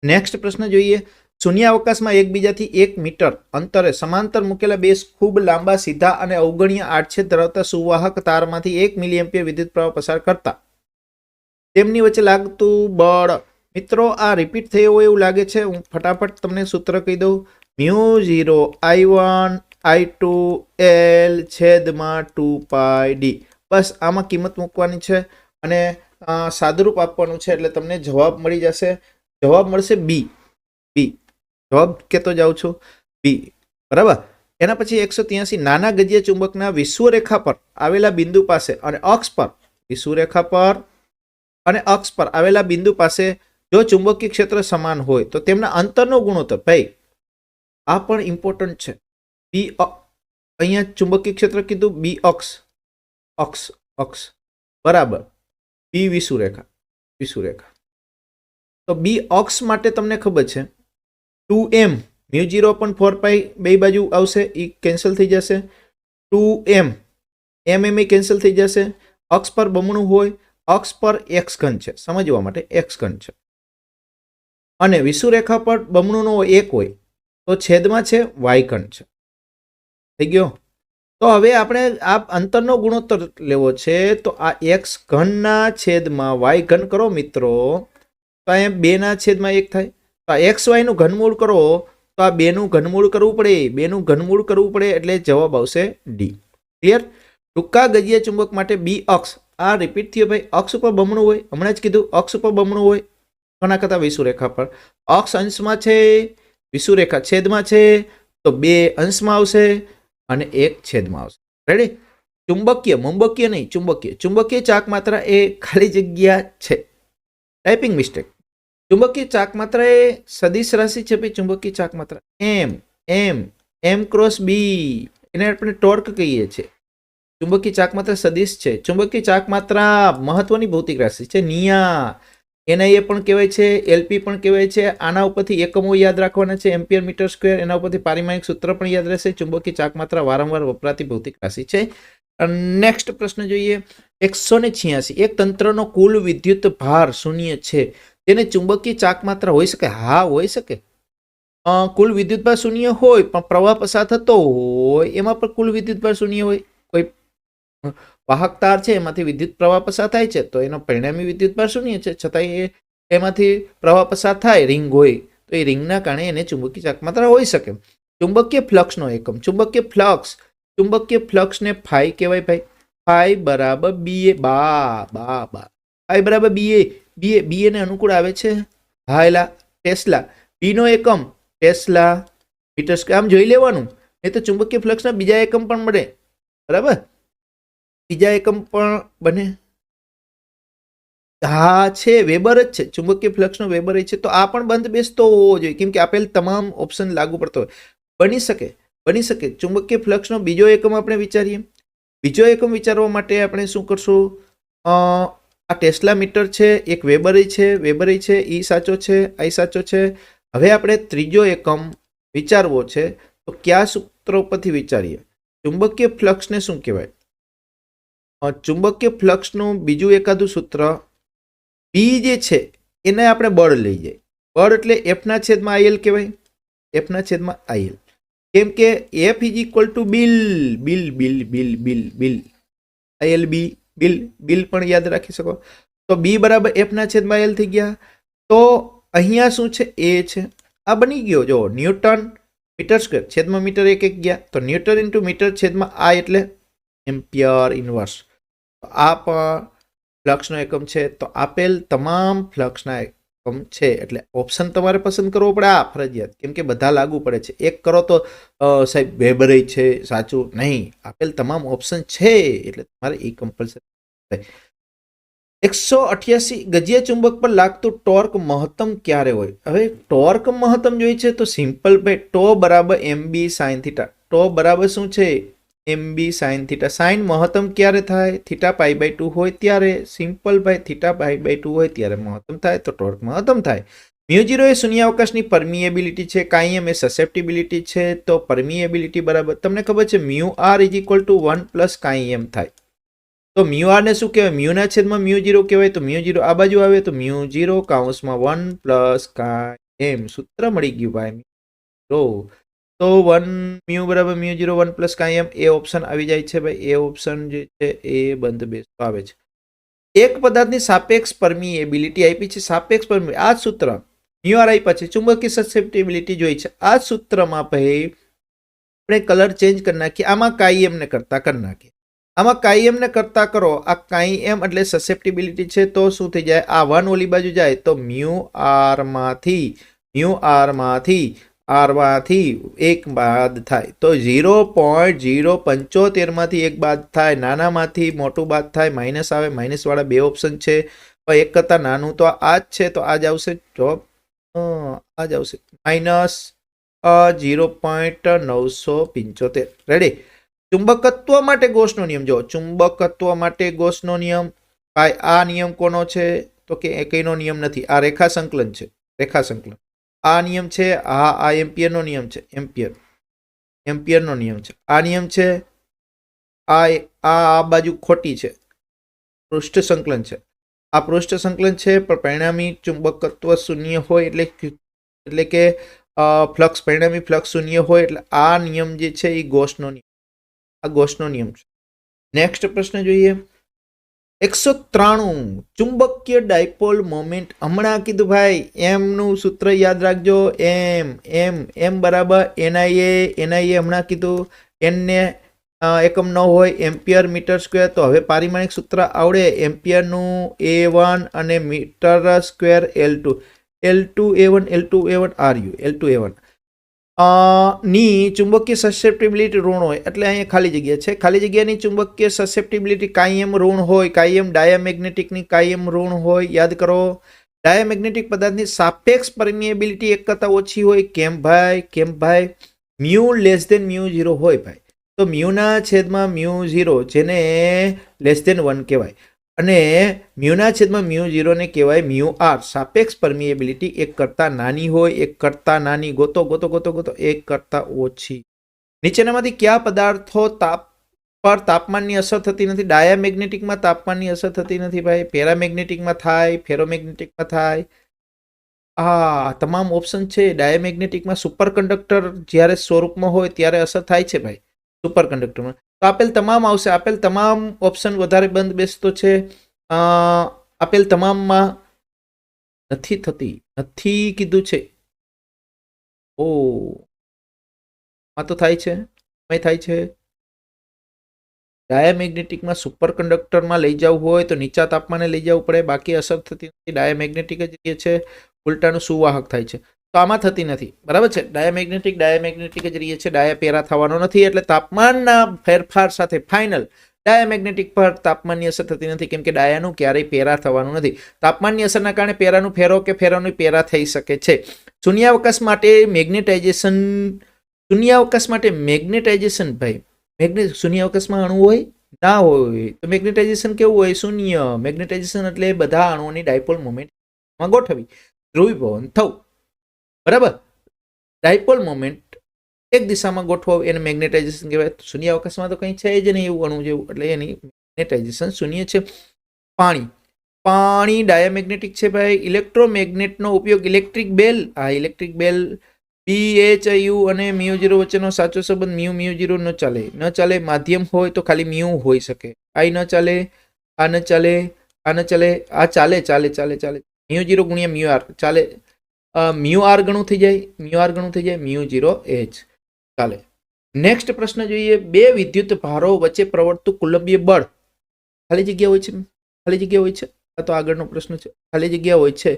નેક્સ્ટ પ્રશ્ન જોઈએ. શૂન્યાવકાશમાં એકબીજાથી 1 મીટર અંતરે સમાંતર મૂકેલા બે ખૂબ લાંબા સીધા અને અવગણ્ય આડછેદ ધરાવતા સુવાહક તારમાંથી 1 મિલિએમ્પિયર વિદ્યુત પ્રવાહ પસાર કરતા તેમની વચ્ચે લાગતું બળ. મિત્રો આ રિપીટ થયો હોય એવું લાગે છે. હું ફટાફટ તમને સૂત્ર કહી દઉં. μ0 I1 I2 L છેદમાં 2 પાઈ D. બસ આમાં કિંમત મૂકવાની છે અને સાદુરૂપ આપવાનું છે એટલે તમને જવાબ મળી જશે. જવાબ મળશે B. જવાબ કહેતો જાઉં છું B. બરાબર. એના પછી 183 નાના ગજીય ચુંબકના વિષુવરેખા પર આવેલા બિંદુ પાસે અને અક્ષ પર વિષુવરેખા પર અને અક્ષ પર આવેલા બિંદુ પાસે જો ચુંબકીય ક્ષેત્ર સમાન હોય તો તેમના અંતરનો ગુણોત્તર. ભાઈ આ પણ ઇમ્પોર્ટન્ટ છે. B અહીંયા ચુંબકીય ક્ષેત્ર કીધું, B અક્ષ બરાબર B વિષુવરેખા. તો B અક્ષ માટે તમને ખબર છે 2m μ0 પણ 4 પાઈ બે બાજુ આવશે, એ કેન્સલ થઈ જશે. 2m mm કેન્સલ થઈ જશે. અક્ષ પર બમણું હોય, અક્ષ પર x ઘન છે, સમજવા માટે x ઘન છે. અને વિષુવરેખા પર બમણું નો 1 હોય તો છેદમાં છે y ઘન છે. થઈ ગયો? તો હવે આપણે આ અંતરનો ગુણોત્તર લેવો છે તો આ x ઘનના છેદમાં y ઘન કરો મિત્રો તો અહીંયા 2 ના છેદમાં 1 થાય. તો આ xy નું ઘનમૂળ કરો તો આ 2 નું ઘનમૂળ કરવું પડે. એટલે જવાબ આવશે D. ક્લિયર? ટૂંકા ગજીય ચુંબક માટે B અક્ષ. આ રિપીટ થયો ભાઈ. અક્ષ ઉપર બમણું હોય, હમણાં જ કીધું અક્ષ ઉપર બમણું હોય કોના કરતા? વિષુવરેખા પર. અક્ષ અંશમાં છે, વિષુવરેખા છેદમાં છે તો 2 અંશમાં આવશે અને 1 છેદમાં આવશે. રેડી? ચુંબકીય ચાક માત્રા એ ખાલી જગ્યા છે. Typing mistake. ચુંબકીય ચાક માત્ર એ સદિશ રાશિ છે ભાઈ. ચુંબકીય ચાક માત્ર એમ ક્રોસ બી, એને આપણે ટોર્ક કહીએ છીએ. ચુંબકીય ચાક માત્ર સદિશ છે. ચુંબકીય ચાક માત્ર મહત્વની ભૌતિક રાશિ છે. નિયા, એનઆઈએ પણ કહેવાય છે, એલપી પણ કહેવાય છે. આના ઉપરથી એકમો યાદ રાખવાના છે, એમ્પિયર મીટર સ્ક્વેર. એના ઉપરથી પારિમાણિક સૂત્ર પણ યાદ રહેશે. ચુંબકીય ચાક માત્ર વારંવાર વપરાતી ભૌતિક રાશિ છે. નેક્સ્ટ પ્રશ્ન જોઈએ. 186. એક તંત્રનો કુલ વિદ્યુત ભાર શૂન્ય છે, તેને ચુંબકીય ચાક માત્ર હોઈ શકે? હા, હોઈ શકે. કુલ વિદ્યુત ભાર શૂન્ય હોય પણ પ્રવાહ પસાર થતો હોય, એમાં પણ કુલ વિદ્યુત ભાર શૂન્ય હોય. કોઈ વાહક તાર છે, એમાંથી વિદ્યુત પ્રવાહ પસાર થાય છે, તો એનો પરિણામી વિદ્યુત ભાર શૂન્ય છે. છતાંય એમાંથી પ્રવાહ પસાર થાય, રિંગ હોય, તો એ રિંગના કારણે એને ચુંબકીય ચાક માત્ર હોઈ શકે. ચુંબકીય ફ્લક્સનો એકમ. ચુંબકીય ફ્લક્સને ફાઈ કહેવાય ભાઈ. ફાઈ બરાબર બીએ. ફાઈ બરાબર બીએ ને અનુકૂળ આવે છે હાયલા ટેસ્લા. બી નો એકમ ટેસ્લા મીટર સ્ક્વેર. આમ જોઈ લેવાનું, નહીં તો ચુંબકીય ફ્લક્સના બીજા એકમ પણ મળે. બરાબર, બીજા એકમ પણ બને. હા છે, વેબર જ છે. ચુંબકીય ફ્લક્સનો વેબર છે. તો આ પણ બંધ બેસતો હોવો જોઈએ, કેમ કે આપેલ તમામ ઓપ્શન લાગુ પડતો હોય. બની શકે. ચુંબકીય ફ્લક્સનો બીજો એકમ આપણે વિચારીએ. બીજો એકમ વિચારવા માટે આપણે શું કરશું? આ ટેસ્લા મીટર છે, એક વેબર છે, ઈ સાચો છે, આઈ સાચો છે. હવે આપણે ત્રીજો એકમ વિચારવો છે, તો કયા સૂત્રો પરથી વિચારીએ? ચુંબકીય ફ્લક્સને શું કહેવાય? ચુંબકીય ફ્લક્સનું બીજું એકાદું સૂત્ર બી જે છે, એને આપણે બળ લઈ જાય. બળ એટલે એફના છેદમાં આઈએલ કહેવાય. એફના છેદમાં આઈએલ. કેમ કે F is equal two bill. IL bill પણ યાદ રાખી શકો. તો બી બરાબર એફના છેદમાં આઈએલ થઈ ગયા. તો અહીંયા શું છે? એ છે. આ બની ગયો. જો ન્યૂટન મીટર સ્ક્વેર છેદમાં મીટર એક ગયા, તો ન્યૂટન ઇન્ટુ મીટર છેદમાં આ એટલે એમ્પિયર ઇનવર્સ. આ પણ ફ્લક્સનો એકમ છે. તો આપેલ તમામ ફ્લક્સના એકમ છે, એટલે ઓપ્શન તમારે પસંદ કરવો પડે. આ ફરજિયાત, કેમ કે બધા લાગુ પડે છે. એક કરો તો સાહેબ વેબર છે સાચું નહીં. આપેલ તમામ ઓપ્શન છે, એટલે તમારે એ કમ્પલસરી. 188. ગજીય ચુંબક પર લાગતું ટોર્ક મહત્તમ ક્યારે હોય? હવે ટોર્ક મહત્તમ જોઈએ છે, તો સિમ્પલ ભાઈ, ટો બરાબર એમબી સાઇન થીટા. ટો બરાબર શું છે? MB sine theta. સાઇન મહત્તમ ક્યારે થાય? થીટા પાઈ બાય 2 હોય ત્યારે. સિમ્પલ ભાઈ, થીટા પાઈ બાય 2 હોય ત્યારે મહત્તમ થાય, તો ટોર્ક મહત્તમ થાય. μ0 એ શૂન્યાવકાશની પરમિએબિલિટી છે. કાંઈ એમ એ સસેપ્ટિબિલિટી છે. તો પરમિએબિલિટી બરાબર તમને ખબર છે, μr is equal two 1 plus કાંઈ એમ થાય. તો μr ને શું કહેવાય? મ્યુના છેદમાં μ0 કહેવાય. તો μ0 આ બાજુ આવે, તો μ0 કૌંસમાં 1 પ્લસ કાંઈ એમ. સૂત્ર મળી ગયું ભાઈ. તો 1 મ્યુ બરાબર μ0 1 પ્લસ કાંઈ એમ. એ ઓપ્શન આવી જાય છે ભાઈ. એ ઓપ્શન જે છે એ બંધ બેસતો આવે છે. એક પદાર્થની સાપેક્ષ પરમિએબિલિટી આપી છે. સાપેક્ષ પરમિએબિલિટી આ સૂત્ર μr આપ્યા છે. ચુંબકીય સસેપ્ટિબિલિટી જોઈ છે. આ સૂત્રમાં ભાઈ આપણે કલર ચેન્જ કરી નાખીએ. આમાં કાંઈ એમને કરતા કરી નાખીએ. આમાં કાંઈ એમને કરતા કરો. આ કાંઈ એમ એટલે સસેપ્ટિબિલિટી છે, તો શું થઈ જાય? આ 1 ઓલી બાજુ જાય, તો μr માંથી એક બાદ થાય, તો 0.075 માંથી એક બાદ થાય. નાનામાંથી મોટું બાદ થાય, માઇનસ આવે. માઇનસ વાળા બે ઓપ્શન છે, એક કરતા નાનું તો આ જ છે, તો આ જ આવશે. જવાબ આ જ આવશે, માઇનસ 0.975. રેડી. ચુંબકત્વ માટે ગોસનો નિયમ. જો ચુંબકત્વ માટે ગોસનો નિયમ ભાઈ, આ નિયમ કોનો છે? તો કે કઈનો નિયમ નથી. આ રેખા સંકલન છે. આ નિયમ છે. આ એમ્પિયરનો નિયમ છે. એમ્પિયરનો નિયમ છે. આ નિયમ છે. આ બાજુ ખોટી છે, પૃષ્ઠ સંકલન છે. આ પૃષ્ઠ સંકલન છે, પણ પરિણામી ચુંબકત્વ શૂન્ય હોય, એટલે કે ફ્લક્સ પરિણામી ફ્લક્સ શૂન્ય હોય, એટલે આ નિયમ જે છે એ ગોસનો નિયમ. આ ગોસનો નિયમ છે. નેક્સ્ટ પ્રશ્ન જોઈએ. 193. ચુંબકીય ડાયપોલ મોમેન્ટ. હમણાં કીધું ભાઈ, એમ નું સૂત્ર યાદ રાખજો. એમ બરાબર એનઆઈએ હમણાં કીધું. એન ને એકમ ન હોય, એમ્પિયર મીટર સ્ક્વેર. તો હવે પારિમાણિક સૂત્ર આવડે. એમ્પિયરનું A1 અને મીટર સ્ક્વેર L2 L2A1 ની ચુંબકીય સસેપ્ટિબિલિટી ઋણ હોય, એટલે અહીંયા ખાલી જગ્યા છે. ખાલી જગ્યાની ચુંબકીય સસેપ્ટિબિલિટી કાંઈ એમ ઋણ હોય. કાંઈ એમ ડાયામેગ્નેટિકની કાંઈ એમ ઋણ હોય. યાદ કરો, ડાયામેગ્નેટિક પદાર્થની સાપેક્ષ પરમિએબિલિટી 1 કરતાં ઓછી હોય. કેમ ભાઈ? મ્યુ લેસ ધેન મ્યુ 0 હોય ભાઈ. તો મ્યુના છેદમાં મ્યુ 0 જેને લેસ ધેન 1 કહેવાય, અને મ્યુના છેદમાં મ્યુ 0 ને કહેવાય મ્યુ આર. સાપેક્ષ પરમિએબિલિટી 1 કરતાં નાની હોય. 1 કરતાં નાની ગોતો 1 કરતાં ઓછી. નીચેનામાંથી કયા પદાર્થો પર તાપમાનની અસર થતી નથી? ડાયામેગ્નેટિકમાં તાપમાનની અસર થતી નથી ભાઈ. પેરામેગ્નેટિકમાં થાય, ફેરોમેગ્નેટિકમાં થાય. આ તમામ ઓપ્શન છે. ડાયામેગ્નેટિકમાં સુપરકન્ડક્ટર જ્યારે સ્વરૂપમાં હોય ત્યારે અસર થાય છે ભાઈ, સુપરકન્ડક્ટરમાં. તો આપેલ તમામ આવશે. આપેલ તમામ ઓપ્શન વધારે બંધ બેસતો છે. આપેલ તમામમાં નથી થતી, નથી કીધું છે. ઓ આ તો થાય છે, થાય છે. ડાયામેગ્નેટિકમાં સુપરકન્ડક્ટરમાં લઈ જવું હોય તો નીચા તાપમાને લઈ જવું પડે, બાકી અસર થતી નથી. ડાયામેગ્નેટિક જ રહે છે, ઉલટાનું સુવાહક થાય છે. તો આમાં થતી નથી, બરાબર છે. ડાયામેગ્નેટિક જ રહે છે, ડાયા પેરા થવાનો નથી. એટલે તાપમાનના ફેરફાર સાથે ફાઇનલ ડાયામેગ્નેટિક પર તાપમાનની અસર થતી નથી, કેમ કે ડાયાનું ક્યારેય પેરા થવાનું નથી. તાપમાનની અસરના કારણે પેરાનું ફેરો કે ફેરોનું પેરા થઈ શકે છે. શૂન્યાવકાશ માટે મેગ્નેટાઇઝેશન ભાઈ, શૂન્યાવકાશમાં અણુ હોય ના હોય તો મેગ્નેટાઇઝેશન કેવું હોય? શૂન્ય. મેગ્નેટાઇઝેશન એટલે બધા અણુઓની ડાયપોલ મોમેન્ટમાં ગોઠવી, ધ્રુવીભવન થવું, બરાબર. ડાયપોલ મોમેન્ટ એક દિશામાં ગોઠવો એને મેગ્નેટાઇઝેશન કહેવાય. શૂન્યાવકાશમાં તો કંઈ છે જ નહીં એવું અણુ જેવું, એટલે એની મેગ્નેટાઇઝેશન શૂન્ય છે. પાણી ડાયામેગ્નેટિક છે ભાઈ. ઇલેક્ટ્રોમેગ્નેટનો ઉપયોગ ઇલેક્ટ્રિક બેલ BHIU અને μ0 વચ્ચેનો સાચો સંબંધ μ0 ન ચાલે. માધ્યમ હોય તો ખાલી મ્યુ હોઈ શકે. આઈ ન ચાલે, આ ન ચાલે, આ ન ચાલે, આ ચાલે. μ0 ગુણ્યા મ્યુ આર ચાલે. મ્યુ આર ગણું થઈ જાય, μ0H ચાલે. નેક્સ્ટ પ્રશ્ન જોઈએ. બે વિદ્યુત ભારો વચ્ચે પ્રવર્તતું કુલંબીય બળ. ખાલી જગ્યા હોય છે. આ તો આગળનો પ્રશ્ન છે. ખાલી જગ્યા હોય છે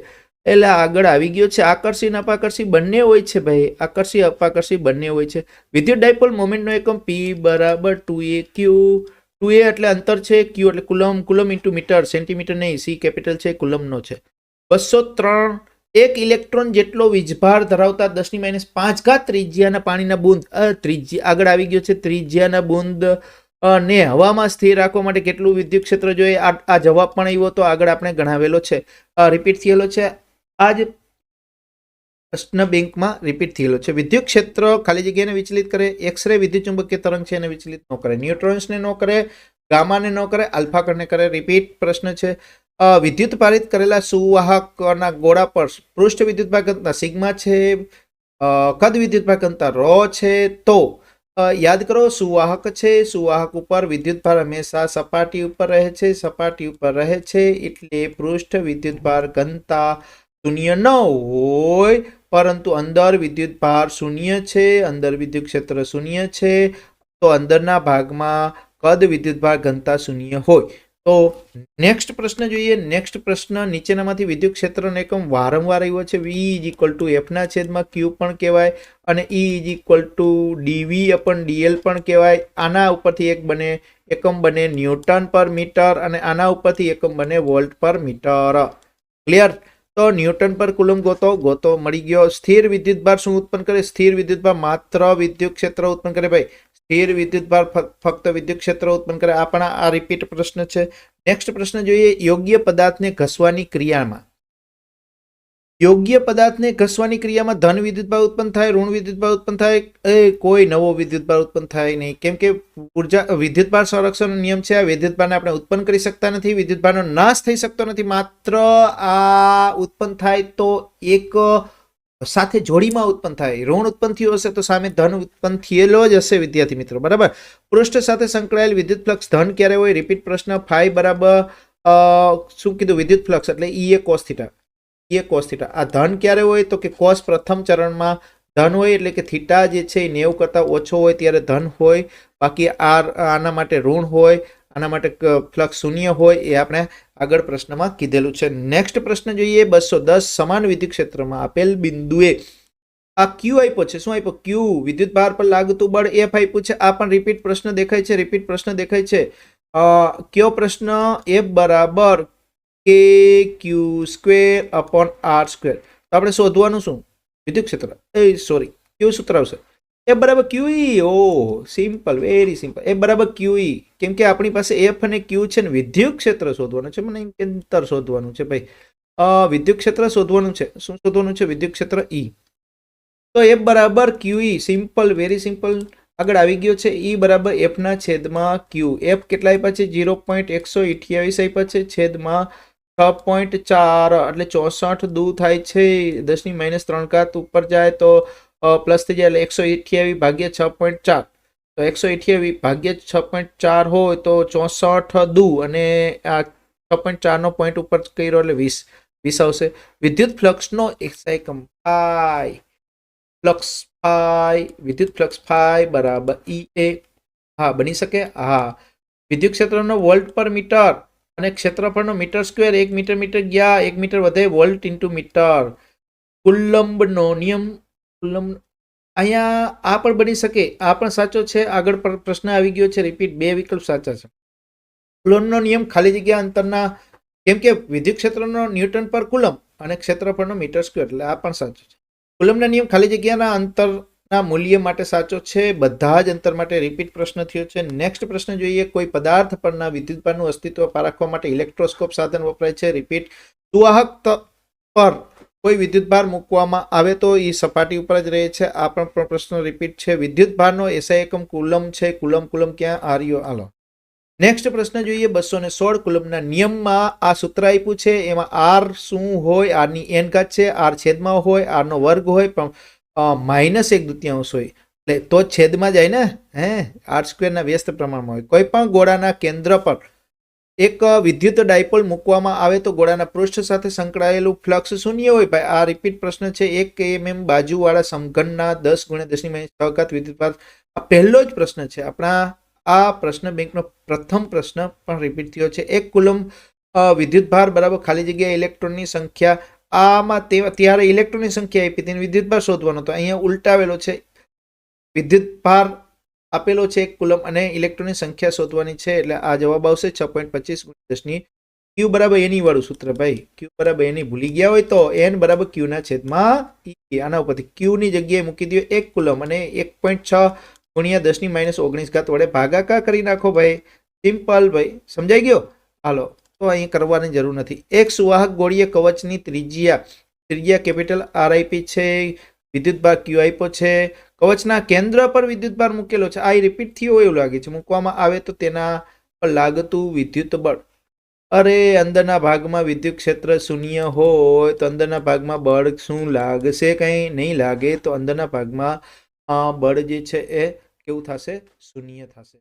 એટલે આગળ આવી ગયો છે. આકર્ષી અને અપાકર્ષી બંને હોય છે ભાઈ. આકર્ષી અપાકર્ષી બંને હોય છે. વિદ્યુત ડાયપોલ મોમેન્ટનો એકમ P બરાબર 2A Q. 2A એટલે અંતર છે, Q એટલે કુલમ ઇન્ટુ મીટર, સેન્ટીમીટર નહીં. C કેપિટલ છે, કુલમનો છે. 203 એક ઇલેક્ટ્રોન જેટલો વીજભાર ધરાવતા 10⁻5 ત્રિજ્યાના પાણીના બુંદ. આગળ આવી ગયો છે. ત્રિજ્યાના બુંદ ને હવામાં સ્થિર રાખવા માટે કેટલું વિદ્યુત ક્ષેત્ર જોઈએ? આ જવાબ પણ આવ્યો તો આગળ આપણે ગણાવેલો છે, રિપીટ થયેલો છે. આ જ પ્રશ્ન બેંકમાં રિપીટ થયેલો છે. વિદ્યુત ક્ષેત્ર ખાલી જગ્યાને વિચલિત કરે. એક્સરે વિદ્યુત ચુંબકીય તરંગ છે એને વિચલિત ન કરે. ન્યુટ્રોન્સને ન કરે, ગામાને ન કરે, આલ્ફા કણને કરે. રિપીટ પ્રશ્ન છે. વિદ્યુત પારિત કરેલા સુવાહકના ગોળા પર પૃષ્ઠ વિદ્યુતભાર ઘનતા સિગ્મા છે, કદ વિદ્યુતભાર ઘનતા ρ છે. તો યાદ કરો, સુવાહક છે, સુવાહક ઉપર વિદ્યુતભાર હંમેશા સપાટી ઉપર રહે છે, એટલે પૃષ્ઠ વિદ્યુતભાર ઘનતા શૂન્ય ન હોય, પરંતુ અંદર વિદ્યુતભાર શૂન્ય છે, અંદર વિદ્યુત ક્ષેત્ર શૂન્ય છે, તો અંદરના ભાગમાં કદ વિદ્યુતભાર ઘનતા શૂન્ય હોય. તો નેક્સ્ટ પ્રશ્ન જોઈએ. નેક્સ્ટ પ્રશ્ન નીચેનામાંથી વિદ્યુત ક્ષેત્રનો એકમ વારંવાર આવ્યો છે. V=F ના છેદમાં Q પણ કહેવાય, અને E=dV/dL પણ કહેવાય. આના ઉપરથી એકમ બને ન્યૂટન પર મીટર, અને આના ઉપરથી એકમ બને વોલ્ટ પર મીટર. ક્લિયર? તો ન્યૂટન પર કુલમ ગોતો મળી ગયો. સ્થિર વિદ્યુતભાર શું ઉત્પન્ન કરે? સ્થિર વિદ્યુતભાર માત્ર વિદ્યુત ક્ષેત્ર ઉત્પન્ન કરે ભાઈ. સ્થિર વિદ્યુતભાર ફક્ત વિદ્યુત ક્ષેત્ર ઉત્પન્ન કરે. આપણા આ રિપીટ પ્રશ્ન છે. નેક્સ્ટ પ્રશ્ન જોઈએ. યોગ્ય પદાર્થને ઘસવાની ક્રિયામાં ધન વિદ્યુતભાર ઉત્પન્ન થાય, ઋણ વિદ્યુતભાર ઉત્પન્ન થાય. કોઈ નવો વિદ્યુતભાર ઉત્પન્ન થાય નહીં, કેમ કે વિદ્યુતભાર સંરક્ષણનો નિયમ છે. આ વિદ્યુતભારને આપણે ઉત્પન્ન કરી શકતા નથી, વિદ્યુતભારનો નાશ થઈ શકતો નથી. માત્ર આ ઉત્પન્ન થાય તો એક સાથે જોડીમાં ઉત્પન્ન થાય. ઋણ ઉત્પન્ન થયું હશે તો સામે ધન ઉત્પન્ન થયેલો જ હશે વિદ્યાર્થી મિત્રો, બરાબર. પૃષ્ઠ સાથે સંકળાયેલ વિદ્યુત ફ્લક્સ ધન ક્યારે હોય? રિપીટ પ્રશ્ન. ફાઈ બરાબર શું કીધું? વિદ્યુત ફ્લક્સ એટલે EA cos θ. આ ધન ક્યારે હોય? તો કે કોસ પ્રથમ ચરણમાં ધન હોય, એટલે કે થીટા જે છે એ 90 કરતા ઓછો હોય ત્યારે ધન હોય. બાકી આના માટે ઋણ હોય, આના માટે ફ્લક્સ શૂન્ય હોય. એ આપણે આગળ પ્રશ્નમાં કીધેલું છે. નેક્સ્ટ પ્રશ્ન જોઈએ. 210 સમાન વિદ્યુત ક્ષેત્રમાં આપેલ બિંદુએ આ Q આપ્યો છે. શું આપ્યો? Q વિદ્યુત ભાર પર લાગતું બળ F આપ્યું છે. આ પણ રિપીટ પ્રશ્ન દેખાય છે. કયો પ્રશ્ન? F બરાબર કે Q square upon R square. તો આપણે શોધવાનું શું? વિદ્યુત ક્ષેત્ર. સોરી, કેવું સૂત્ર આવશે? એફ બરાબર ક્યુઈ. ઓ સિમ્પલ, વેરી સિમ્પલ. એફ બરાબર ક્યુઈ. કેમ કે આપણી પાસે એફ અને ક્યુ છે ને વિદ્યુત ક્ષેત્ર શોધવાનું છે, મને અંતર શોધવાનું છે ભાઈ. વિદ્યુત ક્ષેત્ર શોધવાનું છે. શું શોધવાનું છે? વિદ્યુત ક્ષેત્ર ઈ. તો એફ બરાબર ક્યુઈ. Simple, very simple. આગળ આવી ગયો છે ઈ બરાબર એફ ના છેદમાં ક્યુ. એફ કેટલા આપ્યા છે? 0.128 આપ્યા છે, છેદમાં 6.4 એટલે 64 દૂર થાય છે. 10⁻³ ઉપર જાય તો પ્લસ થઈ જાય એટલે 128 ભાગ્યા 6.4. તો 128 ભાગ્યા 6.4 હોય તો 64 દૂ અને આ 6.4 નો પોઈન્ટ ઉપર કર્યો એટલે 20 આવશે. વિદ્યુત ફ્લક્સનો એસઆઈ એકમ ફાઈ. ફ્લક્સ ફાઈ, વિદ્યુત ફ્લક્સ ફાઈ બરાબર ઈ. હા, બની શકે. હા, વિદ્યુત ક્ષેત્રનો વોલ્ટ પર મીટર અને ક્ષેત્રફળનો મીટર સ્ક્વેર. 1 મીટર મીટર ગયા, 1 મીટર વધે, વોલ્ટ ઇન્ટુ મીટર. કુલમ્બનો નિયમ. કુલમ્બ અહીંયા આ પણ બની શકે, આ પણ સાચો છે. આગળ પર પ્રશ્ન આવી ગયો છે રિપીટ, બે વિકલ્પ સાચા છે. કુલમ્બનો નિયમ ખાલી જગ્યા અંતરના, કેમ કે વિદ્યુત ક્ષેત્રનો ન્યૂટન પર કુલમ્બ અને ક્ષેત્રફળનો મીટર સ્ક્વેર, એટલે આ પણ સાચું છે. કુલમ્બના નિયમ ખાલી જગ્યાના અંતરના મૂલ્ય માટે સાચો છે, બધા જ અંતર માટે. રિપીટ પ્રશ્ન થયો છે. નેક્સ્ટ પ્રશ્ન જોઈએ. કોઈ પદાર્થ પરના વિદ્યુતભારનું અસ્તિત્વ પારખવા માટે ઇલેક્ટ્રોસ્કોપ સાધન વપરાય છે. રિપીટ. સુવાહક પર કોઈ વિદ્યુતભાર મૂકવામાં આવે તો એ સપાટી ઉપર જ રહે છે. આ પણ પ્રશ્ન રિપીટ છે. વિદ્યુતભારનો એસઆઈ એકમ કુલમ્બ છે. કુલમ્બ ક્યાં? આર્યો. હાલો નેક્સ્ટ પ્રશ્ન જોઈએ. 216 કુલમ્બના નિયમમાં આ સૂત્ર આપ્યું છે, એમાં આર શું હોય? આરની એન ઘાત છે, આર છેદમાં હોય, આર નો વર્ગ હોય, પણ -1/2 હોય, એટલે તો છેદમાં જાય ને. આર સ્ક્વેરના વ્યસ્ત પ્રમાણમાં હોય. કોઈ પણ ગોળાના કેન્દ્ર પર એક વિદ્યુત ડાયપોલ મૂકવામાં આવે તો ગોળાના પૃષ્ઠ સાથે સંકળાયેલું ફ્લક્સ શૂન્ય હોય. ભાઈ આ રિપીટ પ્રશ્ન છે. 1 mm બાજુવાળા સમઘનના 10 × 10⁻6 વિદ્યુતભાર. આ પહેલો જ પ્રશ્ન છે આપણા આ પ્રશ્ન બેંકનો પ્રથમ પ્રશ્ન પણ રિપીટ થયો છે. 1 કુલમ્બ વિદ્યુતભાર બરાબર ખાલી જગ્યા ઇલેક્ટ્રોનની સંખ્યા. આમાં ત્યારે ઇલેક્ટ્રોનની સંખ્યા આપી તેને વિદ્યુતભાર શોધવાનો, તો અહીંયા ઉલટાવેલો છે. વિદ્યુતભાર આપેલો છે 1 કુલમ્બ અને ઇલેક્ટ્રોનની સંખ્યા શોધવાની છે, એટલે આ જવાબ આવશે 6.25 × 10 ક્યુ બરાબર એની વાળું સૂત્ર. ભાઈ ક્યુ બરાબર એની ભૂલી ગયા હોય તો એન બરાબર ક્યુ ના છેદમાં ઈ. આના ઉપરથી ક્યુ ની જગ્યાએ મૂકી દો 1 કુલમ્બ અને 1.6 × 10⁻19 વડે ભાગાકાર કરી નાખો. ભાઈ સિમ્પલ. ભાઈ સમજાઈ ગયો? હાલો, તો અહીં કરવાની જરૂર નથી. એક સુવાહક ગોળીય કવચની ત્રિજ્યા કેપિટલ આર આપી છે, વિદ્યુતભાર ક્યુ આપ્યો છે, કવચના કેન્દ્ર પર વિદ્યુતભાર મૂકેલો છે. આ રિપીટ થયો એવું લાગે છે. મૂકવામાં આવે તો તેના પર લાગતું વિદ્યુત બળ. અરે અંદરના ભાગમાં વિદ્યુત ક્ષેત્ર શૂન્ય હોય તો અંદરના ભાગમાં બળ શું લાગશે? કંઈ નહીં લાગે. તો અંદરના ભાગમાં બળ જે છે એ કેવું થશે? શૂન્ય થશે.